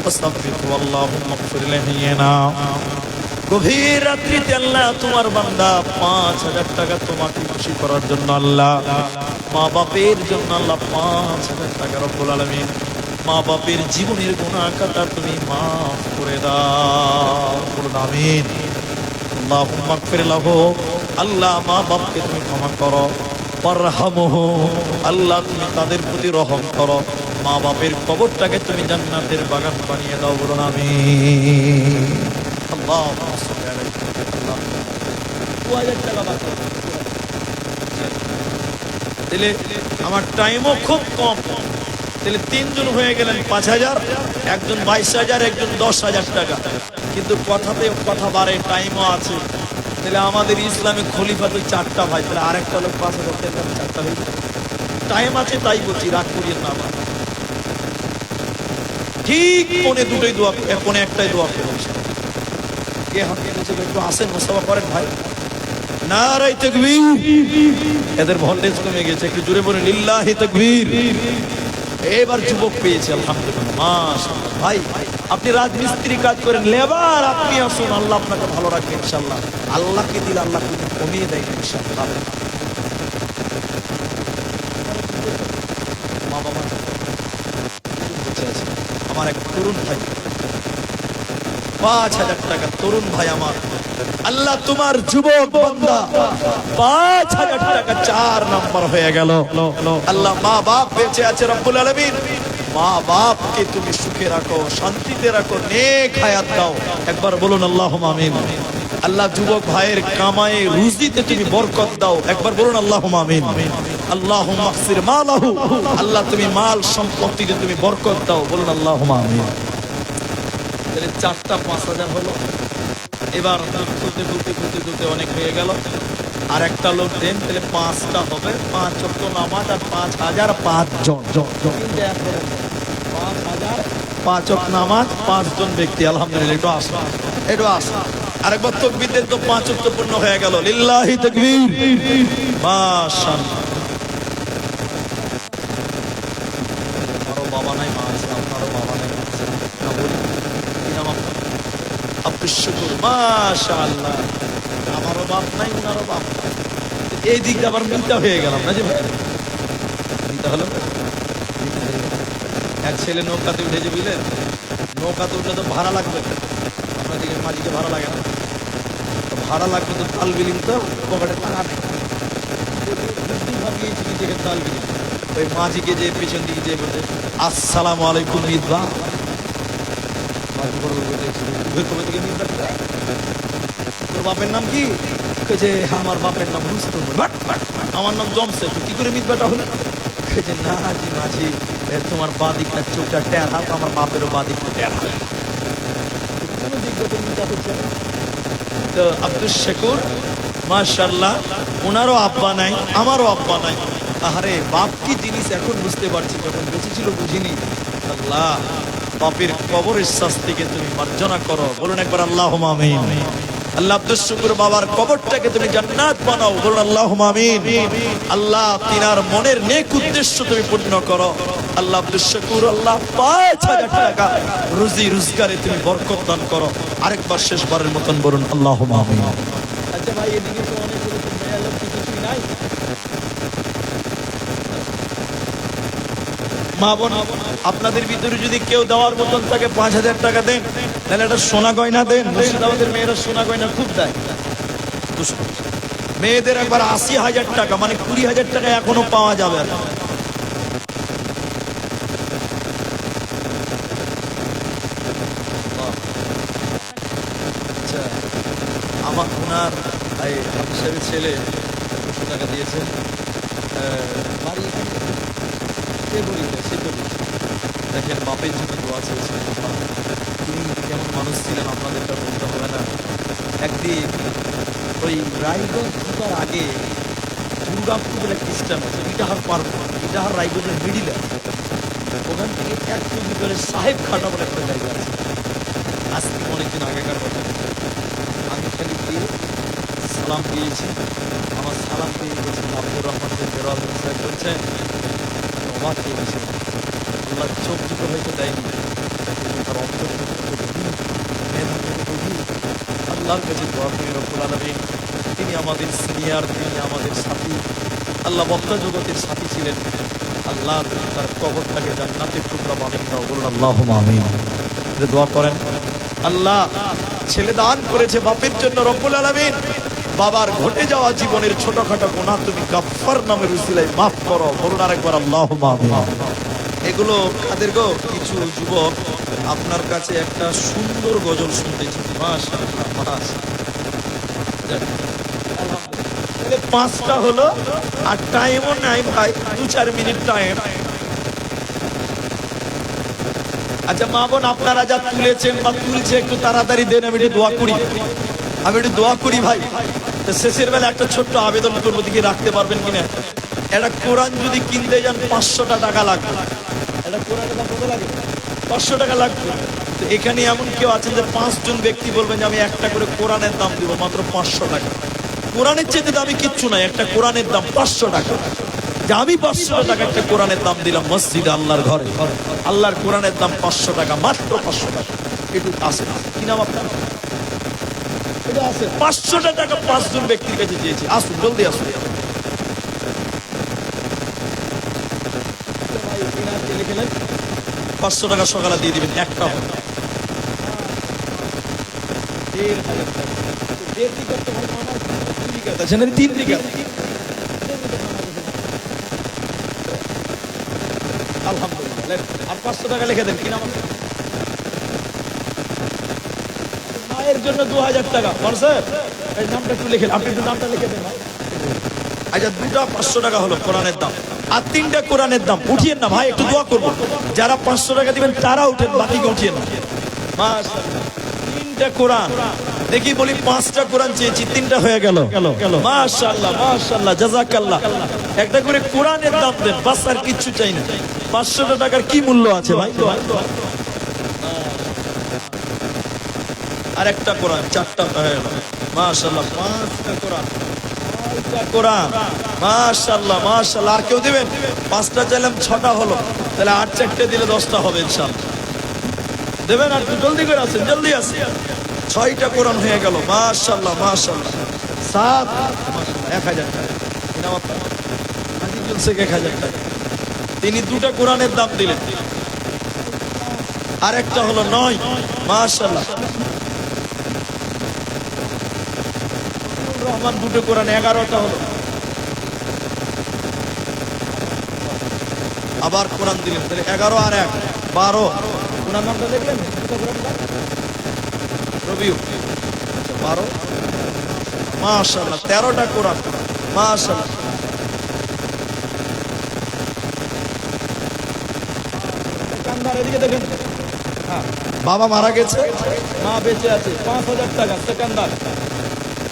ওয়াস্তাগফিরহু, আল্লাহুম্মা ইগফির লাহিনা। গভীর রাত্রিতে আল্লাহ তোমার বান্দা 5,000 টাকা তোমাকে খুশি করার জন্য, আল্লাহ মা বাপের জন্য, আল্লাহ 5,000 টাকা, রব্বুল আলামিন মা বাপের জীবনের গুনাহ কাটা তুমি মাফ করে দাও, বলুন আমিন। আল্লাহুম্মা ইগফির লাহু, আল্লাহ মা বাপকে তুমি ক্ষমা করো, ওয়ারহামহু, আল্লাহ তুমি তাদের প্রতি রহম করো, মা বাপের কবরটাকে তুমি জান্নাতের বাগান বানিয়ে দাও, বলুন আমিন। আল্লাহুম্মা সাল্লি আলাইহি, আল্লাহ 2,000 টাকা বাকি দিলে, আমার টাইমও খুব কম। তাহলে 3 জন হয়ে গেলেন 5,000, একজন 22,000, একজন 10,000 টাকা। কিন্তু কথাতে কথা বাড়ে, টাইমও আছে। তাহলে আমাদের ইসলামে খলিফা তো 4টা ভাই, তাহলে আরেকটা লোক 5,000 টাকা 4টা হয়ে যায়। টাইম আছে তাই বলছি, রাগ করিয়েন না। ঠিক 2:45 দোয়া, 1:45 দোয়া করবো। কে হাতে বলছে একটু আসেন, মুসাফা করেন ভাই। নারায়ে তাকবীর। এদের ভোল্টেজ কমে গেছে, একটু জোরে বলেন লিল্লাহি তাকবীর। এবার যুবক পেয়েছে, আলহামদুলিল্লাহ, মাশাআল্লাহ। ভাই আপনি রাজমিস্ত্রি কাজ করেন, লেবার আপনি আসুন, আল্লাহ আপনাকে ভালো রাখবে ইনশাআল্লাহ। আল্লাহকে দিলে আল্লাহ কমিয়ে দেয় ইনশাআল্লাহ। মা বাবা আমার এক তরুণ ভাই, 5,000 টাকা, তরুণ ভাই আমার, আল্লাহ তোমার যুবক বান্দা 5,000 টাকা 4 নাম্বার হয়ে গেল। আল্লাহ মা বাপ বেঁচে আছে, রব্বুল আলামিন মা বাপকে তুমি সুখে রাখো, শান্তিতে রাখো, নেক হায়াত দাও। একবার বলুন আল্লাহুম্মা আমিন। আল্লাহ যুবক ভাইয়ের কামায়ে রুজিতে তুমি বরকত দাও, একবার বলুন আল্লাহুম্মা আমিন। আল্লাহুম্মা আকসির মালাহু, আল্লাহ তুমি মাল সম্পত্তিতে তুমি বরকত দাও, বলুন আল্লাহুম্মা আমিন। তাহলে 4টা 5,000 হলো। এবার খুলতে খুলতে খুলতে খুলতে অনেক হয়ে গেল, আর একটা লোক দেন, তাহলে 5টা হবে, 5 ওয়াক্ত নামাজ আর 5,000 5 জন। 5,000 5 ওয়াক্ত নামাজ 5 জন ব্যক্তি। আলহামদুলিল্লাহ, একটু আসো, একটু আসো। আরেকবার তাকবীর দেন তো 5 ওয়াক্ত পূর্ণ হয়ে গেল। লিল্লাহি তাকবীর, মাশাআল্লাহ। আমারও বাবা নাই, মা আছে, আপনারও বাবা নাই, মা আছে। না বলি কি নাম আপনার? আব্দুল শুকুর, মাশাআল্লাহ। আমারও বাপ নাই, ওনারও বাপ নাই। এই দিকটা আবার মিথ্যা হয়ে গেলাম না যে ভাই, মিথ্যা হলো। এক ছেলে নৌকাতে উঠেছে, বুঝলেন? নৌকাতে উঠলে তো ভাড়া লাগবে, আপনাদেরকে মাঝিকে ভাড়া লাগে না? তো ভাড়া লাগবে তো তাল বিলিং, তো পকেটে টাকা নেই, ভাবিয়েছি নিজেকে তাল বিলিং। ওই মাঝিকে যে পেছন দিকে যে বলছে আসসালামু আলাইকুম মিতবা, মাঝি বড় থেকে মিতবা, তোর বাপের নাম কি? যে আমার বাপের নাম রুস্তম। আমার নাম জমছে, তো কি করে মিতবাটা হলো? যে না জি মাঝি, তোমার বাঁ দিকটা চোখটা টের হাত, আমার বাপেরও বাঁ দিকটা টের হাত। তো আব্দুল শুকুর মাশাআল্লাহ, ওনারও আব্বা নাই, আমারও আব্বা নাই। আরে বাপ কি জিনিস এখন বুঝতে পারছি, যখন বেঁচে ছিল বুঝিনি। আল্লাহ বাপের কবরের শাস্তিকে তুমি মার্জনা করো, বলুন একবার আল্লাহুম্মা আমিন। আল্লাহ আব্দুল শুকুর বাবার কবরটাকে তুমি জান্নাত বানাও, বলুন আল্লাহুম্মা আমিন। আল্লাহ তিনার মনের নেক উদ্দেশ্য তুমি পূর্ণ করো। আল্লাহ আব্দুল শুকুর আল্লাহ 5,000 টাকা রুজি রোজগারে তুমি বরকত দান করো। আরেকবার শেষবারের মতন বলুন আল্লাহুম্মা আমিন। আচ্ছা ভাই, এদিকে তো অনেকগুলো মেয়ে লোক, কিছুই নাই। মা বোন, আপনাদের ভিতরে যদি কেউ দেওয়ার মতন থাকে 5,000 টাকা দেন, তাহলে একটা সোনা গয়না দেন। মুর্শিদাবাদের মেয়েরা সোনা গয়না খুব দেয়। মেয়েদের একবার 80,000 টাকা, মানে 20,000 টাকা এখনো পাওয়া যাবে। আচ্ছা, আমার ওনার হাফিজের ছেলে 200 টাকা দিয়েছে। বাড়ি দেখেন, বাপের জন্য দোয়া চেয়েছেন। তিনি কেমন মানুষ ছিলেন আপনাদেরটা বলতে হবে না। একদিন ওই রায়গঞ্জ ঢোকার আগে দুর্গাপুরের একটা স্ট্যান্ড আছে, ইটাহার পার্ক, ইটাহার রায়গঞ্জের মিডিলে, ওখান থেকে 1 কিলোমিটারে সাহেব খাটা বলে একটা জায়গা আছে। আজ থেকে অনেকদিন আগেকার কথা। আমি খালি গিয়ে সালাম দিয়েছি, আমার সালাম দিয়ে গেছেন আব্দুর রহমান বেরোয়াল সাহেব বলছেন, অবাক হয়ে গেছে। আল্লাহ চোখ দুটো হয়তো দেয়নি, তার অন্তর আল্লাহর কাছে দোয়া করি রব্বুল আলামিন, তিনি আমাদের সিনিয়র, তিনি আমাদের সাথী। আল্লাহ বক্তা জগতের সাথী ছিলেন। আল্লাহ তার কবরটাকে জান্নাতের টুকরা বানিয়ে দাও, বলুন আল্লাহুম্মা আমিন। দোয়া করেন। আল্লাহ ছেলে দান করেছে বাপের জন্য, রব্বুল আলামিন বাবার ঘটে যাওয়া জীবনের ছোটখাটো গুনাহ তুমি গাফফার নামের উসিলায় মাফ করো, বলুন আরেকবার আল্লাহুম্মা আমিন। এগুলো কাদের গো? কিছু যুবক আপনার কাছে একটা সুন্দর গজল শুনতে চাই। মাশাআল্লাহ, মাশাআল্লাহ। 5টা হলো, আর টাইমও নাই ভাই, 2-4 মিনিট টাইম। আচ্ছা মা বোন, আপনারা যা তুলেছেন বা তুলছে একটু তাড়াতাড়ি দেন, আমি একটু দোয়া করি, আমি একটু দোয়া করি ভাই। শেষের বেলা একটা ছোট্ট আবেদন করবো, দিকে রাখতে পারবেন কিনা? একটা কোরআন যদি কিনতে যান 500 টাকা লাগবে। একটা কোরআনের দাম কত লাগে? 500 টাকা লাগবে। তো এখানে এমন কেউ আছেন যে 5 জন ব্যক্তি বলবেন যে আমি একটা করে কোরআনের দাম দিব মাত্র 500 টাকা। কোরআনের চেয়ে দামি কিচ্ছু নাই, একটা কোরআনের দাম 500 টাকা। যে আমি 500 টাকা একটা কোরআনের দাম দিলাম মসজিদে, আল্লাহর ঘরে, আল্লাহর কোরআনের দাম 500 টাকা, মাত্র 500 টাকা। একটু আসে, কি নাম আপনার? 500 টাকা 5 জন ব্যক্তির কাছে দিয়েছি। আসুন, জলদি আসুন। লিখে নেন, 500 টাকা সকালে দিয়ে দিবেন, একটা হবে। 3 বিঘা। আলহামদুলিল্লাহ। আর 500 টাকা লিখে দেন, কি নাম? মায়ের জন্য 2000 টাকা স্যার এই নামটা একটু লিখে, আপনি একটু নামটা লিখে দেন। আচ্ছা, দুটা 500 টাকা হলো কোরআনের দাম, আর তিনটা কোরআনের দাম। উঠিয়েন না ভাই, একটু দোয়া করবো। যারা 500 টাকা দিবেন তারা উঠেন, বাকিকে উঠিয়েন না। মাশাআল্লাহ, তিনটা কোরআন দেখি বলি, 5টা কোরআন চেয়েছি, 3টা হয়ে গেল। মাশাআল্লাহ মাশাআল্লাহ, জাযাকাল্লাহ। একটা করে কোরআনের দাম দেন, বাস আর কিচ্ছু চাই না। 500 টাকার কি মূল্য আছে ভাই? আর একটা কোরআন, 4টা হয়ে গেল। মাশাআল্লাহ, 5টা কোরআন, 6টা কোরআন। মাশাআল্লাহ মাশাআল্লাহ। আর কেউ দিবেন? 5টা চাইলাম, 6টা হলো, তাহলে 8 4টে দিলে 10টা হবে ইনশাআল্লাহ। দেবেন? আর জলদি করে আসেন, জলদি আসেন। 6টা কোরআন হয়ে গেল। মাশাআল্লাহ মাশাআল্লাহ। 7 মাশাআল্লাহ, 1000 টাকা ইনাম আপনার হাজি জলসে 1000 টাকা। তিনি 2টা কোরআনের দাম দিলেন, আর একটা হলো 9। মাশাআল্লাহ, রহমান 2টো কোরআন, 11টা হলো। আবার কোরআন দিলেন, তাহলে 11 আর 1 12। কোরআন নামটা দেখলেন? রবিউ, 12। মাশাআল্লাহ, 13টা কোরআন। মাশাআল্লাহ, সেকান্দার এদিকে দেখেন। হ্যাঁ, বাবা মারা গেছে, মা বেঁচে আছে, 5000 টাকা সেকান্দার।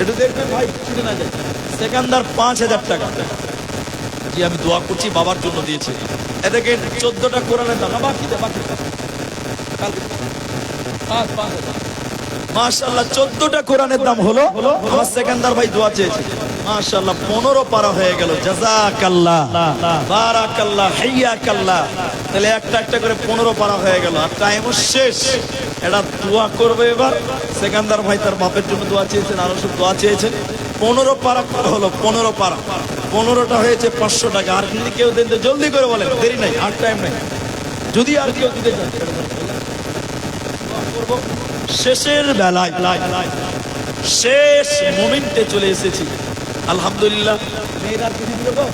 একটু দেখবেন ভাই, ছুটে না যায়। সেকান্দার 5000 টাকা। জি, আমি দোয়া করছি, বাবার জন্য দিয়েছি। এদিকে 14টা কোরআনের দাম। বাকি মাশাআল্লাহ, 14টা কোরআনের দাম হলো। আমার সেকান্দার ভাই দোয়া চেয়েছে। মাশাআল্লাহ, 15 পারা হয়ে গেল। জাযাকাল্লাহ, বারাকাল্লাহ, হাইয়াকাল্লাহ। তাহলে একটা একটা করে 15 পারা হয়ে গেল, আর টাইমও শেষ। এটা দোয়া করবে এবার। সেকান্দার ভাই তার বাপের জন্য দোয়া চেয়েছেন, আরো সব দোয়া চেয়েছেন। 15 পারা হলো, 15 পারা। 15টা হয়েছে 500 টাকা। আর যদি কেউ দেন তো জলদি করে বলেন, দেরি নাই, আর টাইম নাই। যদি আর কেউ দিতে চান, শেষের বেলায়, শেষ মোমেন্টে চলে এসেছি। আলহামদুলিল্লাহ। মেয়েরা কি দিল গো?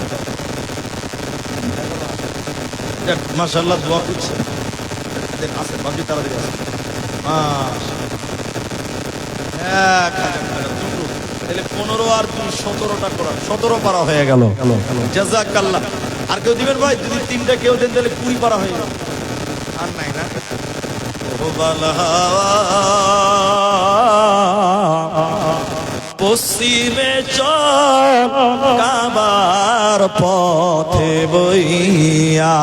মাশাআল্লাহ, দোয়া করছে। আসেন বাকি, তাড়াতাড়ি আসেন। তাহলে 15 আর 2 17টা কোরআন, 17 পারা হয়ে গেল। জাযাকাল্লাহ। আর কেউ দিবেন ভাই? যদি 3টা কেউ দেন তাহলে 20 পারা হয়ে গেল। আর নাই না? পশ্চিমে চল কাবার পথে বইয়া।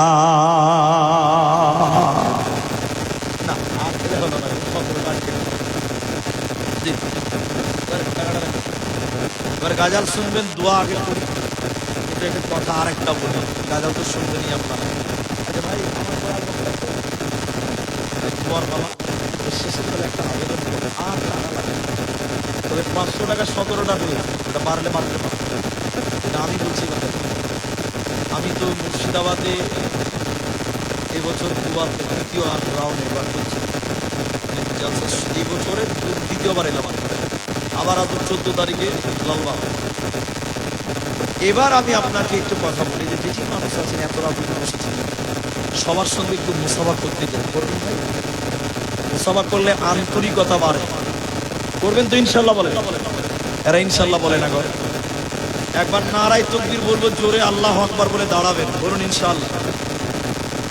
না, আর হলো না। এবার গাজাল শুনবেন, দোয়া আগে করি। কিন্তু একটা কথা আর একটা বলি, গাজাল তো শুনবেনই আপনারা। আচ্ছা ভাই, আমার বাবা শেষে বলে একটা আবেদন করে, আর টাকা লাগে। তবে 500 টাকা 17টা হয়েছে, এটা বাড়লে বাড়তে পারে। এটা আমি বলছি কথা। আমি তো মুর্শিদাবাদে এবছর দুবার, তৃতীয় রাউন্ড এবার করছি। এই বছরে 2য় এলাম। আবার আজ 14 তারিখে লালবাগ। এবার আমি আপনাকে একটু কথা বলি, যে যে মানুষ আছেন, এত রাত বসেছেন, সবার সঙ্গে একটু মুসাফা করতে চাই। করবেন ভাই? মুসাফা করলে আন্তরিকতা বাড়ে। করবেন তো ইনশাল্লাহ? বলে এরা ইনশাল্লাহ বলে না গো। একবার নারায়ে তাকবীর বলবো জোরে, আল্লাহু আকবার বলে দাঁড়াবেন, বলুন ইনশাল্লাহ।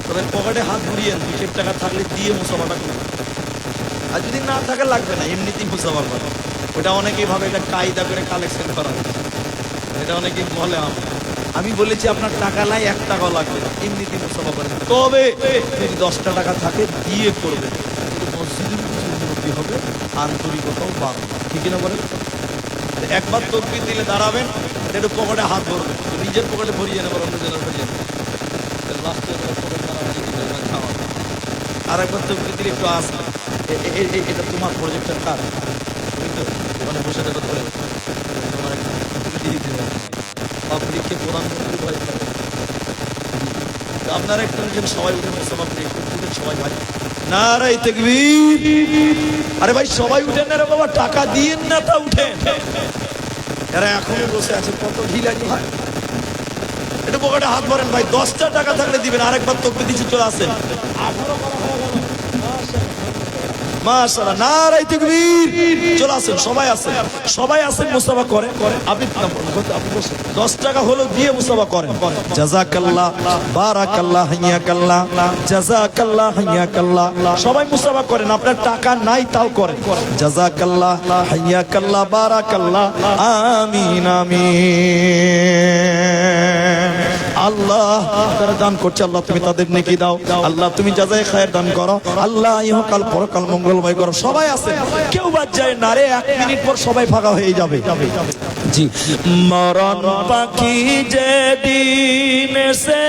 তবে পকেটে হাত ঘুরিয়েন, 2 টাকা থাকলে দিয়ে মুসাফাটা করবেন। আর যদি না থাকে লাগবে না, এমনিতেই মুসাফা করেন। ওটা অনেকেই ভাবে এটা কায়দা করে কালেকশন করা, এটা অনেকেই বলে। আমি বলেছি আপনার টাকা নাই, 1 টাকাও লাগবে না, এমনিতেই মুসাফা করেন। তবে যদি 10টা টাকা থাকে দিয়ে করবেন, মসজিদের উন্নতি হবে, আন্তরিকতাও বাড়বে। ঠিক না বলেন? একবার তাকবীর দিলে দাঁড়াবেন, একটু পকেটে হাত ভরবেন, নিজের পকেটে ভরিয়ে নেবেন, অন্য জনের ভরিয়ে নেবেন। আর একবার তাকবীর দিলে একটু আসবে, এটা তোমার প্রজেক্টের কাজ। ওখানে বসে দেখো, ধরে তোমার দিয়ে দিতে পাবলিককে প্রধানমন্ত্রী ভয় করে। আপনারা একটু সবাই উঠে মুসাফা করে একটু উঠেন সবাই ভাই। নারায়ে তাকবীর। আরে ভাই সবাই উঠেন না রে বাবা, টাকা দিয়েন না তা উঠেন। এরা এখনো বসে আছে, কত ঢিলানি হয়। একটু পকেটে হাত ভরেন ভাই, 10টা টাকা থাকলে দিবেন। আরেকবার তাকবীর দিতে চলে আসেন। 18 করা হয়ে গেল। মাশাআল্লাহ, নারায়ে তাকবীর। চলে আসেন, সবাই আসেন, মুসাফা করেন। আপনি 10 টাকা হলো দিয়ে মুসাফা করেন। জাযাকাল্লাহ, বারাকাল্লাহ, হাইয়াকাল্লাহ, জাযাকাল্লাহ, হাইয়াকাল্লাহ। সবাই মুসাফা করেন, আপনার টাকা নাই তাও করেন। জাযাকাল্লাহ, হাইয়াকাল্লাহ, বারাকাল্লাহ, আমিন আমিন। আল্লাহ যারা দান করছে, আল্লাহ তুমি তাদের নেকি দাও। আল্লাহ তুমি জাযায়ে খায়ের দান করো। আল্লাহ ইহকাল পরকাল মঙ্গলময় করো। সবাই আছে, কেউ বাদ যায় না রে। 1 মিনিট পর সবাই ফাঁকা হয়ে যাবে। জি, মরণ পাখি যেদিন সে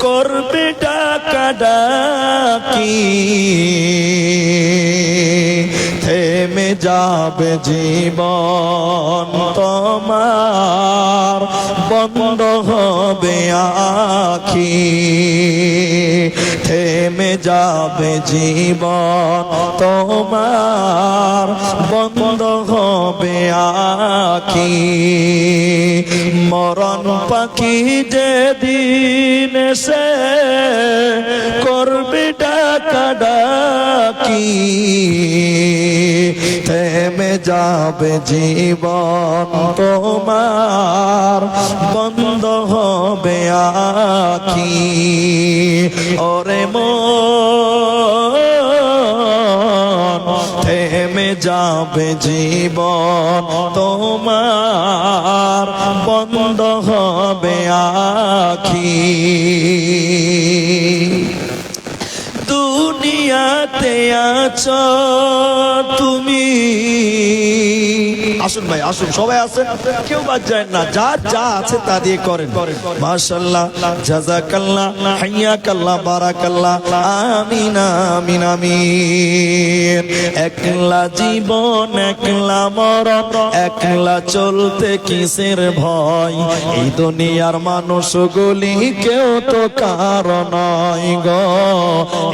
করবে ডাকা ডাকি, থেমে যাবে জীবন তোমার, বন্ধ হবে আখি, থেমে যাবে জীবন তোমার, বন্ধ হবে আখি। মরণ পাখি যেদিন সে করবে ডাকা ডাকি, থেমে যাবে জীবন তোমার, বন্ধ হবে আখি। ওরে মন, থেমে যাবে জীবন তোমার, বন্ধ হবে আখি। দুনিয়াতে আছো তুমি, আসুন ভাই আসুন, সবাই আসেন, কেউ বাদ যায় না। যার যা আছে তা দিয়ে করেন। মাশাআল্লাহ, জাযাকাল্লাহ, হাইয়াকাল্লাহ, বারাকাল্লাহ, আমিন আমিন আমিন। একলা জীবন একলা মরণ, একলা চলতে কিসের ভয়, এই দুনিয়ার মানুষগুলি কেউ তো কারো নয় গো,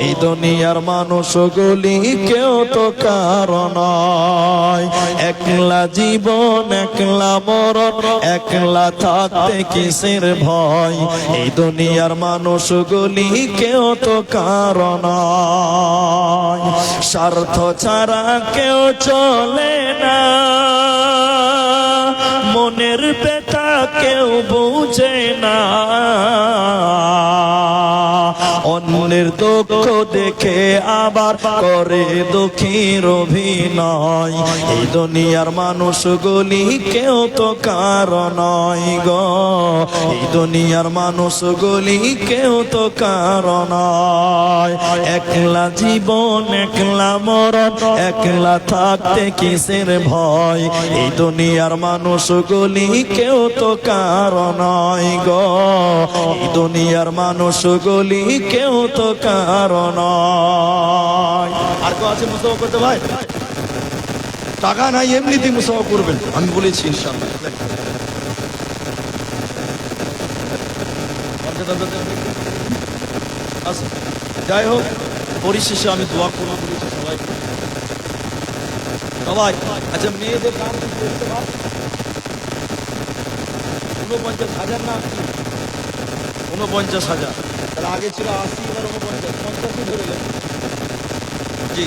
এই দুনিয়ার মানুষগুলি কেউ তো কারো নয়। একলা জীবন একলা মরণ, একলা থাকতে কিসের ভয়, এই দুনিয়ার মানুষগুলি কেউ তো কারো নয়। স্বার্থ ছাড়া কেউ চলে না, মনের ব্যথা কেউ বুঝে না, অন্যের দুঃখ দেখে আবার করে দুঃখীর অভিনয়, এই দুনিয়ার মানুষগুলি কেউ তো কারো নয় গো, এই দুনিয়ার মানুষগুলি কেউ তো কারো নয়। একলা জীবন একলা মরণ, একলা থাকতে কিসের ভয়, এই দুনিয়ার মানুষগুলি কেউ তো কারো নয় গো, এই দুনিয়ার মানুষগুলি কেউ তো কারো নয়। আর কেউ আছে মুসাফা করতে ভাই? টাকা নাই, এমনিতেই মুসাফা করবেন, আমি বলেছি ইনশাআল্লাহ। যাই হোক, পরিশেষে আমি দোয়া করবো সবাই সবাই। আচ্ছা, মেয়েদের দাম 49,000 না 49,000, তাহলে আগে ছিল 80, এবার 49, 50 ধরে গেল। জি,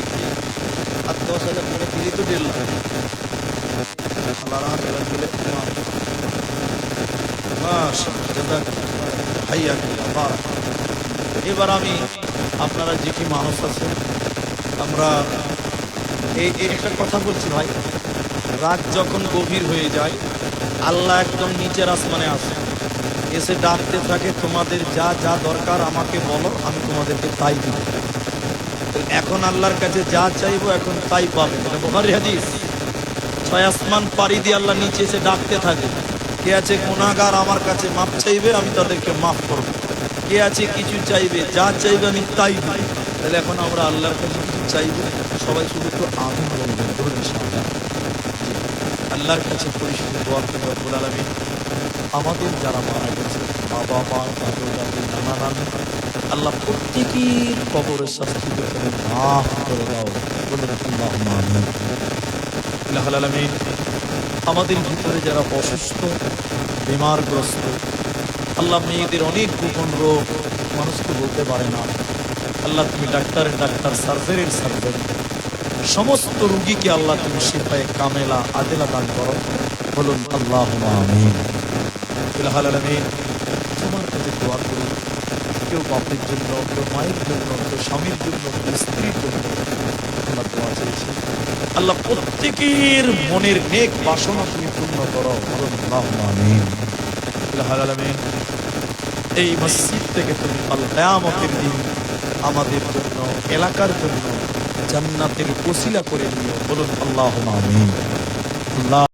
আর 10,000 করে দিলেই তো 1.5 লাখ। এবার আমি, আপনারা যে কি মানুষ আছে, আমরা এই একটা কথা বলছি ভাই, রাত যখন গভীর হয়ে যায়, আল্লাহ একদম নিচের আসমানে আসে, এসে ডাকতে থাকে, তোমাদের যা যা দরকার আমাকে বলো, আমি তোমাদেরকে তাই দিব। এখন আল্লাহর কাছে যা চাইবো এখন তাই পাবে। বুখারী হাদিস। 6 আসমান পাড়ি দিয়ে আল্লাহ নিচে এসে ডাকতে থাকে, কে আছে গুনাহগার আমার কাছে মাফ চাইবে, আমি তাদেরকে মাফ করবো। কে আছে কিছু চাইবে, যা চাইবে আমি তাই দিব। তাহলে এখন আমরা আল্লাহর কাছে কিছু চাইবো, সবাই শুধু একটু আমিন বলবেন, ধরুন ইনশাআল্লাহ। আল্লাহর কাছে পরিশুদ্ধ দোয়া করে রব্বুল আলামিন আমাদের যারা মারা গেছে, মা বাবা, দাদু দাদি, নানা নানি, আল্লাহ প্রত্যেকের কবরের শাস্তি মাফ করে দাও, বলে আল্লাহুম্মা আমিন। আল্লাহুল আলামিন আমাদের ভিতরে যারা অসুস্থ, বিমারগ্রস্ত, আল্লাহ মেয়েদের অনেক গোপন রোগ, মানুষকে বলতে পারে না, আল্লাহ তুমি ডাক্তারের ডাক্তার, সার্জারির সার্জন, সমস্ত রোগীকে আল্লাহ তুমি শিফায়ে কামেলা আদিলা দান করো। বলুন আল্লাহুম্মা আমিন। ফিলহাল আলামিন তোমার কাছে দোয়া করুন, কেউ বাপের জন্য, কেউ মায়ের জন্য, কেউ স্বামীর জন্য, কেউ স্ত্রীর জন্য আল্লাহ দোয়া চেয়েছে। আল্লাহ প্রত্যেকের মনের নেক বাসনা তুমি পূর্ণ করো। বলুন আল্লাহুম্মা আমিন। ফিলহাল আলামিন এই মসজিদ থেকে তুমি আল কিয়ামতের দিন আমাদের জন্য, এলাকার জন্য জান্নাতের ওসিলা করে নিও। বলুন আল্লাহুম্মা আমিন। আল্লাহ